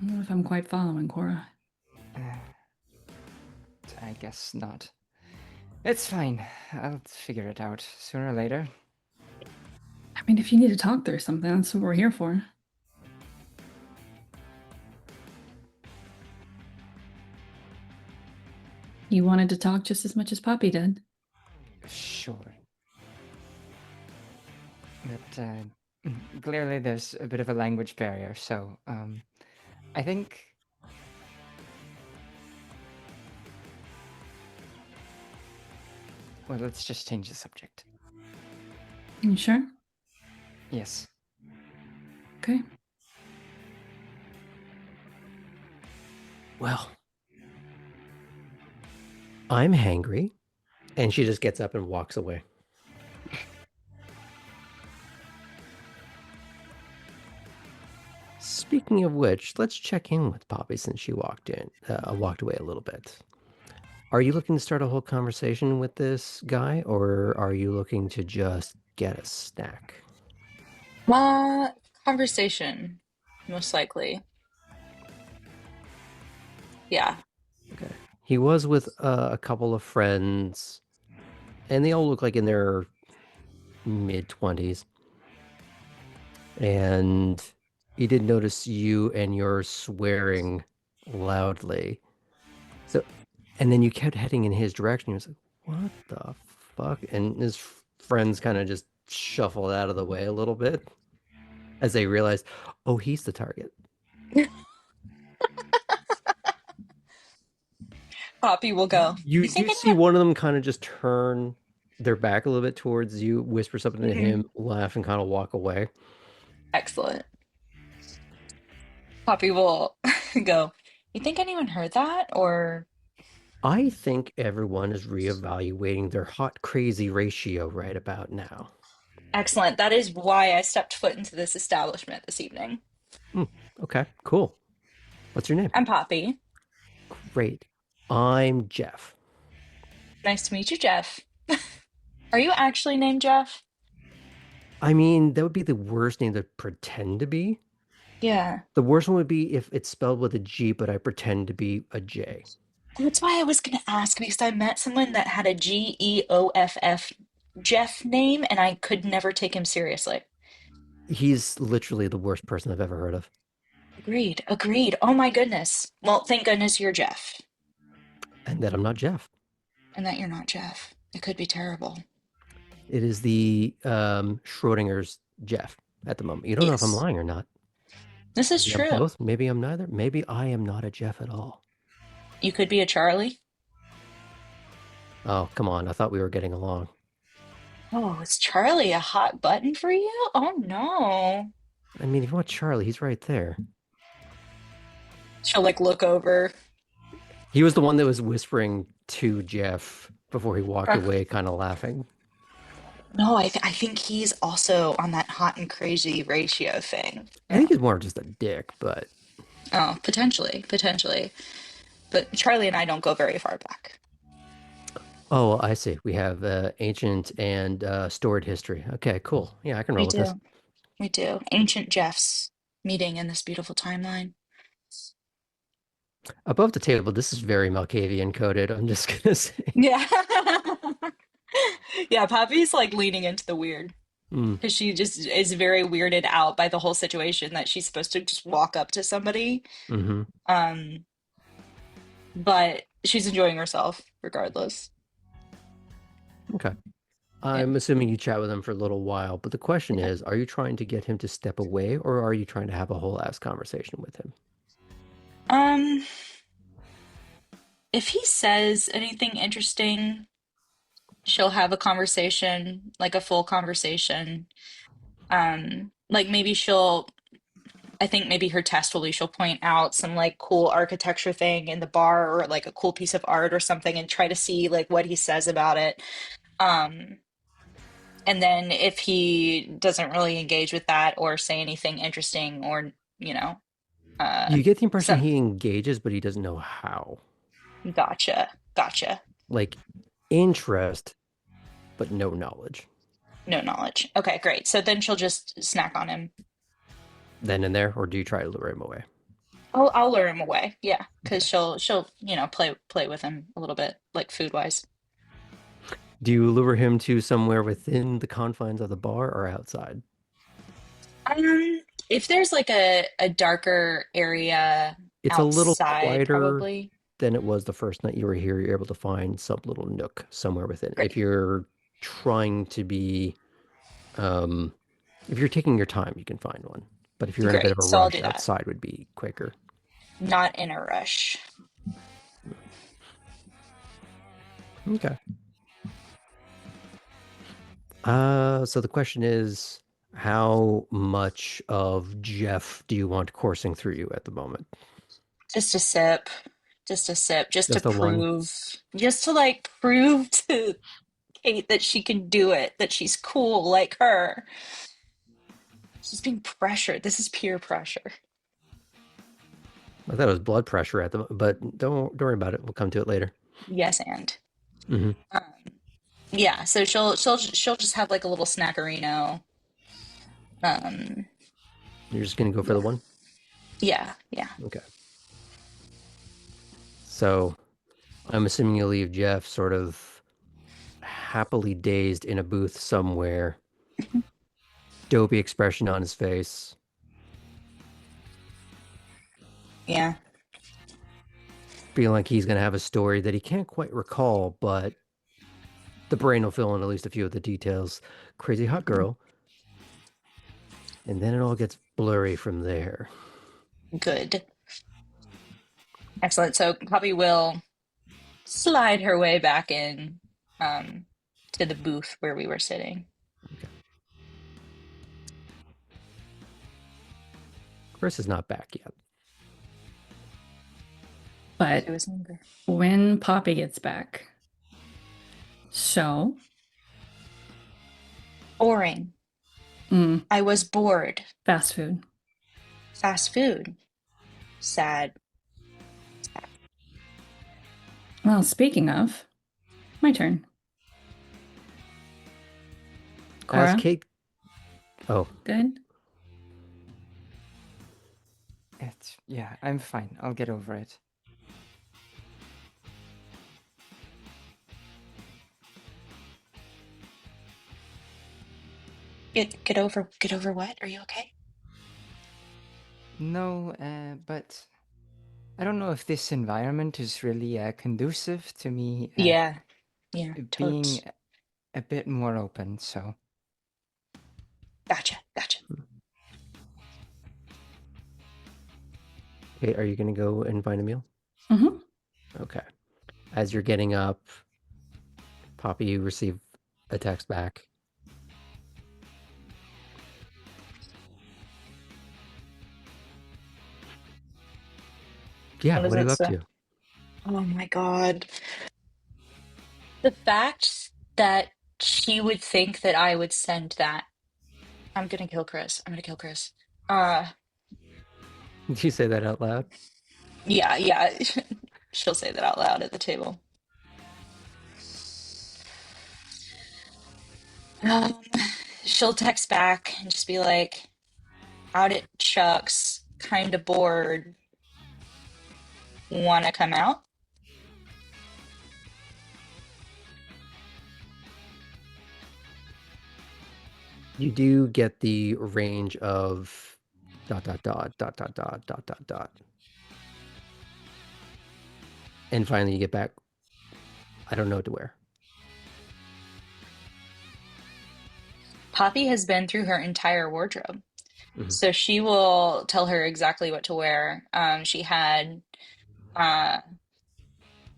don't know if I'm quite following, Cora. I guess not. It's fine. I'll figure it out sooner or later. I mean, if you need to talk through something, that's what we're here for. You wanted to talk just as much as Poppy did. Sure. But clearly there's a bit of a language barrier, so I think well, let's just change the subject. You sure? Yes. Okay. Well, I'm hangry. And she just gets up and walks away. Speaking of which, let's check in with Poppy since she walked away a little bit. Are you looking to start a whole conversation with this guy, or are you looking to just get a snack? Conversation, most likely. Yeah. Okay. He was with a couple of friends, and they all look like in their mid-20s. And he did notice you and you're swearing loudly. So, and then you kept heading in his direction. He was like, what the fuck? And his friends kind of just shuffled out of the way a little bit as they realized, oh, he's the target. Poppy will go. You think see one of them kind of just turn their back a little bit towards you, whisper something to Mhm. him, laugh, and kind of walk away. Excellent. Poppy will go. You think anyone heard that? Or I think everyone is reevaluating their hot crazy ratio right about now. excellent. That is why I stepped foot into this establishment this evening. Okay, cool. What's your name? I'm Poppy. Great. I'm Jeff. Nice to meet you, Jeff. Are you actually named Jeff? I mean, that would be the worst name to pretend to be. Yeah. The worst one would be if it's spelled with a G, but I pretend to be a J. That's why I was going to ask because I met someone that had a Geoff Jeff name and I could never take him seriously. He's literally the worst person I've ever heard of. Agreed. Agreed. Oh my goodness. Well, thank goodness you're Jeff And that I'm not Jeff. and that you're not Jeff. It could be terrible. It is the Schrodinger's Jeff at the moment. You don't know if I'm Yes. lying or not. This is Maybe I'm true. both. Maybe I'm neither. Maybe I am not a Jeff at all. You could be a Charlie. Oh, come on. I thought we were getting along. Oh, is Charlie a hot button for you? Oh no. I mean, if you want Charlie, he's right there. She'll like look over. He was the one that was whispering to Jeff before he walked away, kind of laughing. No, I think he's also on that hot and crazy ratio thing. I think he's more just a dick, but Oh, potentially, potentially. But Charlie and I don't go very far back. oh, I see. We have ancient and stored history. Okay, cool. Yeah, I can roll We with this. do. We do. Ancient Jeff's meeting in this beautiful timeline. Above the table, this is very Malkavian coded. I'm just gonna say. Yeah. Yeah, Poppy's like leaning into the weird Mm, because she just is very weirded out by the whole situation that she's supposed to just walk up to somebody. hmm Um, but she's enjoying herself regardless. Okay. I'm assuming you chat with him for a little while, but the question Yeah. is, are you trying to get him to step away, or are you trying to have a whole ass conversation with him? If he says anything interesting, She'll have a conversation, like a full conversation. Like maybe she'll, I think maybe her test will be she'll point out some like cool architecture thing in the bar or like a cool piece of art or something and try to see like what he says about it. Um, and then if he doesn't really engage with that or say anything interesting or, you know, uh, You get the impression some, he engages, but he doesn't know how. gotcha, gotcha. Like interest, but no knowledge. No knowledge. Okay, great. So then she'll just snack on him. Then and there, or do you try to lure him away? I'll lure him away. Yeah, because Okay. she'll play with him a little bit, like food wise. Do you lure him to somewhere within the confines of the bar or outside? If there's like a darker area It's a little outside, quieter probably. than it was the first night you were here. You're able to find some little nook somewhere within. If Great, you're trying to be, um, if you're taking your time, you can find one. But if you're in a bit of great. a So I'll rush, do that. outside would be quicker. Not in a rush. Okay. So the question is, how much of Jeff do you want coursing through you at the moment? Just a sip. Just a sip. Just the one? Just to like prove to Kate that she can do it, that she's cool like her. She's being pressured. This is peer pressure. I thought it was blood pressure at the, but don't worry about it. We'll come to it later. Yes, and. Hmm. Um, yeah, so she'll just have like a little snackerino. Um, You're just gonna go for yeah, the one? yeah. Okay. So I'm assuming you'll leave Jeff sort of happily dazed in a booth somewhere, dopey expression on his face. Yeah. Feeling like he's gonna have a story that he can't quite recall, but the brain will fill in at least a few of the details. Crazy hot girl. And then it all gets blurry from there. Good. Excellent. So Poppy will slide her way back in um to the booth where we were sitting. Okay. Chris is not back yet. But She was hungry. when Poppy gets back, so Boring. I was bored. fast food. Fast food. Sad. Well, speaking of, my turn. As Cora, Kate. Oh, good? Yeah, I'm fine. I'll get over it. Get over what? Are you okay? No, but I don't know if this environment is really conducive to me Yeah. being Totes. a bit more open, so. Gotcha. Kate, are you going to go and find a meal? Mm-hmm. Okay. As you're getting up, Poppy, you receive a text back. Yeah, What does what are it you up say? to? Oh my God. The fact that she would think that I would send that. I'm gonna kill Chris. Uh, Did you say that out loud? yeah. She'll say that out loud at the table. Um, she'll text back and just be like, out at Chuck's, kind of bored. Wanna come out? You do get the range of ... And finally you get back, I don't know what to wear. Poppy has been through her entire wardrobe. Mhm. So she will tell her exactly what to wear. She had uh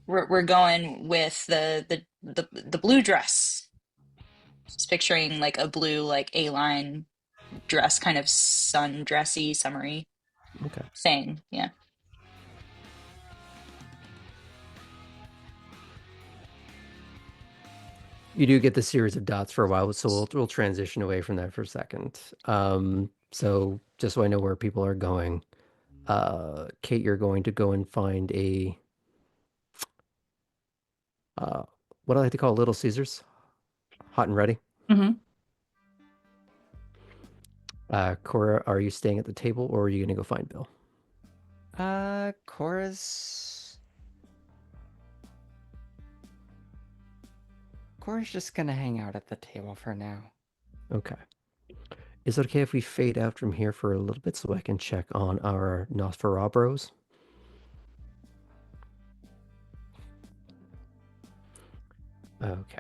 we're going with the the blue dress. Just picturing like a blue like A-line dress, kind of sundressy, summery Okay. thing. Yeah. You do get the series of dots for a while, so we'll transition away from that for a second. So just so I know where people are going, Kate, you're going to go and find a what I like to call Little Caesars, hot and ready. Hmm. Cora, are you staying at the table or are you going to go find Bill? Cora's just gonna hang out at the table for now. Okay. Is it okay if we fade out from here for a little bit so I can check on our Nosferabros? Okay.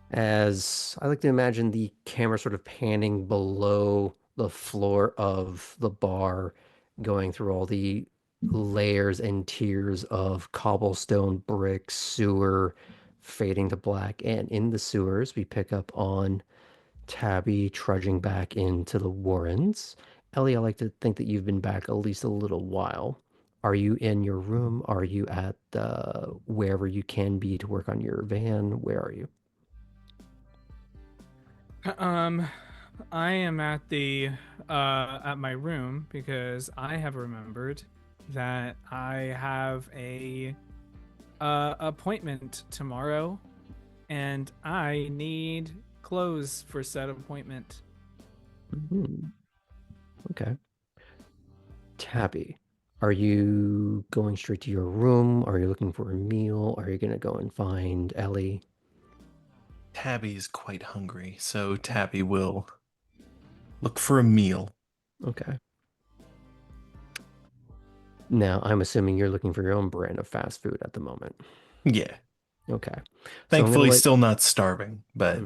As I like to imagine the camera sort of panning below the floor of the bar, going through all the layers and tiers of cobblestone, brick, sewer, fading to black. And in the sewers, we pick up on Tabby trudging back into the Warrens. Ellie, I like to think that you've been back at least a little while. Are you in your room? Are you at wherever you can be to work on your van? Where are you? I am at the at my room because I have remembered that I have a appointment tomorrow and I need clothes for said appointment. Mhm. Okay. Tabby, are you going straight to your room? Are you looking for a meal? Are you going to go and find Ellie? Tabby's quite hungry, so Tabby will look for a meal. Okay. Now, I'm assuming you're looking for your own brand of fast food at the moment. Yeah. Okay. So I'm going to Thankfully, let still not starving, but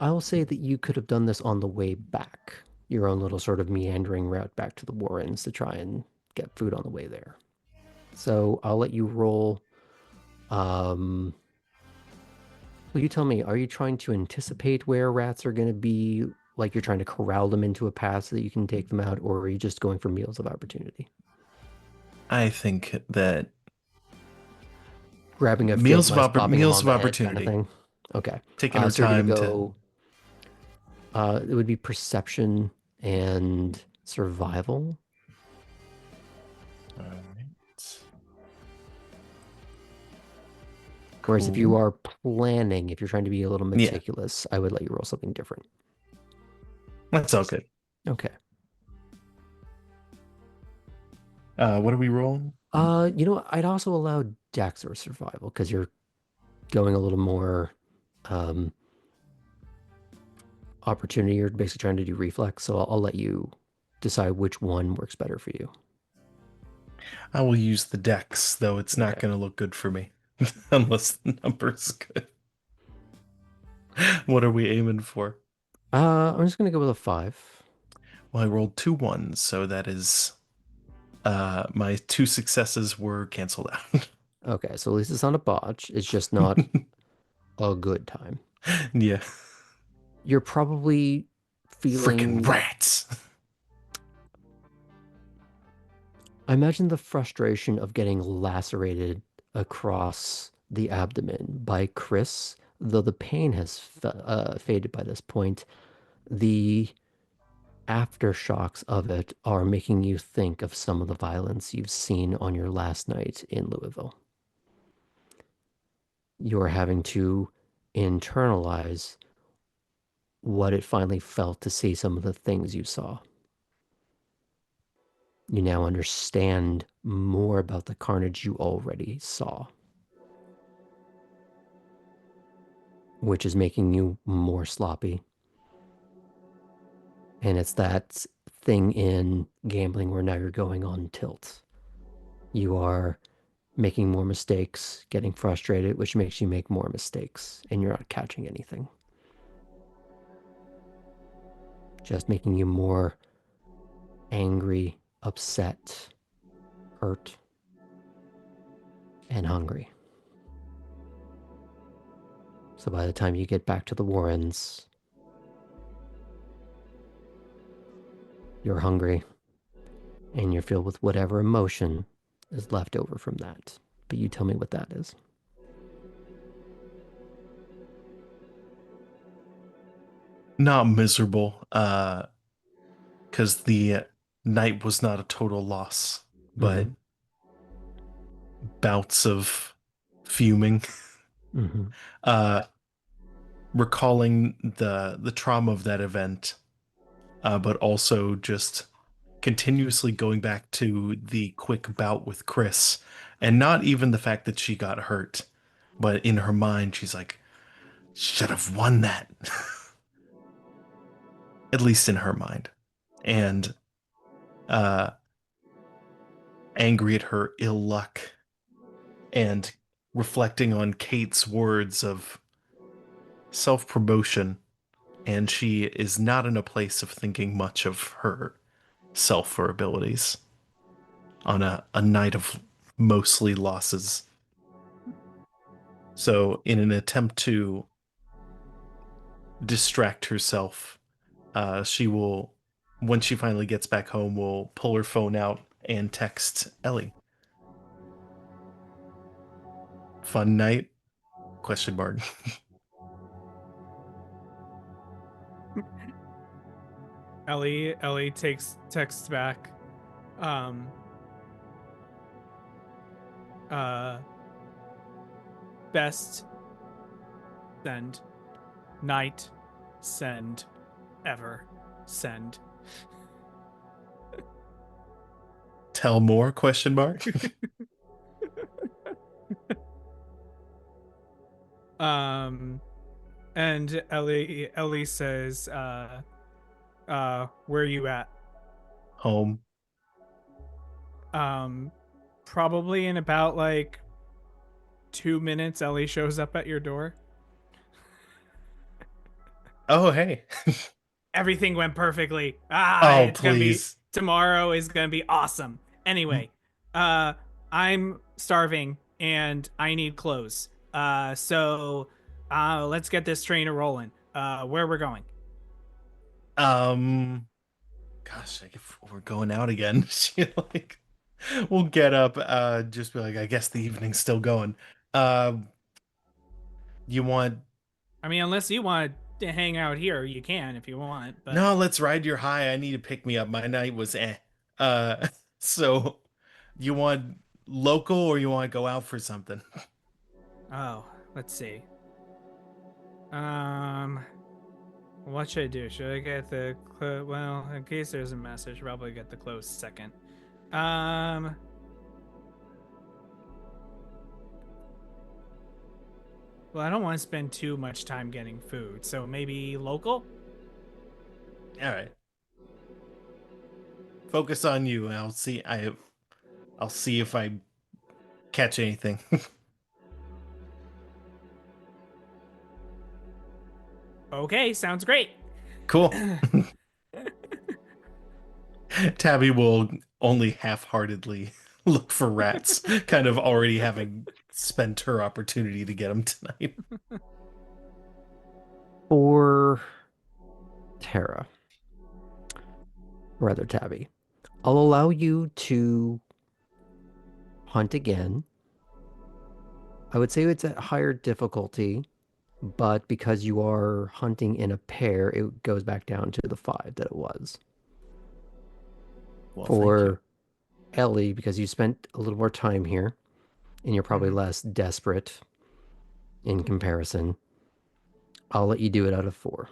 I'll say that you could have done this on the way back, your own little sort of meandering route back to the Warrens to try and get food on the way there. So I'll let you roll. Well, you tell me, are you trying to anticipate where rats are going to be? Like you're trying to corral them into a path so that you can take them out, or are you just going for meals of opportunity? I think that Grabbing a field mice, popping them meals on of the head kind of opportunity. thing? Okay. Taking her So you're going to time to. go, it would be perception and survival. All right. Whereas if you Cool. are planning, if you're trying to be a little Yeah, meticulous, I would let you roll something different. that's all good. Okay. What are we rolling? I'd also allow Dex or survival because you're going a little more opportunity. You're basically trying to do reflex, so I'll let you decide which one works better for you. I will use the dex, though it's not Okay. going to look good for me unless the number's good. What are we aiming for? I'm just gonna go with a 5. Well, I rolled 2 ones, so that is my 2 successes were canceled out. Okay, so at least it's not a botch. It's just not a good time. Yeah. You're probably Freaking feeling. rats. I imagine the frustration of getting lacerated across the abdomen by Chris, though the pain has faded by this point. The aftershocks of it are making you think of some of the violence you've seen on your last night in Louisville. You're having to internalize what it finally felt to see some of the things you saw. You now understand more about the carnage you already saw, which is making you more sloppy. And it's that thing in gambling where now you're going on tilt. You are making more mistakes, getting frustrated, which makes you make more mistakes, and you're not catching anything. Just making you more angry, upset, hurt, and hungry. So by the time you get back to the Warrens, you're hungry and you're filled with whatever emotion is left over from that. But you tell me what that is. Not miserable, because the night was not a total loss, but bouts of fuming. uh, Recalling the trauma of that event, but also just continuously going back to the quick bout with Chris, and not even the fact that she got hurt, but in her mind she's like, should have won that. At least in her mind. And uh angry at her ill luck and reflecting on Kate's words of self-promotion, and she is not in a place of thinking much of her self or abilities on a night of mostly losses. So, in an attempt to distract herself, she will, when she finally gets back home, will pull her phone out and text Ellie. Fun night? Question mark. Ellie texts back. Best send. Night send. Ever send. Tell more? Question mark. And Ellie says, where you at? Home. Probably in about like 2 minutes, Ellie shows up at your door. Oh, hey. Everything went perfectly. Oh, It's gonna be please. tomorrow is gonna be awesome. Anyway, I'm starving and I need clothes. So let's get this train rolling. Where we're going? Gosh, if we're going out again, she like, we'll get up, just be like, I guess the evening's still going. You want, I mean, unless you want to hang out here, you can if you want. But no, let's ride your high. I need to pick me up. My night was eh. Uh, so you want local or you want to go out for something? oh, let's see. What should I do? Should I get the well, in case there's a mess, I should probably get the clothes second. Well, I don't want to spend too much time getting food, so maybe local? All right. Focus on you, and I'll see if I catch anything. Okay, sounds great. Cool. Tabby will only half-heartedly look for rats, kind of already having spent her opportunity to get them tonight. For Tara, rather Tabby, I'll allow you to hunt again. I would say it's at higher difficulty, but because you are hunting in a pair, it goes back down to the 5 that it was. Well, thank you. For Ellie, because you spent a little more time here, and you're probably less desperate in comparison, I'll let you do it out of 4.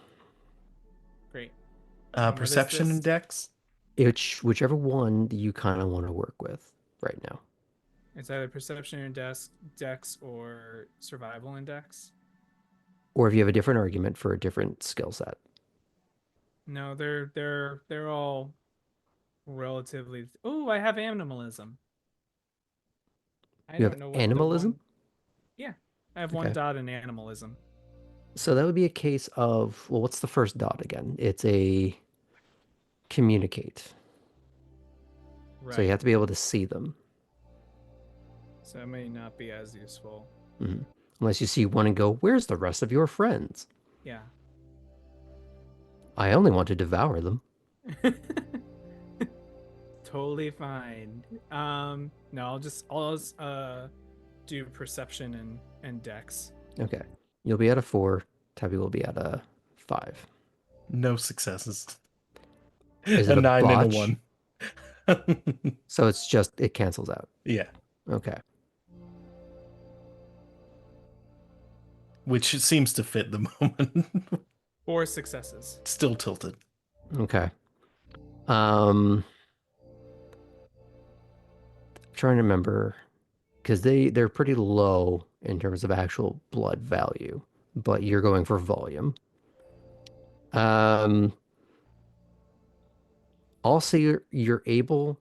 Great. And what is Perception this? index? Whichever one you kind of want to work with right now. It's either perception index, dex, or survival index. Or if you have a different argument for a different skill set. No, they're all relatively. Oh, I have animalism. I You have don't know what the animalism? one. Yeah, I have one Okay. dot in animalism. So that would be a case of, well, what's the first dot again? It's a communicate. Right. So you have to be able to see them. So it may not be as useful. Mhm. Unless you see one and go, where's the rest of your friends? Yeah. I only want to devour them. Totally fine. No, I'll do perception and dex. Okay. You'll be at a 4. Tabby will be at a 5. No successes. Is A it a 9 and a botch? 1. So it's just, it cancels out. Yeah. Okay. Which seems to fit the moment. 4 successes. Still tilted. Okay. Trying to remember, because they're pretty low in terms of actual blood value, but you're going for volume. Also, you're able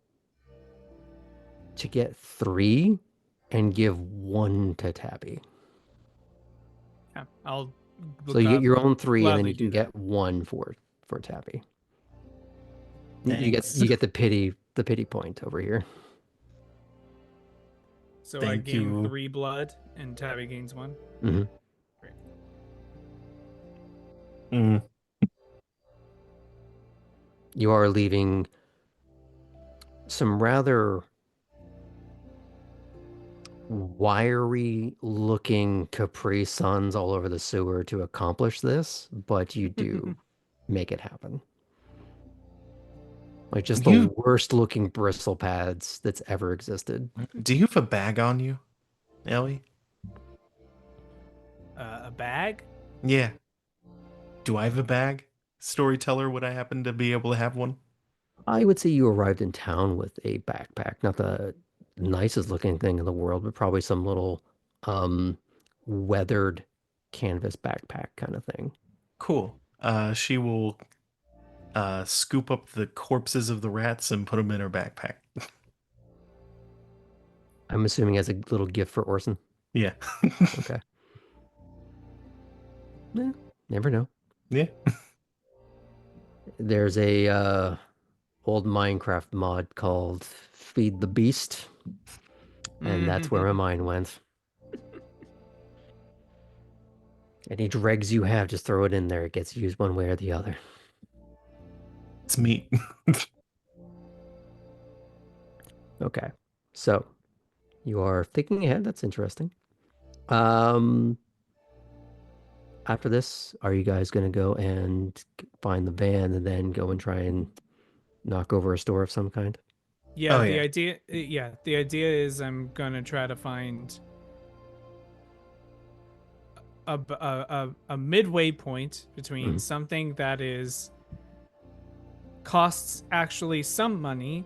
to get 3 and give 1 to Tabby. Yeah, I'll So you get your own 3, and then gladly you can do that. get 1 for Tabby. Thanks. You get the pity point over here. So I Thank gain you. 3 blood and Tabby gains 1. Mm-hmm. Great. Mm. You are leaving some rather wiry looking Capri Suns all over the sewer to accomplish this, but you do make it happen. Like just the You- worst looking bristle pads that's ever existed. Do you have a bag on you, Ellie? A bag? Yeah. Do I have a bag? Storyteller, would I happen to be able to have one? I would say you arrived in town with a backpack, not the nicest looking thing in the world, but probably some little weathered canvas backpack kind of thing. Cool. She will scoop up the corpses of the rats and put them in her backpack. I'm assuming as a little gift for Orson. Yeah. Okay. Yeah, never know. Yeah. There's a old Minecraft mod called Feed the Beast, and that's where my mind went. Any dregs you have, just throw it in there. It gets used one way or the other. It's meat. Okay, so you are thinking ahead. That's interesting. After this, are you guys going to go and find the van and then go and try and knock over a store of some kind? Yeah, Oh, the yeah. idea is I'm gonna try to find a midway point between something that is costs actually some money,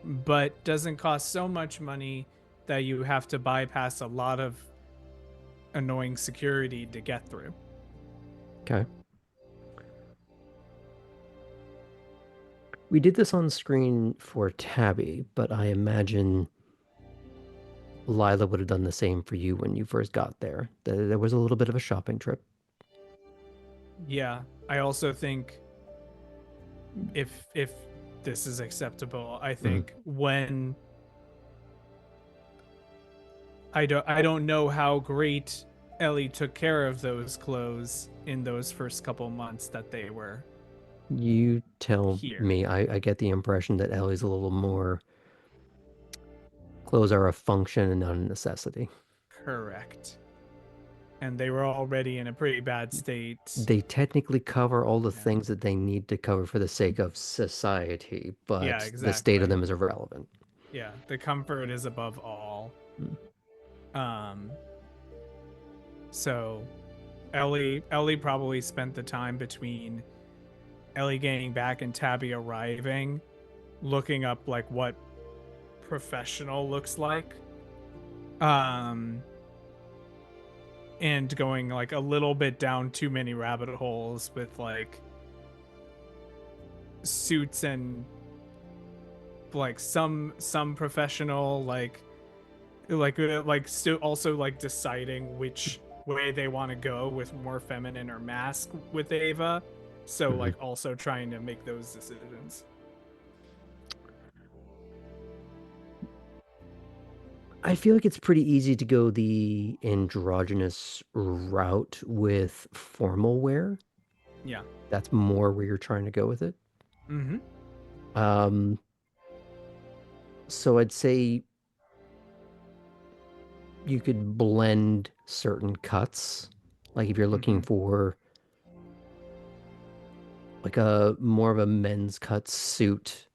but doesn't cost so much money that you have to bypass a lot of annoying security to get through. Okay. We did this on screen for Tabby, but I imagine Lila would have done the same for you when you first got there. There was a little bit of a shopping trip. Yeah, I also think if this is acceptable, I think when I don't know how great Ellie took care of those clothes in those first couple months that they were You tell here. me. I get the impression that Ellie's a little more clothes are a function and not a necessity. Correct. And they were already in a pretty bad state. They technically cover all the things that they need to cover for the sake of society, but Yeah, the state of exactly. them is irrelevant. Yeah, the comfort is above all. So Ellie probably spent the time between Ellie getting back and Tabby arriving, looking up like what professional looks like. And going like a little bit down too many rabbit holes with like suits and like some professional still also like deciding which way they want to go with more feminine or mask with Ava. So like also trying to make those decisions. I feel like it's pretty easy to go the androgynous route with formal wear. Yeah. That's more where you're trying to go with it. Mm-hmm. Um, so I'd say you could blend certain cuts. Like if you're looking Mm-hmm. for like a more of a men's cut suit,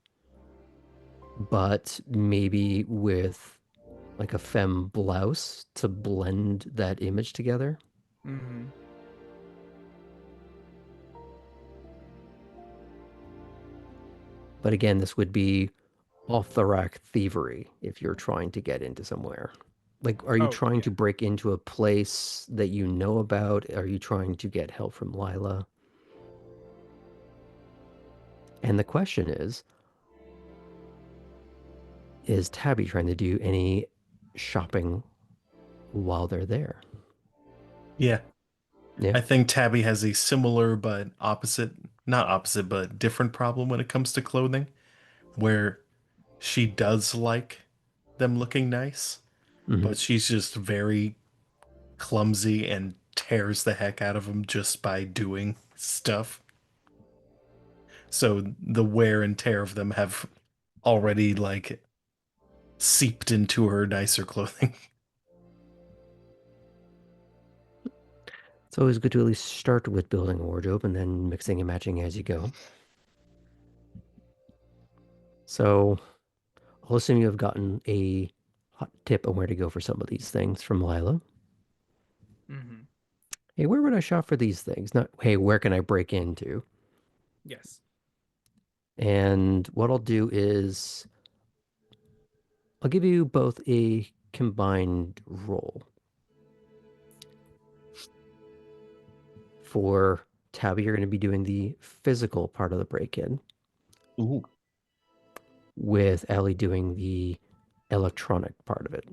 but maybe with like a femme blouse to blend that image together. Mm-hmm. But again, this would be off the rack thievery if you're trying to get into somewhere. Like, are you Oh, trying yeah. to break into a place that you know about? Are you trying to get help from Lila? And the question is Tabby trying to do any shopping while they're there? Yeah. Yeah. I think Tabby has a similar but opposite, not opposite, but different problem when it comes to clothing, where she does like them looking nice, Hmm. but she's just very clumsy and tears the heck out of them just by doing stuff. So the wear and tear of them have already like seeped into her nicer clothing. It's always good to at least start with building a wardrobe and then mixing and matching as you go. So I'll assume you have gotten a hot tip on where to go for some of these things from Lila. Mm-hmm. Hey, where would I shop for these things? Not, hey, where can I break into? Yes. And what I'll do is I'll give you both a combined roll. For Tabby, you're going to be doing the physical part of the break-in, Ooh. with Ellie doing the electronic part of it.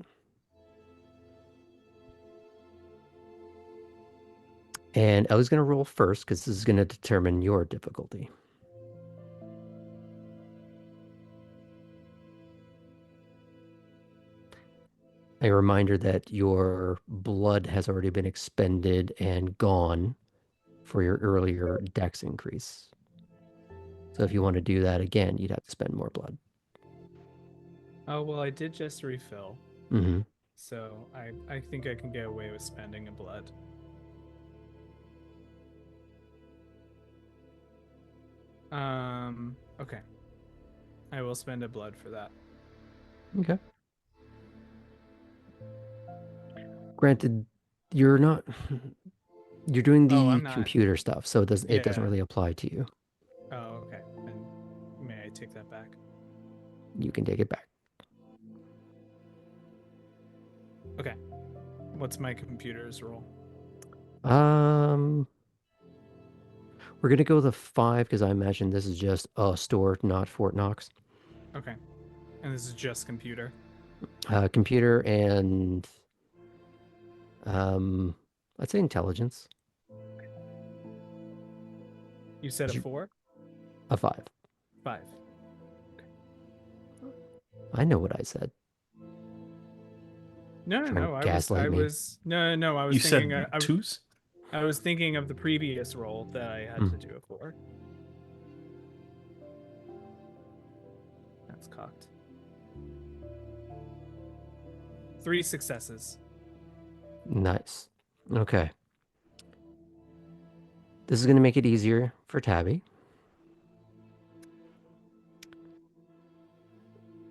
And Ellie's going to roll first because this is going to determine your difficulty. A reminder that your blood has already been expended and gone for your earlier dex increase. So if you want to do that again, you'd have to spend more blood. Oh, well, I did just refill, Hmm. so I think I can get away with spending a blood. Okay. I will spend a blood for that. Okay. Granted, you're not you're doing Oh, the I'm not. computer stuff, so it doesn't Yeah. really apply to you. Oh, okay. Then may I take that back? You can take it back. Okay. What's my computer's role? Um, we're gonna go with a 5 because I imagine this is just a store, not Fort Knox. Okay. And this is just computer. Computer and um, let's say intelligence. You said a You- 4? A 5. 5. I know what I said. No, no, Trying to no. I gaslight me. was, no, no, no. I You was thinking, said twos? I was thinking of the previous role that I had to do a 4. That's cocked. 3 successes. Nice. Okay. This is gonna make it easier for Tabby.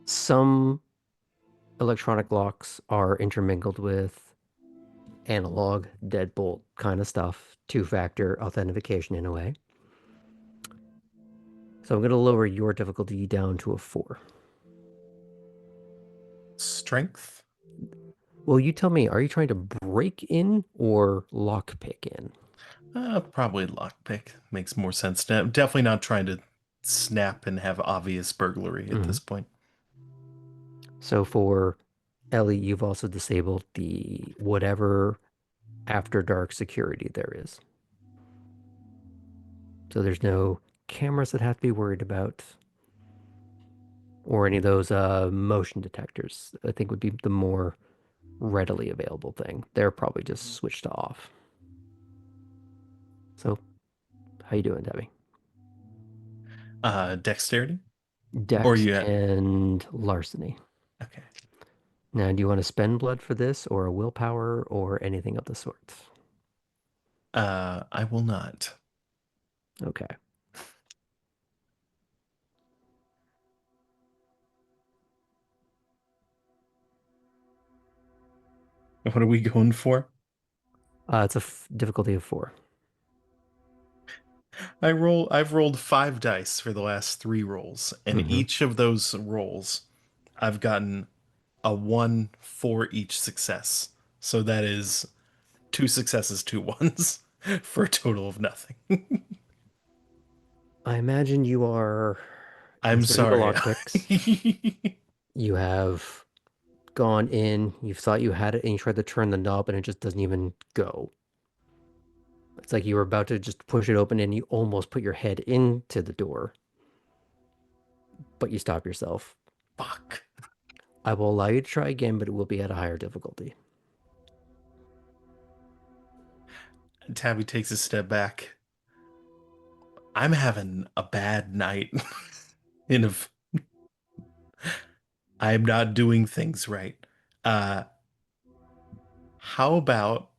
Some electronic locks are intermingled with analog deadbolt kind of stuff, two-factor authentication in a way. So I'm going to lower your difficulty down to a 4. Strength? Well, you tell me, are you trying to break in or lockpick in? Probably lockpick. Makes more sense. Definitely not trying to snap and have obvious burglary at Mhm. this point. So for Ellie, you've also disabled the whatever after dark security there is. So there's no cameras that have to be worried about. or any of those motion detectors, I think would be the more readily available thing. They're probably just switched off. So, how you doing, Debbie? Dexterity? Or Dex you had and larceny. okay. Now, do you want to spend blood for this, or a willpower, or anything of the sort? I will not. Okay. What are we going for? It's a difficulty of 4. I've rolled 5 dice for the last 3 rolls, and Hmm. each of those rolls I've gotten a 1 for each success. So that is 2 successes, 2 1s for a total of nothing. I imagine you are I'm inserting the sorry. lockpicks. You have gone in, you thought you had it, and you tried to turn the knob, and it just doesn't even go. It's like you were about to just push it open, and you almost put your head into the door, but you stop yourself. Fuck. I will allow you to try again, but it will be at a higher difficulty. Tabby takes a step back. I'm having a bad night. in a, I'm not doing things right. Uh, how about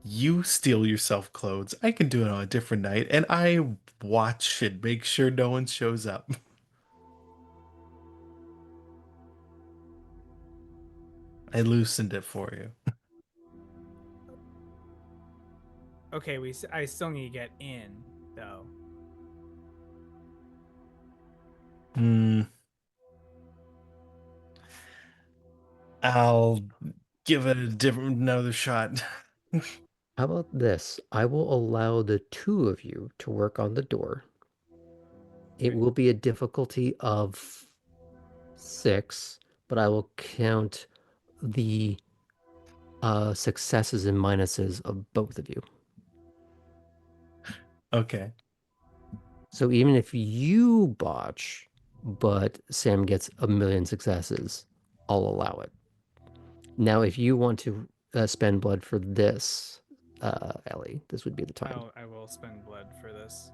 you steal yourself clothes? I can do it on a different night, and I watch and make sure no one shows up. I loosened it for you. Okay, I still need to get in though. Hmm. I'll give it a different another shot. How about this? I will allow the two of you to work on the door. It Okay. will be a difficulty of 6, but I will count the successes and minuses of both of you. Okay. So even if you botch, but Sam gets a million successes, I'll allow it. Now, if you want to spend blood for this, Ellie, this would be the time. I will spend blood for this.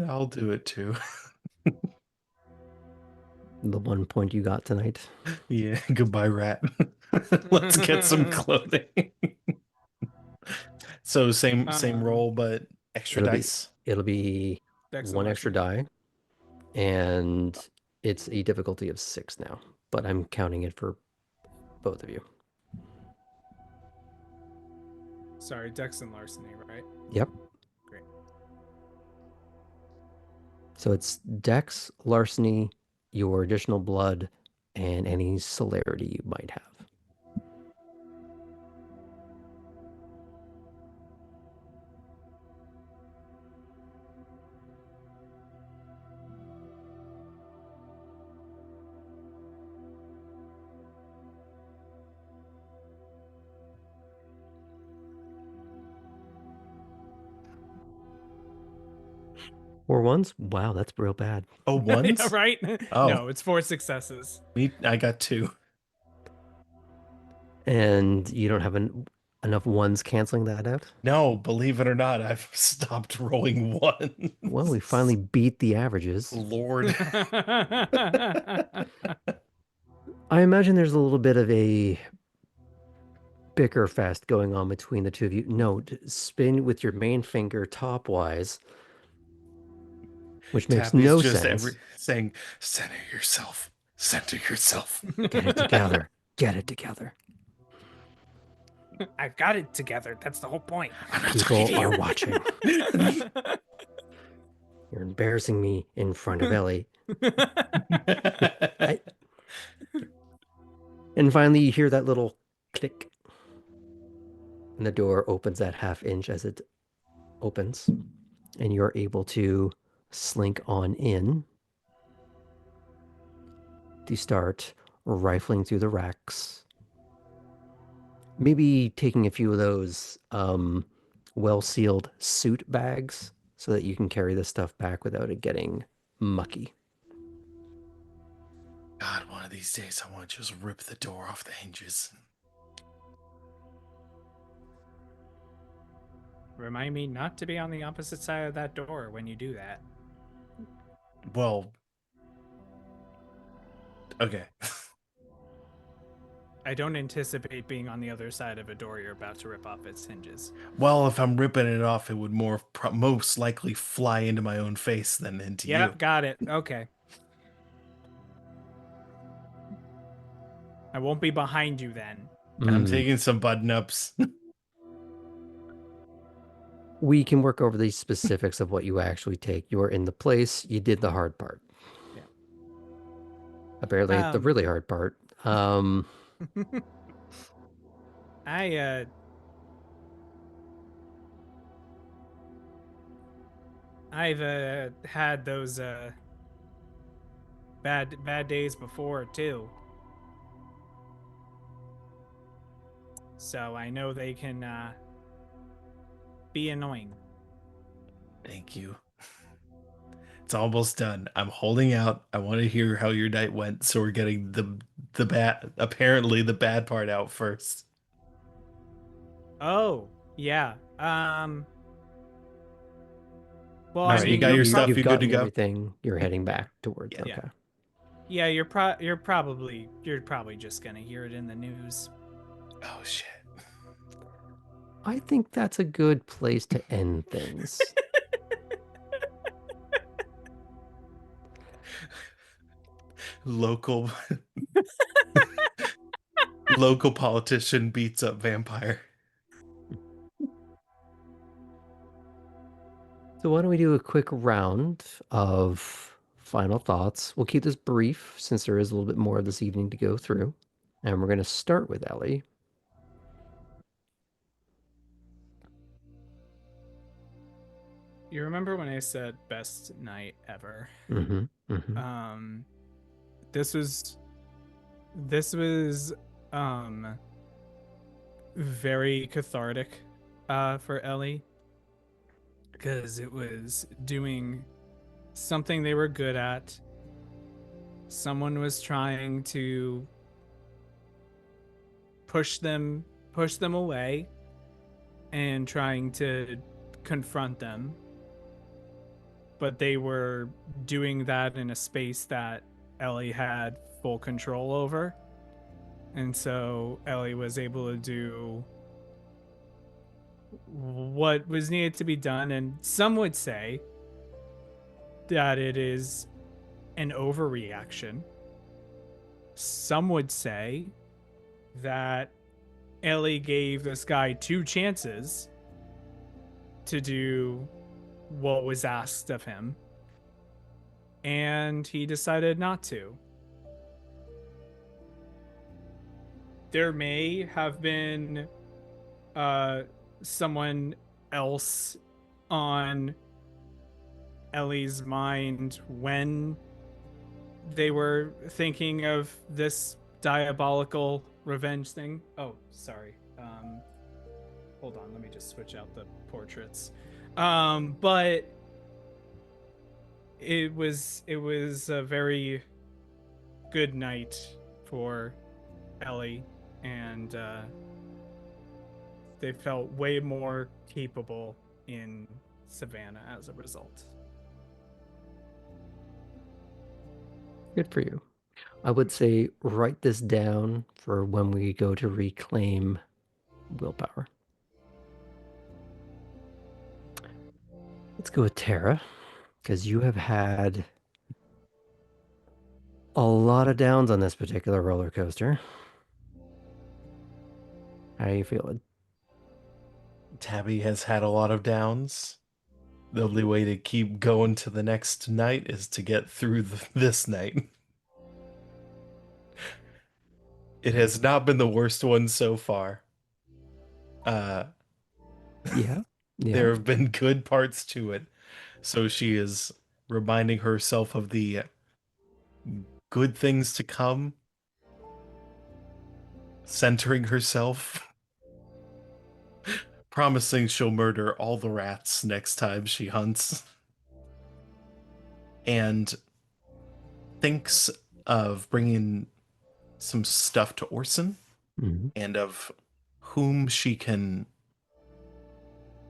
I'll do it too. The 1 point you got tonight. Yeah, goodbye, rat. Let's get some clothing. So same roll, but extra It'll be dice. it'll be Dex and 1 extra larceny. die, and it's a difficulty of 6 now. But I'm counting it for both of you. Sorry, Dex and larceny, right? Yep. Great. So it's Dex, larceny, your additional blood, and any celerity you might have. Four ones? Wow, that's real bad. Oh, Yeah, ones? right? Oh, No, it's 4 successes. I got 2. And you don't have enough ones canceling that out? No, believe it or not, I've stopped rolling Well, we ones. finally beat the averages. Lord. I imagine there's a little bit of a bicker fest going on between the two of you. No, spin with your main finger topwise, which makes Tabby's no just sense. saying, center yourself. Center yourself. Get it together. Get it together. I've got it together. That's the whole point. I'm not People talking to are you. watching. You're embarrassing me in front of Ellie. I... And finally, you hear that little click. And the door opens that half inch as it opens. And you're able to slink on in to start rifling through the racks. Maybe taking a few of those well-sealed suit bags so that you can carry this stuff back without it getting mucky. God, one of these days I want to just rip the door off the hinges. Remind me not to be on the opposite side of that door when you do that. Well, okay. I don't anticipate being on the other side of a door you're about to rip off its hinges. Well, if I'm ripping it off, it would most likely fly into my own face than into you. Yep, got it. Okay. I won't be behind you then. I'm Mm. taking some button ups. We can work over the specifics of what you actually take. You are in the place. You did the hard part. Yeah. Apparently, the really hard part. I've had those bad days before too. So I know they can be annoying. Thank you. It's almost done. I'm holding out. I want to hear how your night went, so we're getting the bad part out first. Oh, yeah. Well, All I right, you mean, got your stuff. You've You good to gotten go? everything. You're heading back towards. Yeah. Okay. Yeah, you're probably just gonna hear it in the news. Oh shit. I think that's a good place to end things. Local local politician beats up vampire. So why don't we do a quick round of final thoughts? We'll keep this brief since there is a little bit more this evening to go through. And we're going to start with Ellie. You remember when I said best night ever? Mm-hmm. Mm-hmm. This was very cathartic for Ellie, because it was doing something they were good at. Someone was trying to push them away and trying to confront them, but they were doing that in a space that Ellie had full control over. And so Ellie was able to do what was needed to be done. And some would say that it is an overreaction. Some would say that Ellie gave this guy 2 chances to do what was asked of him, and he decided not to. There may have been someone else on Ellie's mind when they were thinking of this diabolical revenge thing. Oh, sorry. Hold on, let me just switch out the portraits. But it was a very good night for Ellie, and they felt way more capable in Savannah as a result. Good for you. I would say write this down for when we go to reclaim willpower. Let's go with Tara, because you have had a lot of downs on this particular roller coaster. How are you feeling? Tabby has had a lot of downs. The only way to keep going to the next night is to get through this night. It has not been the worst one so far. Yeah. There have been good parts to it. So she is reminding herself of the good things to come, centering herself, promising she'll murder all the rats next time she hunts, and thinks of bringing some stuff to Orson Mhm. and of whom she can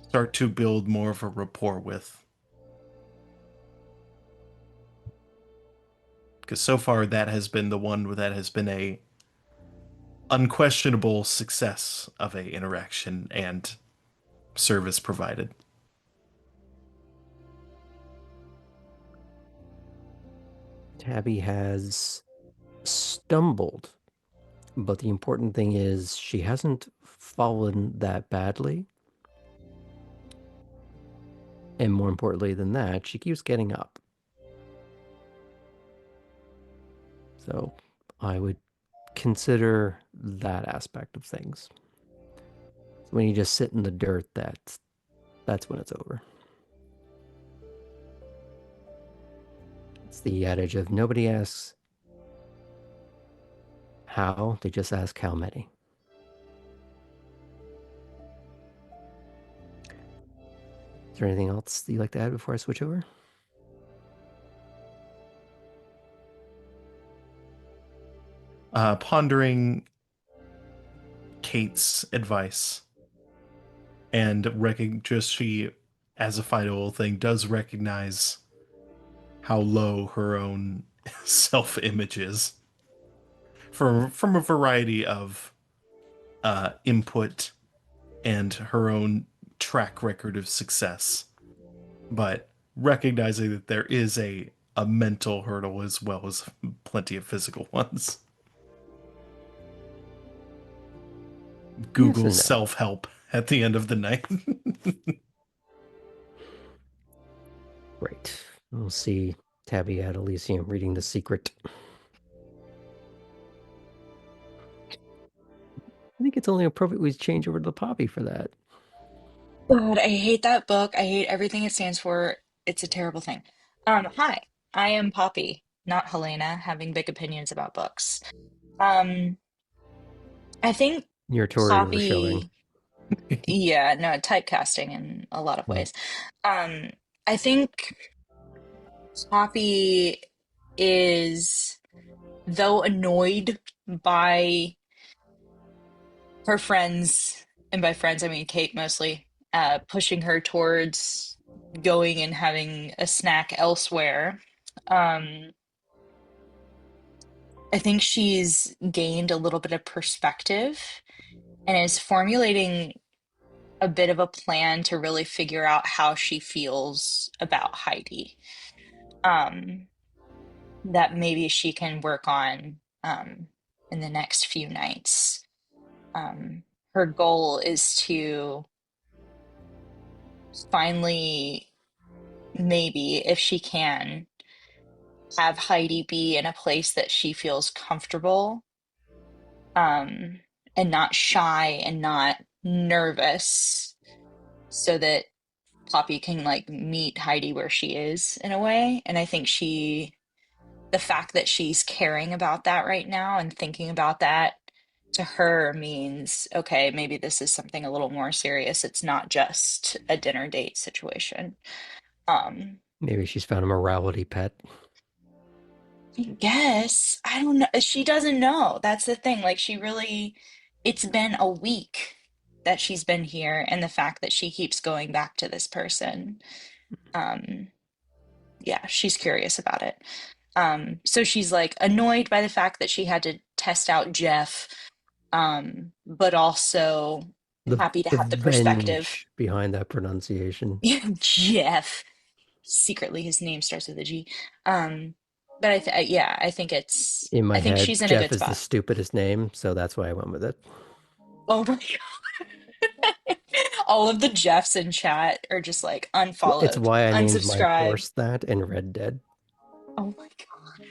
start to build more of a rapport with. Because so far that has been the one that has been a unquestionable success of a interaction and service provided. Tabby has stumbled, but the important thing is she hasn't fallen that badly. And more importantly than that, she keeps getting up. So I would consider that aspect of things. So when you just sit in the dirt, that's when it's over. It's the adage of nobody asks how, they just ask how many. Is there anything else that you'd like to add before I switch over? Pondering Kate's advice and just she, as a final thing, does recognize how low her own self-image is from a variety of input and her own track record of success, but recognizing that there is a mental hurdle as well as plenty of physical ones. Google and no. self-help at the end of the night. Great. We'll see Tabby at Elysium reading The Secret. I think it's only appropriate we change over to the Poppy for that. God, I hate that book. I hate everything it stands for. It's a terrible thing. Hi, I am Poppy, not Helena, having big opinions about books. Um, I think Your Tori was showing. Poppy, yeah, no, typecasting in a lot of Mm. ways. I think Poppy is, though annoyed by her friends, and by friends I mean Kate mostly, pushing her towards going and having a snack elsewhere. Um, I think she's gained a little bit of perspective and is formulating a bit of a plan to really figure out how she feels about Heidi. Um, that maybe she can work on in the next few nights. Her goal is to finally, maybe if she can, have Heidi be in a place that she feels comfortable, um, and not shy and not nervous, so that Poppy can like meet Heidi where she is in a way. And I think the fact that she's caring about that right now and thinking about that to her means, okay, maybe this is something a little more serious. It's not just a dinner date situation. Um, Maybe she's found a morality pet. I guess. I don't know. She doesn't know. That's the thing. Like, it's been a week that she's been here, and the fact that she keeps going back to this person. Um, yeah, she's curious about it. So she's like annoyed by the fact that she had to test out Jeff, but also The happy to the have the perspective. venge behind that pronunciation. Jeff. Secretly, his name starts with a G. Um, but yeah, In my I think head, she's in a Jeff good is the spot. stupidest name, so that's why I went with it. Oh my God. All of the Jeffs in chat are just like It's unfollowed, why I named my unsubscribe. horse that in Red Dead. Oh my God.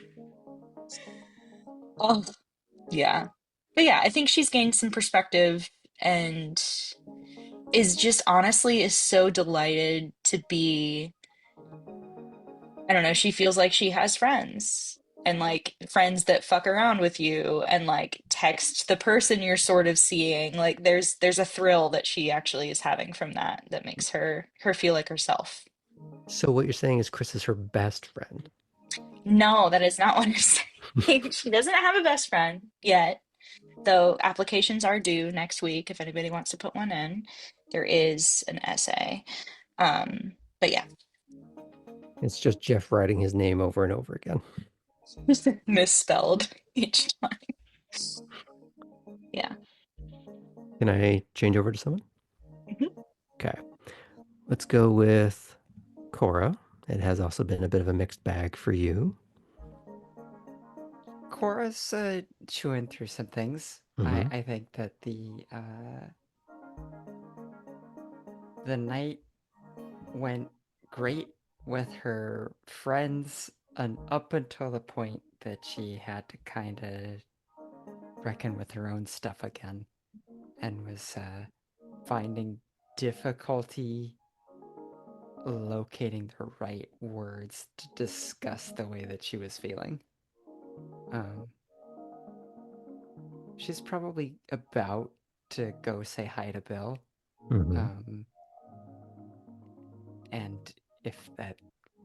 Oh, yeah. But yeah, I think she's gained some perspective and is so delighted to be, I don't know, she feels like she has friends and like friends that fuck around with you and like text the person you're sort of seeing. Like there's a thrill that she actually is having from that that makes her feel like herself. So what you're saying is Chris is her best friend. No, that is not what I'm saying. She doesn't have a best friend yet, though applications are due next week if anybody wants to put one in. There is an essay. But yeah, It's just Jeff writing his name over and over again. misspelled each time. Yeah. Can I change over to someone? Mhm. Okay. Let's go with Cora. It has also been a bit of a mixed bag for you. Cora's chewing through some things. Mhm. I think that the night went great with her friends, and up until the point that she had to kind of reckon with her own stuff again, and was finding difficulty locating the right words to discuss the way that she was feeling. She's probably about to go say hi to Bill. Mhm. And if that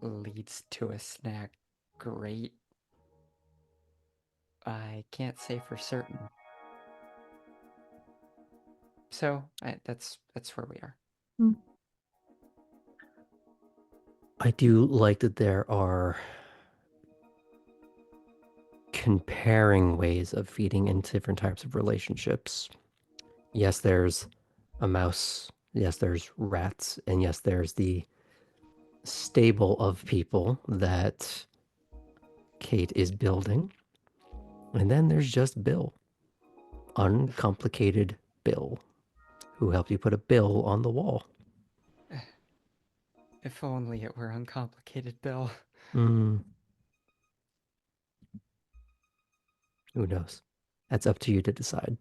leads to a snack, great. I can't say for certain. So that's where we are. I do like that there are comparing ways of feeding into different types of relationships. Yes, there's a mouse. Yes, there's rats. And yes, there's the stable of people that Kate is building. And then there's just Bill. Uncomplicated Bill, who helped you put a bill on the wall. If only it were uncomplicated, Bill. Who knows? That's up to you to decide.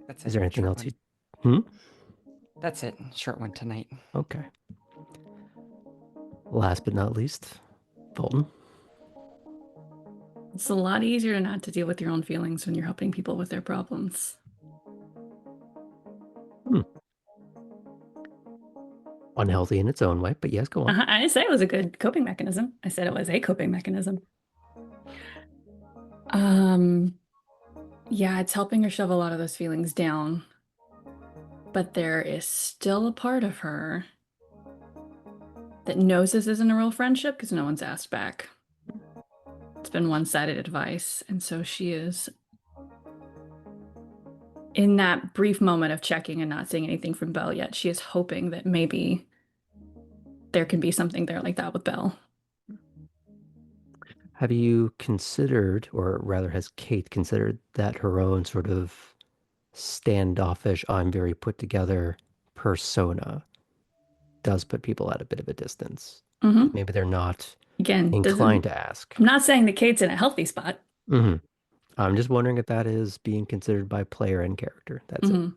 That's Is it. there anything Short else one. you... That's it. Short one tonight. Okay. Last but not least, Fulton. It's a lot easier not to deal with your own feelings when you're helping people with their problems. Unhealthy in its own way, but yes, go on. I didn't say it was a good coping mechanism. I said it was a coping mechanism. Yeah, it's helping her shove a lot of those feelings down. But there is still a part of her that knows this isn't a real friendship because no one's asked back. It's been one-sided advice, and so she is in that brief moment of checking and not seeing anything from Belle yet. She is hoping that maybe there can be something there like that with Belle. Have you considered, or rather has Kate considered, that her own sort of standoffish, I'm very put together persona does put people at a bit of a distance? Mm-hmm. Maybe they're not Again, inclined to ask. I'm not saying that Kate's in a healthy spot. I'm just wondering if that is being considered by player and character. That's it.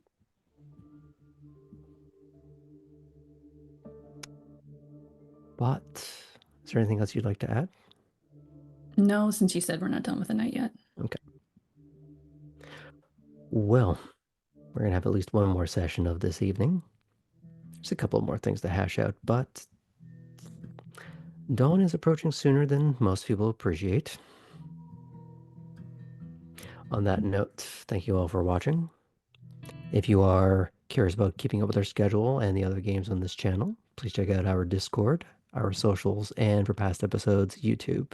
But is there anything else you'd like to add? No, since you said we're not done with the night yet. Okay. Well, we're going to have at least one more session of this evening. There's a couple more things to hash out, but dawn is approaching sooner than most people appreciate. On that note, thank you all for watching. If you are curious about keeping up with our schedule and the other games on this channel, please check out our Discord, our socials, and for past episodes, YouTube.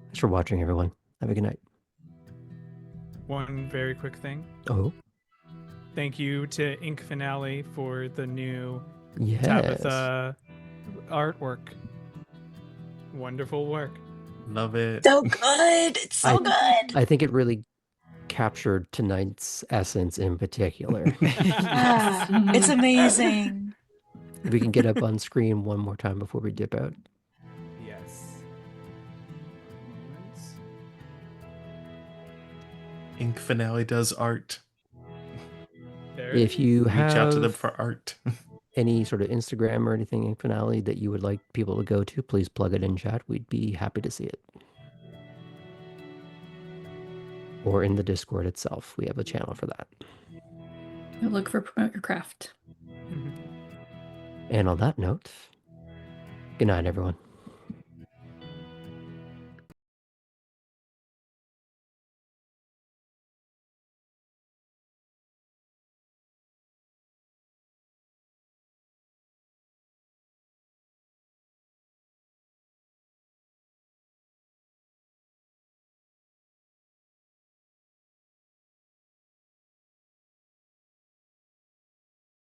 Thanks for watching, everyone. Have a good night. One very quick thing. Oh, Thank you to Ink Finale for the new yes. Tabitha artwork. Wonderful work. Love it. So good. It's so good. I think it really captured tonight's essence in particular. It's amazing. If we can get up on screen one more time before we dip out. Yes. Ink Finale does art. There If you Reach have out to them for art. any sort of Instagram or anything in Finale that you would like people to go to, please plug it in chat. We'd be happy to see it. Or in the Discord itself. We have a channel for that. Look for Promote Your Craft. And on that note, good night, everyone.